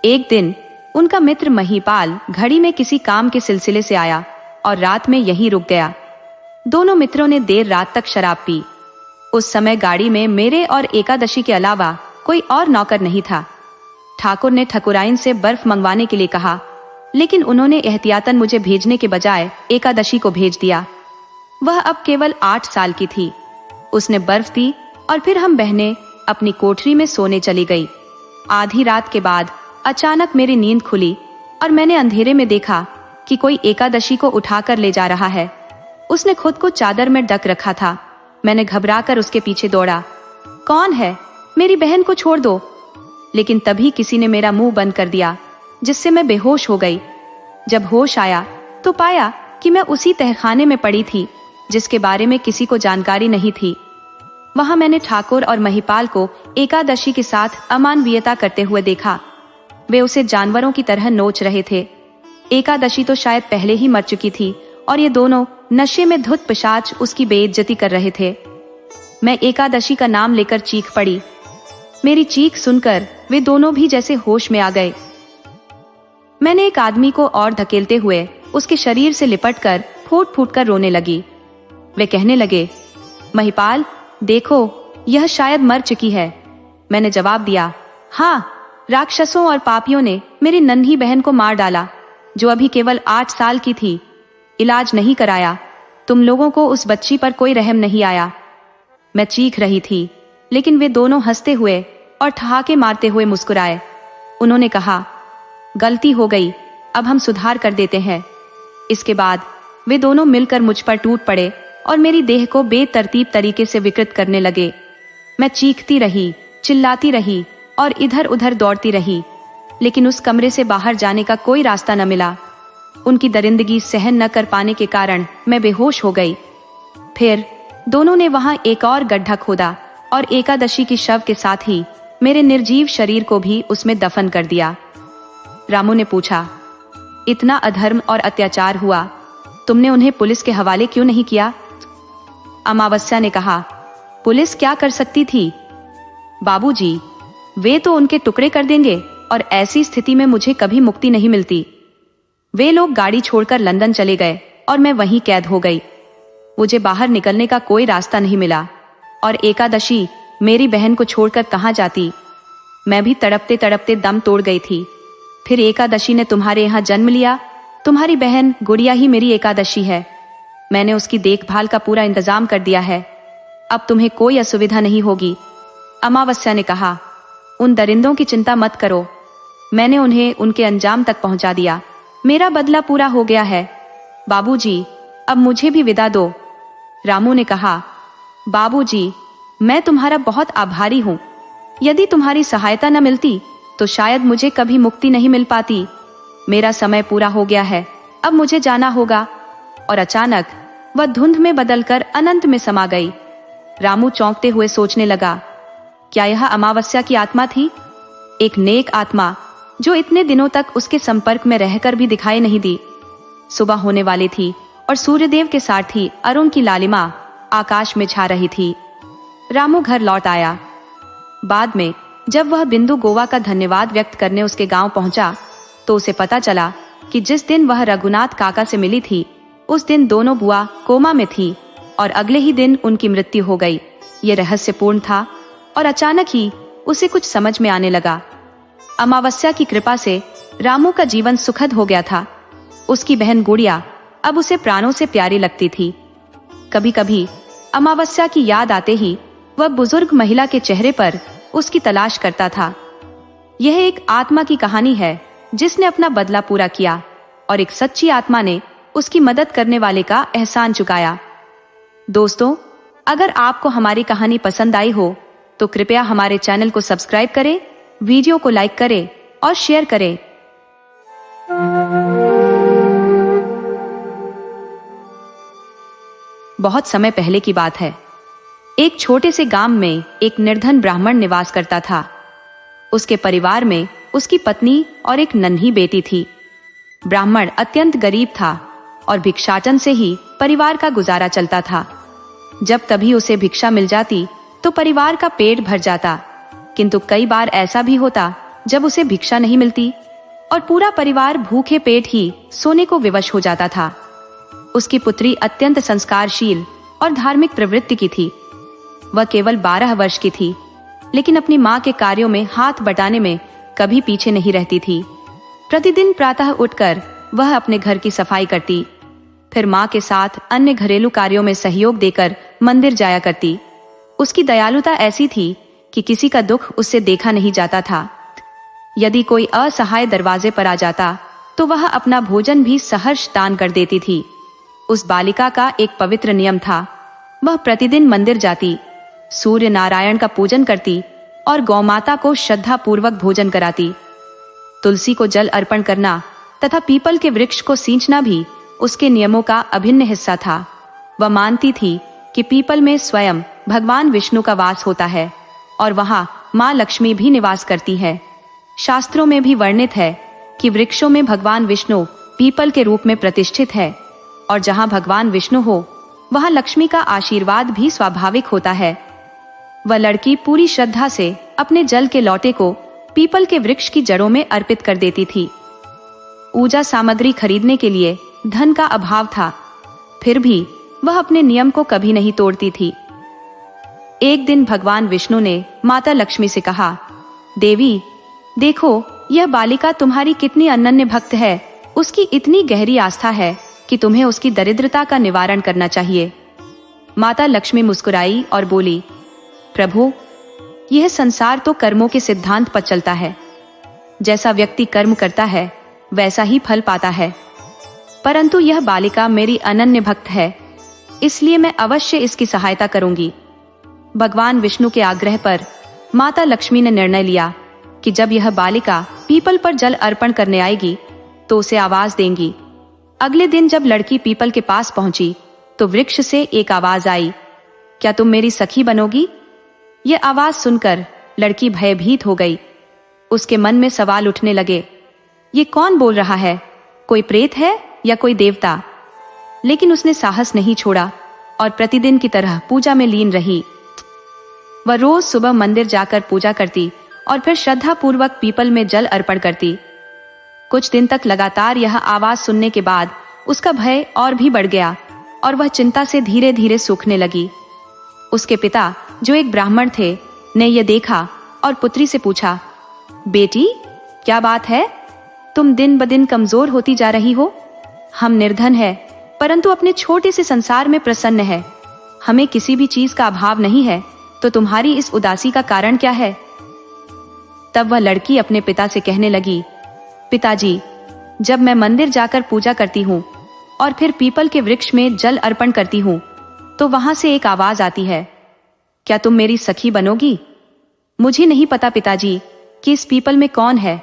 एक दिन उनका मित्र महिपाल घड़ी में किसी काम के सिलसिले से आया और रात में यहीं रुक गया। दोनों मित्रों ने देर रात तक शराब पी। उस समय गाड़ी में मेरे और एकादशी के अलावा कोई और नौकर नहीं था। ठाकुर ने ठकुराइन से बर्फ मंगवाने के लिए कहा, लेकिन उन्होंने एहतियातन मुझे भेजने के बजाय एकादशी को भेज दिया। वह अब केवल 8 साल की थी। उसने बर्फ दी और फिर हम बहनें अपनी कोठरी में सोने चली गई। आधी रात के बाद अचानक मेरी नींद खुली और मैंने अंधेरे में देखा कि कोई एकादशी को उठाकर ले जा रहा है। उसने खुद को चादर में ढक रखा था। मैंने घबराकर उसके पीछे दौड़ा। कौन है? मेरी बहन को छोड़ दो। लेकिन तभी किसी ने मेरा मुंह बंद कर दिया, जिससे मैं बेहोश हो गई। जब होश आया तो पाया कि मैं उसी तहखाने में पड़ी थी जिसके बारे में किसी को जानकारी नहीं थी। वहां मैंने ठाकुर और महिपाल को एकादशी के साथ अमानवीयता करते हुए देखा। वे उसे जानवरों की तरह नोच रहे थे। एकादशी तो शायद पहले ही मर चुकी थी और ये दोनों नशे में धुत पिशाच उसकी बेइज्जती कर रहे थे। मैं एकादशी का नाम लेकर चीख पड़ी। मेरी चीख सुनकर वे दोनों भी जैसे होश में आ गए। मैंने एक आदमी को और धकेलते हुए उसके शरीर से लिपटकर फूट फूट कर रोने लगी। वे कहने लगे, महिपाल देखो, यह शायद मर चुकी है। मैंने जवाब दिया, हाँ, राक्षसों और पापियों ने मेरी नन्ही बहन को मार डाला, जो अभी केवल 8 साल की थी। इलाज नहीं कराया। तुम लोगों को उस बच्ची पर कोई रहम नहीं आया। मैं चीख रही थी, लेकिन वे दोनों हंसते हुए और ठहाके मारते हुए मुस्कुराए। उन्होंने कहा, गलती हो गई, अब हम सुधार कर देते हैं। इसके बाद वे दोनों मिलकर मुझ पर टूट पड़े और मेरी देह को बेतरतीब तरीके से विकृत करने लगे। मैं चीखती रही, चिल्लाती रही और इधर उधर दौड़ती रही, लेकिन उस कमरे से बाहर जाने का कोई रास्ता न मिला। उनकी दरिंदगी सहन न कर पाने के कारण मैं बेहोश हो गई। फिर दोनों ने वहां एक और गड्ढा खोदा और एकादशी की शव के साथ ही मेरे निर्जीव शरीर को भी उसमें दफन कर दिया। रामू ने पूछा, इतना अधर्म और अत्याचार हुआ, तुमने उन्हें पुलिस के हवाले क्यों नहीं किया? अमावस्या ने कहा, पुलिस क्या कर सकती थी बाबूजी, वे तो उनके टुकड़े कर देंगे और ऐसी स्थिति में मुझे कभी मुक्ति नहीं मिलती। वे लोग गाड़ी छोड़कर लंदन चले गए और मैं वहीं कैद हो गई। मुझे बाहर निकलने का कोई रास्ता नहीं मिला और एकादशी मेरी बहन को छोड़कर कहां जाती। मैं भी तड़पते तड़पते दम तोड़ गई थी। फिर एकादशी ने तुम्हारे यहाँ जन्म लिया। तुम्हारी बहन गुड़िया ही मेरी एकादशी है। मैंने उसकी देखभाल का पूरा इंतजाम कर दिया है। अब तुम्हें कोई असुविधा नहीं होगी। अमावस्या ने कहा, उन दरिंदों की चिंता मत करो, मैंने उन्हें उनके अंजाम तक पहुंचा दिया। मेरा बदला पूरा हो गया है। बाबूजी, अब मुझे भी विदा दो। रामू ने कहा, बाबूजी, मैं तुम्हारा बहुत आभारी हूं। यदि तुम्हारी सहायता न मिलती तो शायद मुझे कभी मुक्ति नहीं मिल पाती। मेरा समय पूरा हो गया है, अब मुझे जाना होगा। और अचानक वह धुंध में बदलकर अनंत में समा गई। रामू चौंकते हुए सोचने लगा, क्या यह अमावस्या की आत्मा थी? एक नेक आत्मा जो इतने दिनों तक उसके संपर्क में रहकर भी दिखाई नहीं दी। सुबह होने वाली थी और सूर्यदेव के साथ ही अरुण की लालिमा आकाश में छा रही थी। रामू घर लौट आया। बाद में जब वह बिंदु गोवा का धन्यवाद व्यक्त करने उसके गांव पहुंचा तो उसे पता चला कि जिस दिन वह रघुनाथ काका से मिली थी उस दिन दोनों बुआ कोमा में थी और अगले ही दिन उनकी मृत्यु हो गई। ये रहस्यपूर्ण था और अचानक ही उसे कुछ समझ में आने लगा। अमावस्या की कृपा से रामू का जीवन सुखद हो गया था। उसकी बहन गुड़िया अब उसे प्राणों से प्यारी लगती थी। कभी कभी अमावस्या की याद आते ही वह बुजुर्ग महिला के चेहरे पर उसकी तलाश करता था। यह एक आत्मा की कहानी है जिसने अपना बदला पूरा किया और एक सच्ची आत्मा ने उसकी मदद करने वाले का एहसान चुकाया। दोस्तों, अगर आपको हमारी कहानी पसंद आई हो तो कृपया हमारे चैनल को सब्सक्राइब करें, वीडियो को लाइक करें और शेयर करें। बहुत समय पहले की बात है। एक छोटे से गांव में एक निर्धन ब्राह्मण निवास करता था। उसके परिवार में उसकी पत्नी और एक नन्ही बेटी थी। ब्राह्मण अत्यंत गरीब था और भिक्षाटन से ही परिवार का गुजारा चलता था। जब कभी उसे भिक्षा मिल जाती तो परिवार का पेट भर जाता, किंतु कई बार ऐसा भी होता जब उसे भिक्षा नहीं मिलती और पूरा परिवार भूखे पेट ही सोने को विवश हो जाता था। उसकी पुत्री अत्यंत संस्कारशील और धार्मिक प्रवृत्ति की थी। वह केवल 12 वर्ष की थी, लेकिन अपनी माँ के कार्यों में हाथ बटाने में कभी पीछे नहीं रहती थी। प्रतिदिन प्रातः उठकर वह अपने घर की सफाई करती, फिर माँ के साथ अन्य घरेलू कार्यों में सहयोग देकर मंदिर जाया करती। उसकी दयालुता ऐसी थी कि किसी का दुख उससे देखा नहीं जाता था। यदि कोई असहाय दरवाजे पर आ जाता तो वह अपना भोजन भी सहर्ष दान कर देती थी। उस बालिका का एक पवित्र नियम था। वह प्रतिदिन मंदिर जाती, सूर्य नारायण का पूजन करती और गौमाता को श्रद्धा पूर्वक भोजन कराती। तुलसी को जल अर्पण करना तथा पीपल के वृक्ष को सींचना भी उसके नियमों का अभिन्न हिस्सा था। वह मानती थी कि पीपल में स्वयं भगवान विष्णु का वास होता है और वहां मां लक्ष्मी भी निवास करती है। शास्त्रों में भी वर्णित है कि वृक्षों में भगवान विष्णु पीपल के रूप में प्रतिष्ठित है और जहां भगवान विष्णु हो वहां लक्ष्मी का आशीर्वाद भी स्वाभाविक होता है। वह लड़की पूरी श्रद्धा से अपने जल के लौटे को पीपल के वृक्ष की जड़ों में अर्पित कर देती थी। पूजा सामग्री खरीदने के लिए धन का अभाव था, फिर भी वह अपने नियम को कभी नहीं तोड़ती थी। एक दिन भगवान विष्णु ने माता लक्ष्मी से कहा, देवी देखो, यह बालिका तुम्हारी कितनी अनन्य भक्त है। उसकी इतनी गहरी आस्था है कि तुम्हें उसकी दरिद्रता का निवारण करना चाहिए। माता लक्ष्मी मुस्कुराई और बोली, प्रभु, यह संसार तो कर्मों के सिद्धांत पर चलता है। जैसा व्यक्ति कर्म करता है वैसा ही फल पाता है, परंतु यह बालिका मेरी अनन्य भक्त है, इसलिए मैं अवश्य इसकी सहायता करूंगी। भगवान विष्णु के आग्रह पर माता लक्ष्मी ने निर्णय लिया कि जब यह बालिका पीपल पर जल अर्पण करने आएगी तो उसे आवाज देंगी। अगले दिन जब लड़की पीपल के पास पहुंची तो वृक्ष से एक आवाज आई, क्या तुम मेरी सखी बनोगी? यह आवाज सुनकर लड़की भयभीत हो गई। उसके मन में सवाल उठने लगे, ये कौन बोल रहा है? कोई प्रेत है या कोई देवता? लेकिन उसने साहस नहीं छोड़ा और प्रतिदिन की तरह पूजा में लीन रही। वह रोज सुबह मंदिर जाकर पूजा करती और फिर श्रद्धा पूर्वक पीपल में जल अर्पण करती। कुछ दिन तक लगातार यह आवाज सुनने के बाद उसका भय और भी बढ़ गया और वह चिंता से धीरे धीरे सूखने लगी। उसके पिता, जो एक ब्राह्मण थे, ने यह देखा और पुत्री से पूछा, बेटी क्या बात है? तुम दिन ब दिन कमजोर होती जा रही हो। हम निर्धन है, परंतु अपने छोटे से संसार में प्रसन्न है। हमें किसी भी चीज का अभाव नहीं है, तो तुम्हारी इस उदासी का कारण क्या है? तब वह लड़की अपने पिता से कहने लगी, पिताजी, जब मैं मंदिर जाकर पूजा करती हूँ और फिर पीपल के वृक्ष में जल अर्पण करती हूँ तो वहां से एक आवाज आती है, क्या तुम मेरी सखी बनोगी? मुझे नहीं पता पिताजी कि इस पीपल में कौन है।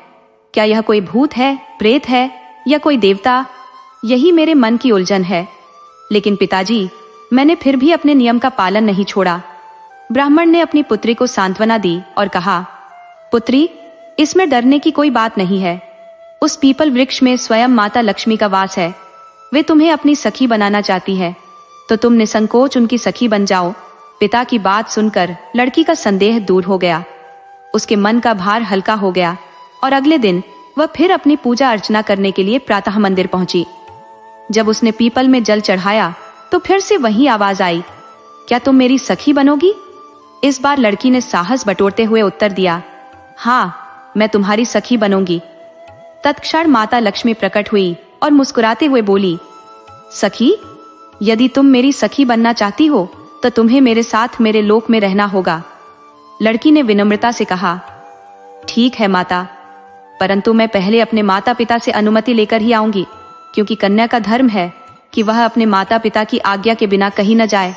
क्या यह कोई भूत है, प्रेत है या कोई देवता? यही मेरे मन की उलझन है। लेकिन पिताजी, मैंने फिर भी अपने नियम का पालन नहीं छोड़ा। ब्राह्मण ने अपनी पुत्री को सांत्वना दी और कहा, पुत्री, इसमें डरने की कोई बात नहीं है। उस पीपल वृक्ष में स्वयं माता लक्ष्मी का वास है। वे तुम्हें अपनी सखी बनाना चाहती है, तो तुम निसंकोच उनकी सखी बन जाओ। पिता की बात सुनकर लड़की का संदेह दूर हो गया। उसके मन का भार हल्का हो गया और अगले दिन वह फिर अपनी पूजा अर्चना करने के लिए प्रातः मंदिर पहुंची। जब उसने पीपल में जल चढ़ाया तो फिर से वही आवाज आई, क्या तुम मेरी सखी बनोगी? इस बार लड़की ने साहस बटोरते हुए उत्तर दिया, हाँ, मैं तुम्हारी सखी बनूंगी। तत्क्षण माता लक्ष्मी प्रकट हुई और मुस्कुराते हुए बोली, सखी, यदि तुम मेरी सखी बनना चाहती हो तो तुम्हें मेरे साथ मेरे लोक में रहना होगा। लड़की ने विनम्रता से कहा, ठीक है माता, परंतु मैं पहले अपने माता पिता से अनुमति लेकर ही आऊंगी, क्योंकि कन्या का धर्म है कि वह अपने माता पिता की आज्ञा के बिना कहीं न जाए।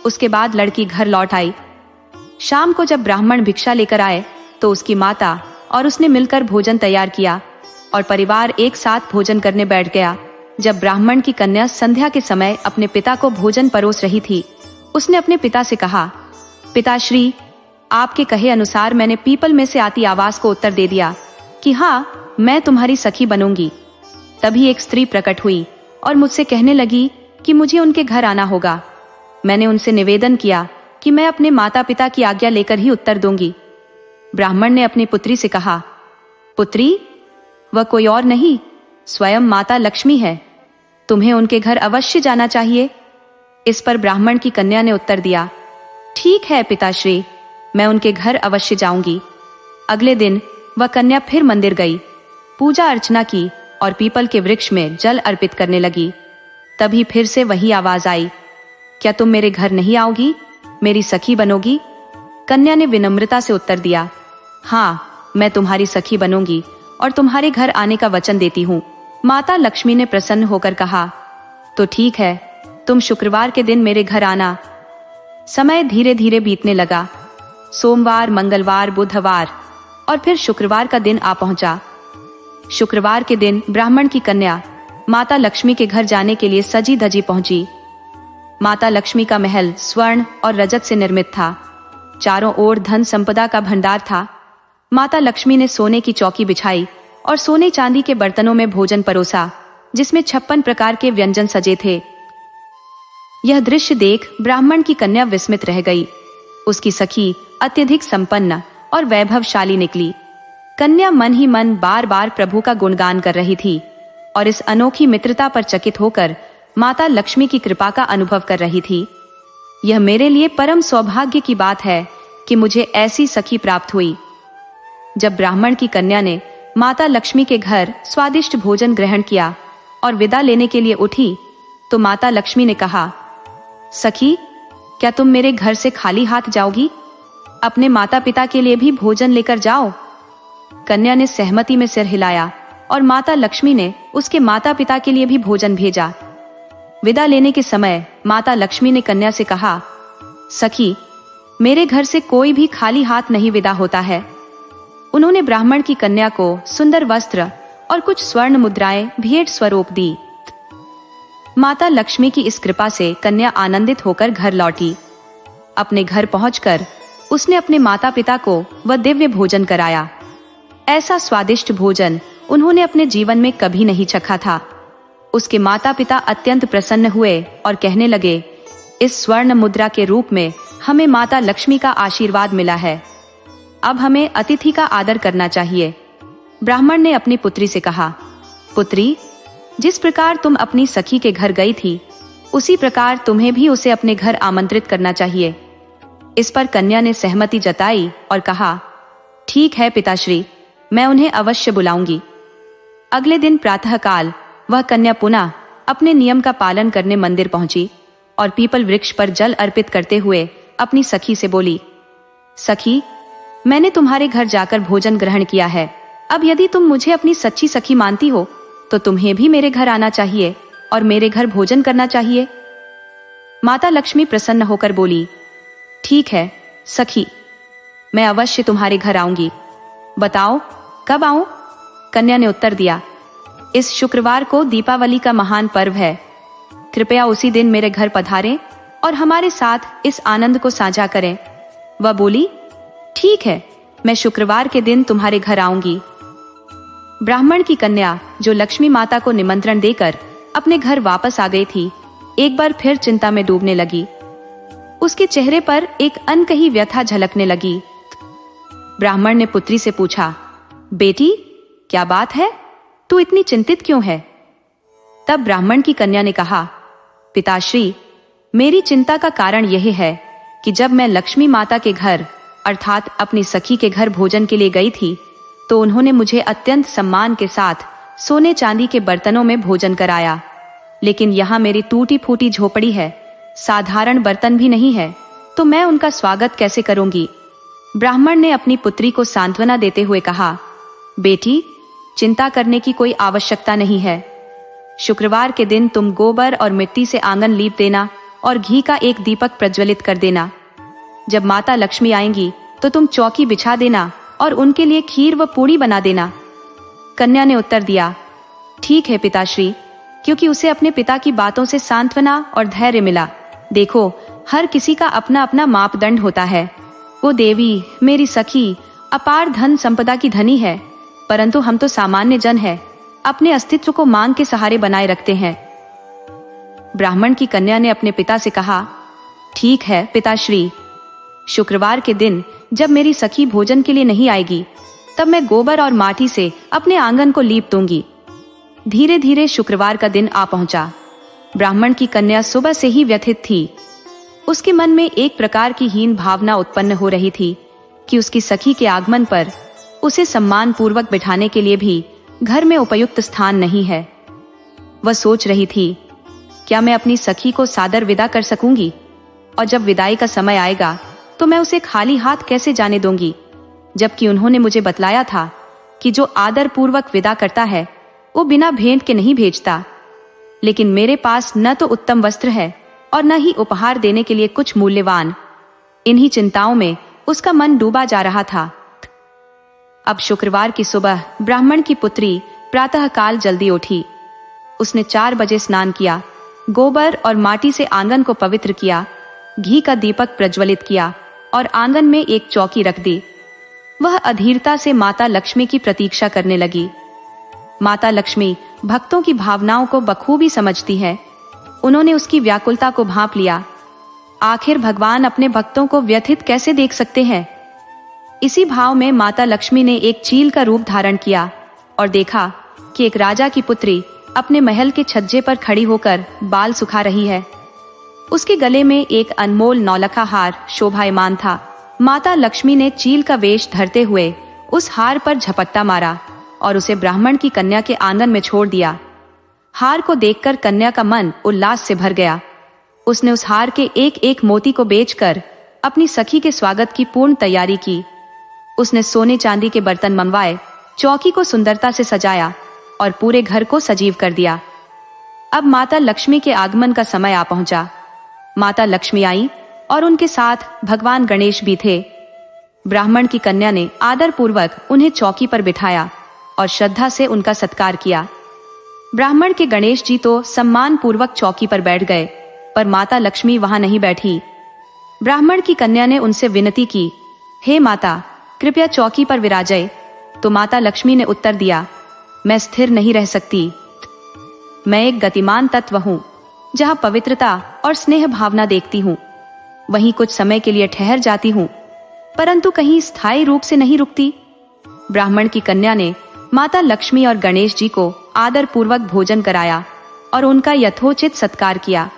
उसके बाद लड़की घर लौट आई। शाम को जब ब्राह्मण भिक्षा लेकर आए तो उसकी माता और उसने मिलकर भोजन तैयार किया और परिवार एक साथ भोजन करने बैठ गया। जब ब्राह्मण की कन्या संध्या के समय अपने पिता को भोजन परोस रही थी, उसने अपने पिता से कहा, पिताश्री, आपके कहे अनुसार मैंने पीपल में से आती आवाज को उत्तर दे दिया कि हाँ, मैं तुम्हारी सखी बनूंगी। तभी एक स्त्री प्रकट हुई और मुझसे कहने लगी कि मुझे उनके घर आना होगा। मैंने उनसे निवेदन किया कि मैं अपने माता पिता की आज्ञा लेकर ही उत्तर दूंगी। ब्राह्मण ने अपनी पुत्री से कहा, पुत्री, वह कोई और नहीं, स्वयं माता लक्ष्मी है। तुम्हें उनके घर अवश्य जाना चाहिए। इस पर ब्राह्मण की कन्या ने उत्तर दिया, ठीक है पिताश्री, मैं उनके घर अवश्य जाऊंगी। अगले दिन वह कन्या फिर मंदिर गई, पूजा अर्चना की और पीपल के वृक्ष में जल अर्पित करने लगी। तभी फिर से वही आवाज आई, क्या तुम मेरे घर नहीं आओगी, मेरी सखी बनोगी? कन्या ने विनम्रता से उत्तर दिया, हाँ, मैं तुम्हारी सखी बनूंगी और तुम्हारे घर आने का वचन देती हूँ। माता लक्ष्मी ने प्रसन्न होकर कहा, तो ठीक है, तुम शुक्रवार के दिन मेरे घर आना। समय धीरे धीरे बीतने लगा। सोमवार, मंगलवार, बुधवार और फिर शुक्रवार का दिन आ पहुंचा। शुक्रवार के दिन ब्राह्मण की कन्या माता लक्ष्मी के घर जाने के लिए सजी धजी पहुंची। माता लक्ष्मी का महल स्वर्ण और रजत से निर्मित था। चारों ओर धन संपदा का भंडार था। माता लक्ष्मी ने सोने की चौकी बिछाई और सोने चांदी के बर्तनों में भोजन परोसा, जिसमें 56 प्रकार के व्यंजन सजे थे। यह दृश्य देख ब्राह्मण की कन्या विस्मित रह गई। उसकी सखी अत्यधिक संपन्न और वैभवशाली निकली। कन्या मन ही मन बार बार प्रभु का गुणगान कर रही थी और इस अनोखी मित्रता पर चकित होकर माता लक्ष्मी की कृपा का अनुभव कर रही थी। यह मेरे लिए परम सौभाग्य की बात है कि मुझे ऐसी सखी प्राप्त हुई। जब ब्राह्मण की कन्या ने माता लक्ष्मी के घर स्वादिष्ट भोजन ग्रहण किया और विदा लेने के लिए उठी, तो माता लक्ष्मी ने कहा, सखी, क्या तुम मेरे घर से खाली हाथ जाओगी? अपने माता पिता के लिए भी भोजन लेकर जाओ। कन्या ने सहमति में सिर हिलाया और माता लक्ष्मी ने उसके माता पिता के लिए भी भोजन भेजा। विदा लेने के समय माता लक्ष्मी ने कन्या से कहा, सखी, मेरे घर से कोई भी खाली हाथ नहीं विदा होता है। उन्होंने ब्राह्मण की कन्या को सुंदर वस्त्र और कुछ स्वर्ण मुद्राएं भेंट स्वरूप दी। माता लक्ष्मी की इस कृपा से कन्या आनंदित होकर घर लौटी। अपने घर पहुंचकर उसने अपने माता पिता को वह दिव्य भोजन कराया। ऐसा स्वादिष्ट भोजन उन्होंने अपने जीवन में कभी नहीं चखा था। उसके माता पिता अत्यंत प्रसन्न हुए और कहने लगे, इस स्वर्ण मुद्रा के रूप में हमें माता लक्ष्मी का आशीर्वाद मिला है। अब हमें अतिथि का आदर करना चाहिए। ब्राह्मण ने अपनी पुत्री से कहा, पुत्री, जिस प्रकार तुम अपनी सखी के घर गई थी, उसी प्रकार तुम्हें भी उसे अपने घर आमंत्रित करना चाहिए। इस पर कन्या ने सहमति जताई और कहा, ठीक है पिताश्री, मैं उन्हें अवश्य बुलाऊंगी। अगले दिन प्रातःकाल वह कन्या पुनः अपने नियम का पालन करने मंदिर पहुंची और पीपल वृक्ष पर जल अर्पित करते हुए अपनी सखी से बोली, सखी, मैंने तुम्हारे घर जाकर भोजन ग्रहण किया है। अब यदि तुम मुझे अपनी सच्ची सखी मानती हो तो तुम्हें भी मेरे घर आना चाहिए और मेरे घर भोजन करना चाहिए। माता लक्ष्मी प्रसन्न होकर बोली, ठीक है सखी, मैं अवश्य तुम्हारे घर आऊंगी। बताओ कब आऊं? कन्या ने उत्तर दिया, इस शुक्रवार को दीपावली का महान पर्व है। कृपया उसी दिन मेरे घर पधारें और हमारे साथ इस आनंद को साझा करें। वह बोली, ठीक है, मैं शुक्रवार के दिन तुम्हारे घर आऊंगी। ब्राह्मण की कन्या, जो लक्ष्मी माता को निमंत्रण देकर अपने घर वापस आ गई थी, एक बार फिर चिंता में डूबने लगी। उसके चेहरे पर एक अनकही व्यथा झलकने लगी। ब्राह्मण ने पुत्री से पूछा, बेटी, क्या बात है? तू इतनी चिंतित क्यों है? तब ब्राह्मण की कन्या ने कहा, पिताश्री, मेरी चिंता का कारण यह है कि जब मैं लक्ष्मी माता के घर अर्थात अपनी सखी के घर भोजन के लिए गई थी, तो उन्होंने मुझे अत्यंत सम्मान के साथ सोने चांदी के बर्तनों में भोजन कराया। लेकिन यहाँ मेरी टूटी फूटी झोपड़ी है, साधारण बर्तन भी नहीं है, तो मैं उनका स्वागत कैसे करूंगी? ब्राह्मण ने अपनी पुत्री को सांत्वना देते हुए कहा, बेटी, चिंता करने की कोई आवश्यकता नहीं है। शुक्रवार के दिन तुम गोबर और मिट्टी से आंगन लीप देना और घी का एक दीपक प्रज्वलित कर देना। जब माता लक्ष्मी आएंगी तो तुम चौकी बिछा देना और उनके लिए खीर व पूड़ी बना देना। कन्या ने उत्तर दिया, ठीक है पिताश्री, क्योंकि उसे अपने पिता की बातों से सांत्वना और धैर्य मिला। देखो, हर किसी का अपना अपना मापदंड होता है। वो देवी, मेरी सखी, अपार धन संपदा की धनी है, परंतु हम तो सामान्य जन हैं, अपने अस्तित्व को मांग के सहारे बनाए रखते हैं। ब्राह्मण की कन्या ने अपने पिता से कहा, ठीक है पिताश्री, शुक्रवार के दिन जब मेरी सखी भोजन के लिए नहीं आएगी, तब मैं गोबर और माटी से अपने आंगन को लीप दूंगी। धीरे धीरे शुक्रवार का दिन आ पहुंचा। ब्राह्मण की कन्या सुबह से ही व्यथित थी। उसके मन में एक प्रकार की हीन भावना उत्पन्न हो रही थी कि उसकी सखी के आगमन पर उसे सम्मान पूर्वक बिठाने के लिए भी घर में उपयुक्त स्थान नहीं है। वह सोच रही थी, क्या मैं अपनी सखी को सादर विदा कर सकूंगी? और जब विदाई का समय आएगा तो मैं उसे खाली हाथ कैसे जाने दूंगी, जबकि उन्होंने मुझे बतलाया था कि जो आदर पूर्वक विदा करता है वो बिना भेंट के नहीं भेजता, लेकिन मेरे पास न तो उत्तम वस्त्र है और न ही उपहार देने के लिए कुछ मूल्यवान। इन्हीं चिंताओं में उसका मन डूबा जा रहा था। अब शुक्रवार की सुबह ब्राह्मण की पुत्री प्रातःकाल जल्दी उठी। उसने 4 बजे स्नान किया, गोबर और माटी से आंगन को पवित्र किया, घी का दीपक प्रज्वलित किया और आंगन में एक चौकी रख दी। वह अधीरता से माता लक्ष्मी की प्रतीक्षा करने लगी। माता लक्ष्मी भक्तों की भावनाओं को बखूबी समझती है। उन्होंने उसकी व्याकुलता को भांप लिया। आखिर भगवान अपने भक्तों को व्यथित कैसे देख सकते हैं। इसी भाव में माता लक्ष्मी ने एक चील का रूप धारण किया और देखा कि एक राजा की पुत्री अपने महल के छज्जे पर खड़ी होकर बाल सुखा रही है। उसके गले में एक अनमोल नौलखा हार शोभायमान था। माता लक्ष्मी ने चील का वेश धरते हुए उस हार पर झपट्टा मारा और उसे ब्राह्मण की कन्या के आंगन में छोड़ दिया। हार को देखकर कन्या का मन उल्लास से भर गया। उसने उस हार के एक एक मोती को बेचकर अपनी सखी के स्वागत की पूर्ण तैयारी की। उसने सोने चांदी के बर्तन मंगवाए, चौकी को सुंदरता से सजाया और पूरे घर को सजीव कर दिया। अब माता लक्ष्मी के आगमन का समय आ पहुंचा। माता लक्ष्मी आई और उनके साथ भगवान गणेश भी थे। ब्राह्मण की कन्या ने आदर पूर्वक उन्हें चौकी पर बिठाया और श्रद्धा से उनका सत्कार किया। ब्राह्मण के गणेश जी तो सम्मान पूर्वक चौकी पर बैठ गए, पर माता लक्ष्मी वहां नहीं बैठी। ब्राह्मण की कन्या ने उनसे विनती की, हे माता, कृपया चौकी पर विराजय। तो माता लक्ष्मी ने उत्तर दिया, मैं स्थिर नहीं रह सकती। मैं एक गतिमान तत्व हूं, जहां पवित्रता और स्नेह भावना देखती हूं, वहीं कुछ समय के लिए ठहर जाती हूं, परंतु कहीं स्थायी रूप से नहीं रुकती। ब्राह्मण की कन्या ने माता लक्ष्मी और गणेश जी को आदर पूर्वक भोजन कराया और उनका यथोचित सत्कार किया।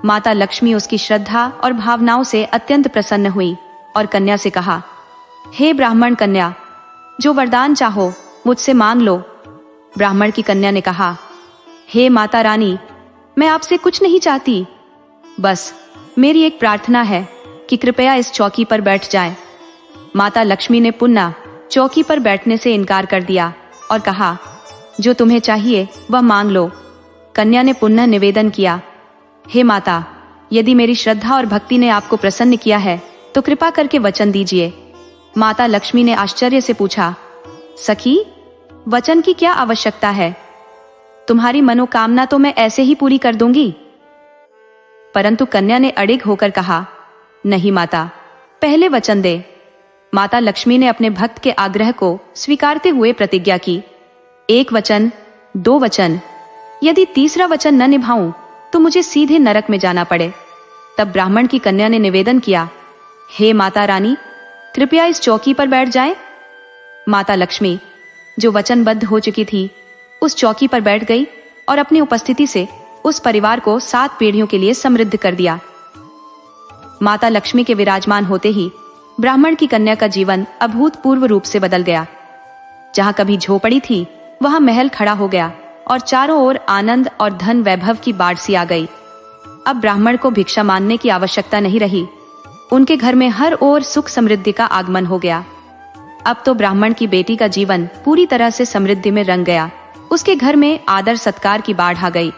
माता लक्ष्मी उसकी श्रद्धा और भावनाओं से अत्यंत प्रसन्न हुई और कन्या से कहा, हे ब्राह्मण कन्या, जो वरदान चाहो मुझसे मांग लो। ब्राह्मण की कन्या ने कहा, हे माता रानी, मैं आपसे कुछ नहीं चाहती, बस मेरी एक प्रार्थना है कि कृपया इस चौकी पर बैठ जाएं। माता लक्ष्मी ने पुनः चौकी पर बैठने से इनकार कर दिया और कहा, जो तुम्हें चाहिए वह मांग लो। कन्या ने पुनः निवेदन किया, हे माता, यदि मेरी श्रद्धा और भक्ति ने आपको प्रसन्न किया है तो कृपा करके वचन दीजिए। माता लक्ष्मी ने आश्चर्य से पूछा, सखी, वचन की क्या आवश्यकता है? तुम्हारी मनोकामना तो मैं ऐसे ही पूरी कर दूंगी। परंतु कन्या ने अड़िग होकर कहा, नहीं माता, पहले वचन दे। माता लक्ष्मी ने अपने भक्त के आग्रह को स्वीकारते हुए प्रतिज्ञा की, 1 वचन, 2 वचन, यदि तीसरा वचन न निभाऊं तो मुझे सीधे नरक में जाना पड़े। तब ब्राह्मण की कन्या ने निवेदन किया, हे माता रानी, कृपया इस चौकी पर बैठ जाएं। माता लक्ष्मी, जो वचनबद्ध हो चुकी थी, उस चौकी पर बैठ गई और अपनी उपस्थिति से उस परिवार को 7 पीढ़ियों के लिए समृद्ध कर दिया। माता लक्ष्मी के विराजमान होते ही ब्राह्मण की कन्या का जीवन अभूतपूर्व रूप से बदल गया। जहां कभी झोपड़ी थी, वहां महल खड़ा हो गया और चारों ओर आनंद और धन वैभव की बाढ़ सी आ गई। अब ब्राह्मण को भिक्षा मांगने की आवश्यकता नहीं रही। उनके घर में हर ओर सुख समृद्धि का आगमन हो गया। अब तो ब्राह्मण की बेटी का जीवन पूरी तरह से समृद्धि में रंग गया। उसके घर में आदर सत्कार की बाढ़ आ गई।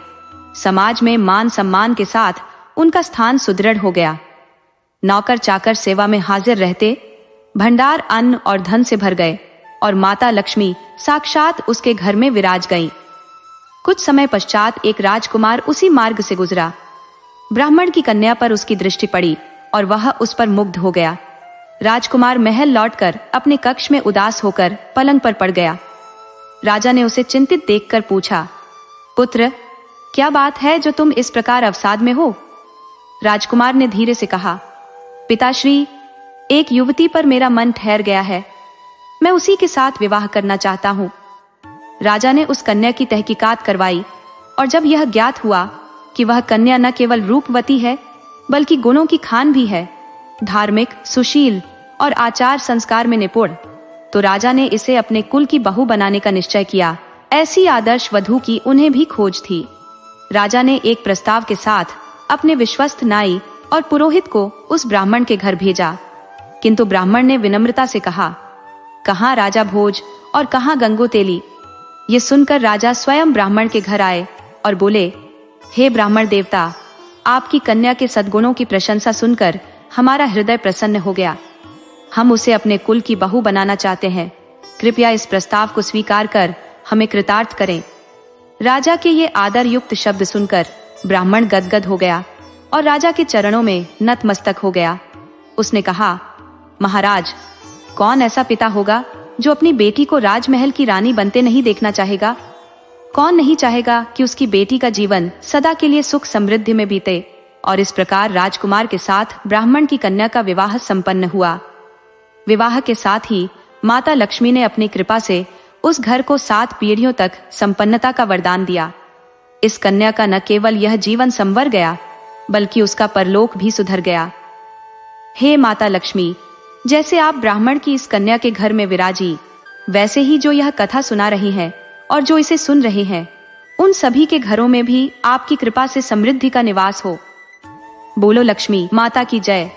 समाज में मान सम्मान के साथ उनका स्थान सुदृढ़ हो गया। नौकर चाकर सेवा में हाजिर रहते, भंडार अन्न और धन से भर गए और माता लक्ष्मी साक्षात उसके घर में विराज गईं। कुछ समय पश्चात एक राजकुमार उसी मार्ग से गुजरा। ब्राह्मण की कन्या पर उसकी दृष्टि पड़ी और वह उस पर मुग्ध हो गया। राजकुमार महल लौटकर अपने कक्ष में उदास होकर पलंग पर पड़ गया। राजा ने उसे चिंतित देखकर पूछा, पुत्र, क्या बात है जो तुम इस प्रकार अवसाद में हो? राजकुमार ने धीरे से कहा, पिताश्री, एक युवती पर मेरा मन ठहर गया है। मैं उसी के साथ विवाह करना चाहता हूँ। राजा ने उस कन्या की तहकीकात करवाई और जब यह ज्ञात हुआ कि वह कन्या न केवल रूपवती है बल्कि गुणों की खान भी है, धार्मिक, सुशील और आचार संस्कार में निपुण, तो राजा ने इसे अपने कुल की बहू बनाने का निश्चय किया। ऐसी आदर्श वधू की उन्हें भी खोज थी। राजा ने एक प्रस्ताव के साथ अपने विश्वस्त नाई और पुरोहित को उस ब्राह्मण के घर भेजा, किंतु ब्राह्मण ने विनम्रता से कहा, कहाँ राजा भोज और कहाँ गंगोतेली? ये सुनकर राजा स्वयं ब्राह्मण के घर आए और बोले, हे ब्राह्मण देवता, आपकी कन्या के सद्गुणों की प्रशंसा सुनकर हमारा हृदय प्रसन्न हो गया। हम उसे अपने कुल की बहू बनाना चाहते हैं। कृपया इस प्रस्ताव को स्वीकार कर हमें कृतार्थ करें। राजा के ये आदर युक्त शब्द सुनकर ब्राह्मण गदगद हो गया और राजा के चरणों में नतमस्तक हो गया। उसने कहा, महाराज, कौन ऐसा पिता होगा जो अपनी बेटी को राजमहल की रानी बनते नहीं देखना चाहेगा? कौन नहीं चाहेगा कि उसकी बेटी का जीवन सदा के लिए सुख समृद्धि में बीते? और इस प्रकार राजकुमार के साथ ब्राह्मण की कन्या का विवाह संपन्न हुआ। विवाह के साथ ही माता लक्ष्मी ने अपनी कृपा से उस घर को 7 पीढ़ियों तक संपन्नता का वरदान दिया। इस कन्या का न केवल यह जीवन संवर गया, बल्कि उसका परलोक भी सुधर गया। हे माता लक्ष्मी, जैसे आप ब्राह्मण की इस कन्या के घर में विराजी, वैसे ही जो यह कथा सुना रही हैं और जो इसे सुन रहे हैं, उन सभी के घरों में भी आपकी कृपा से समृद्धि का निवास हो। बोलो लक्ष्मी माता की जय।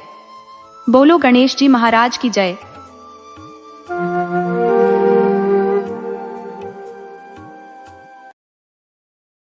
बोलो गणेश जी महाराज की जय।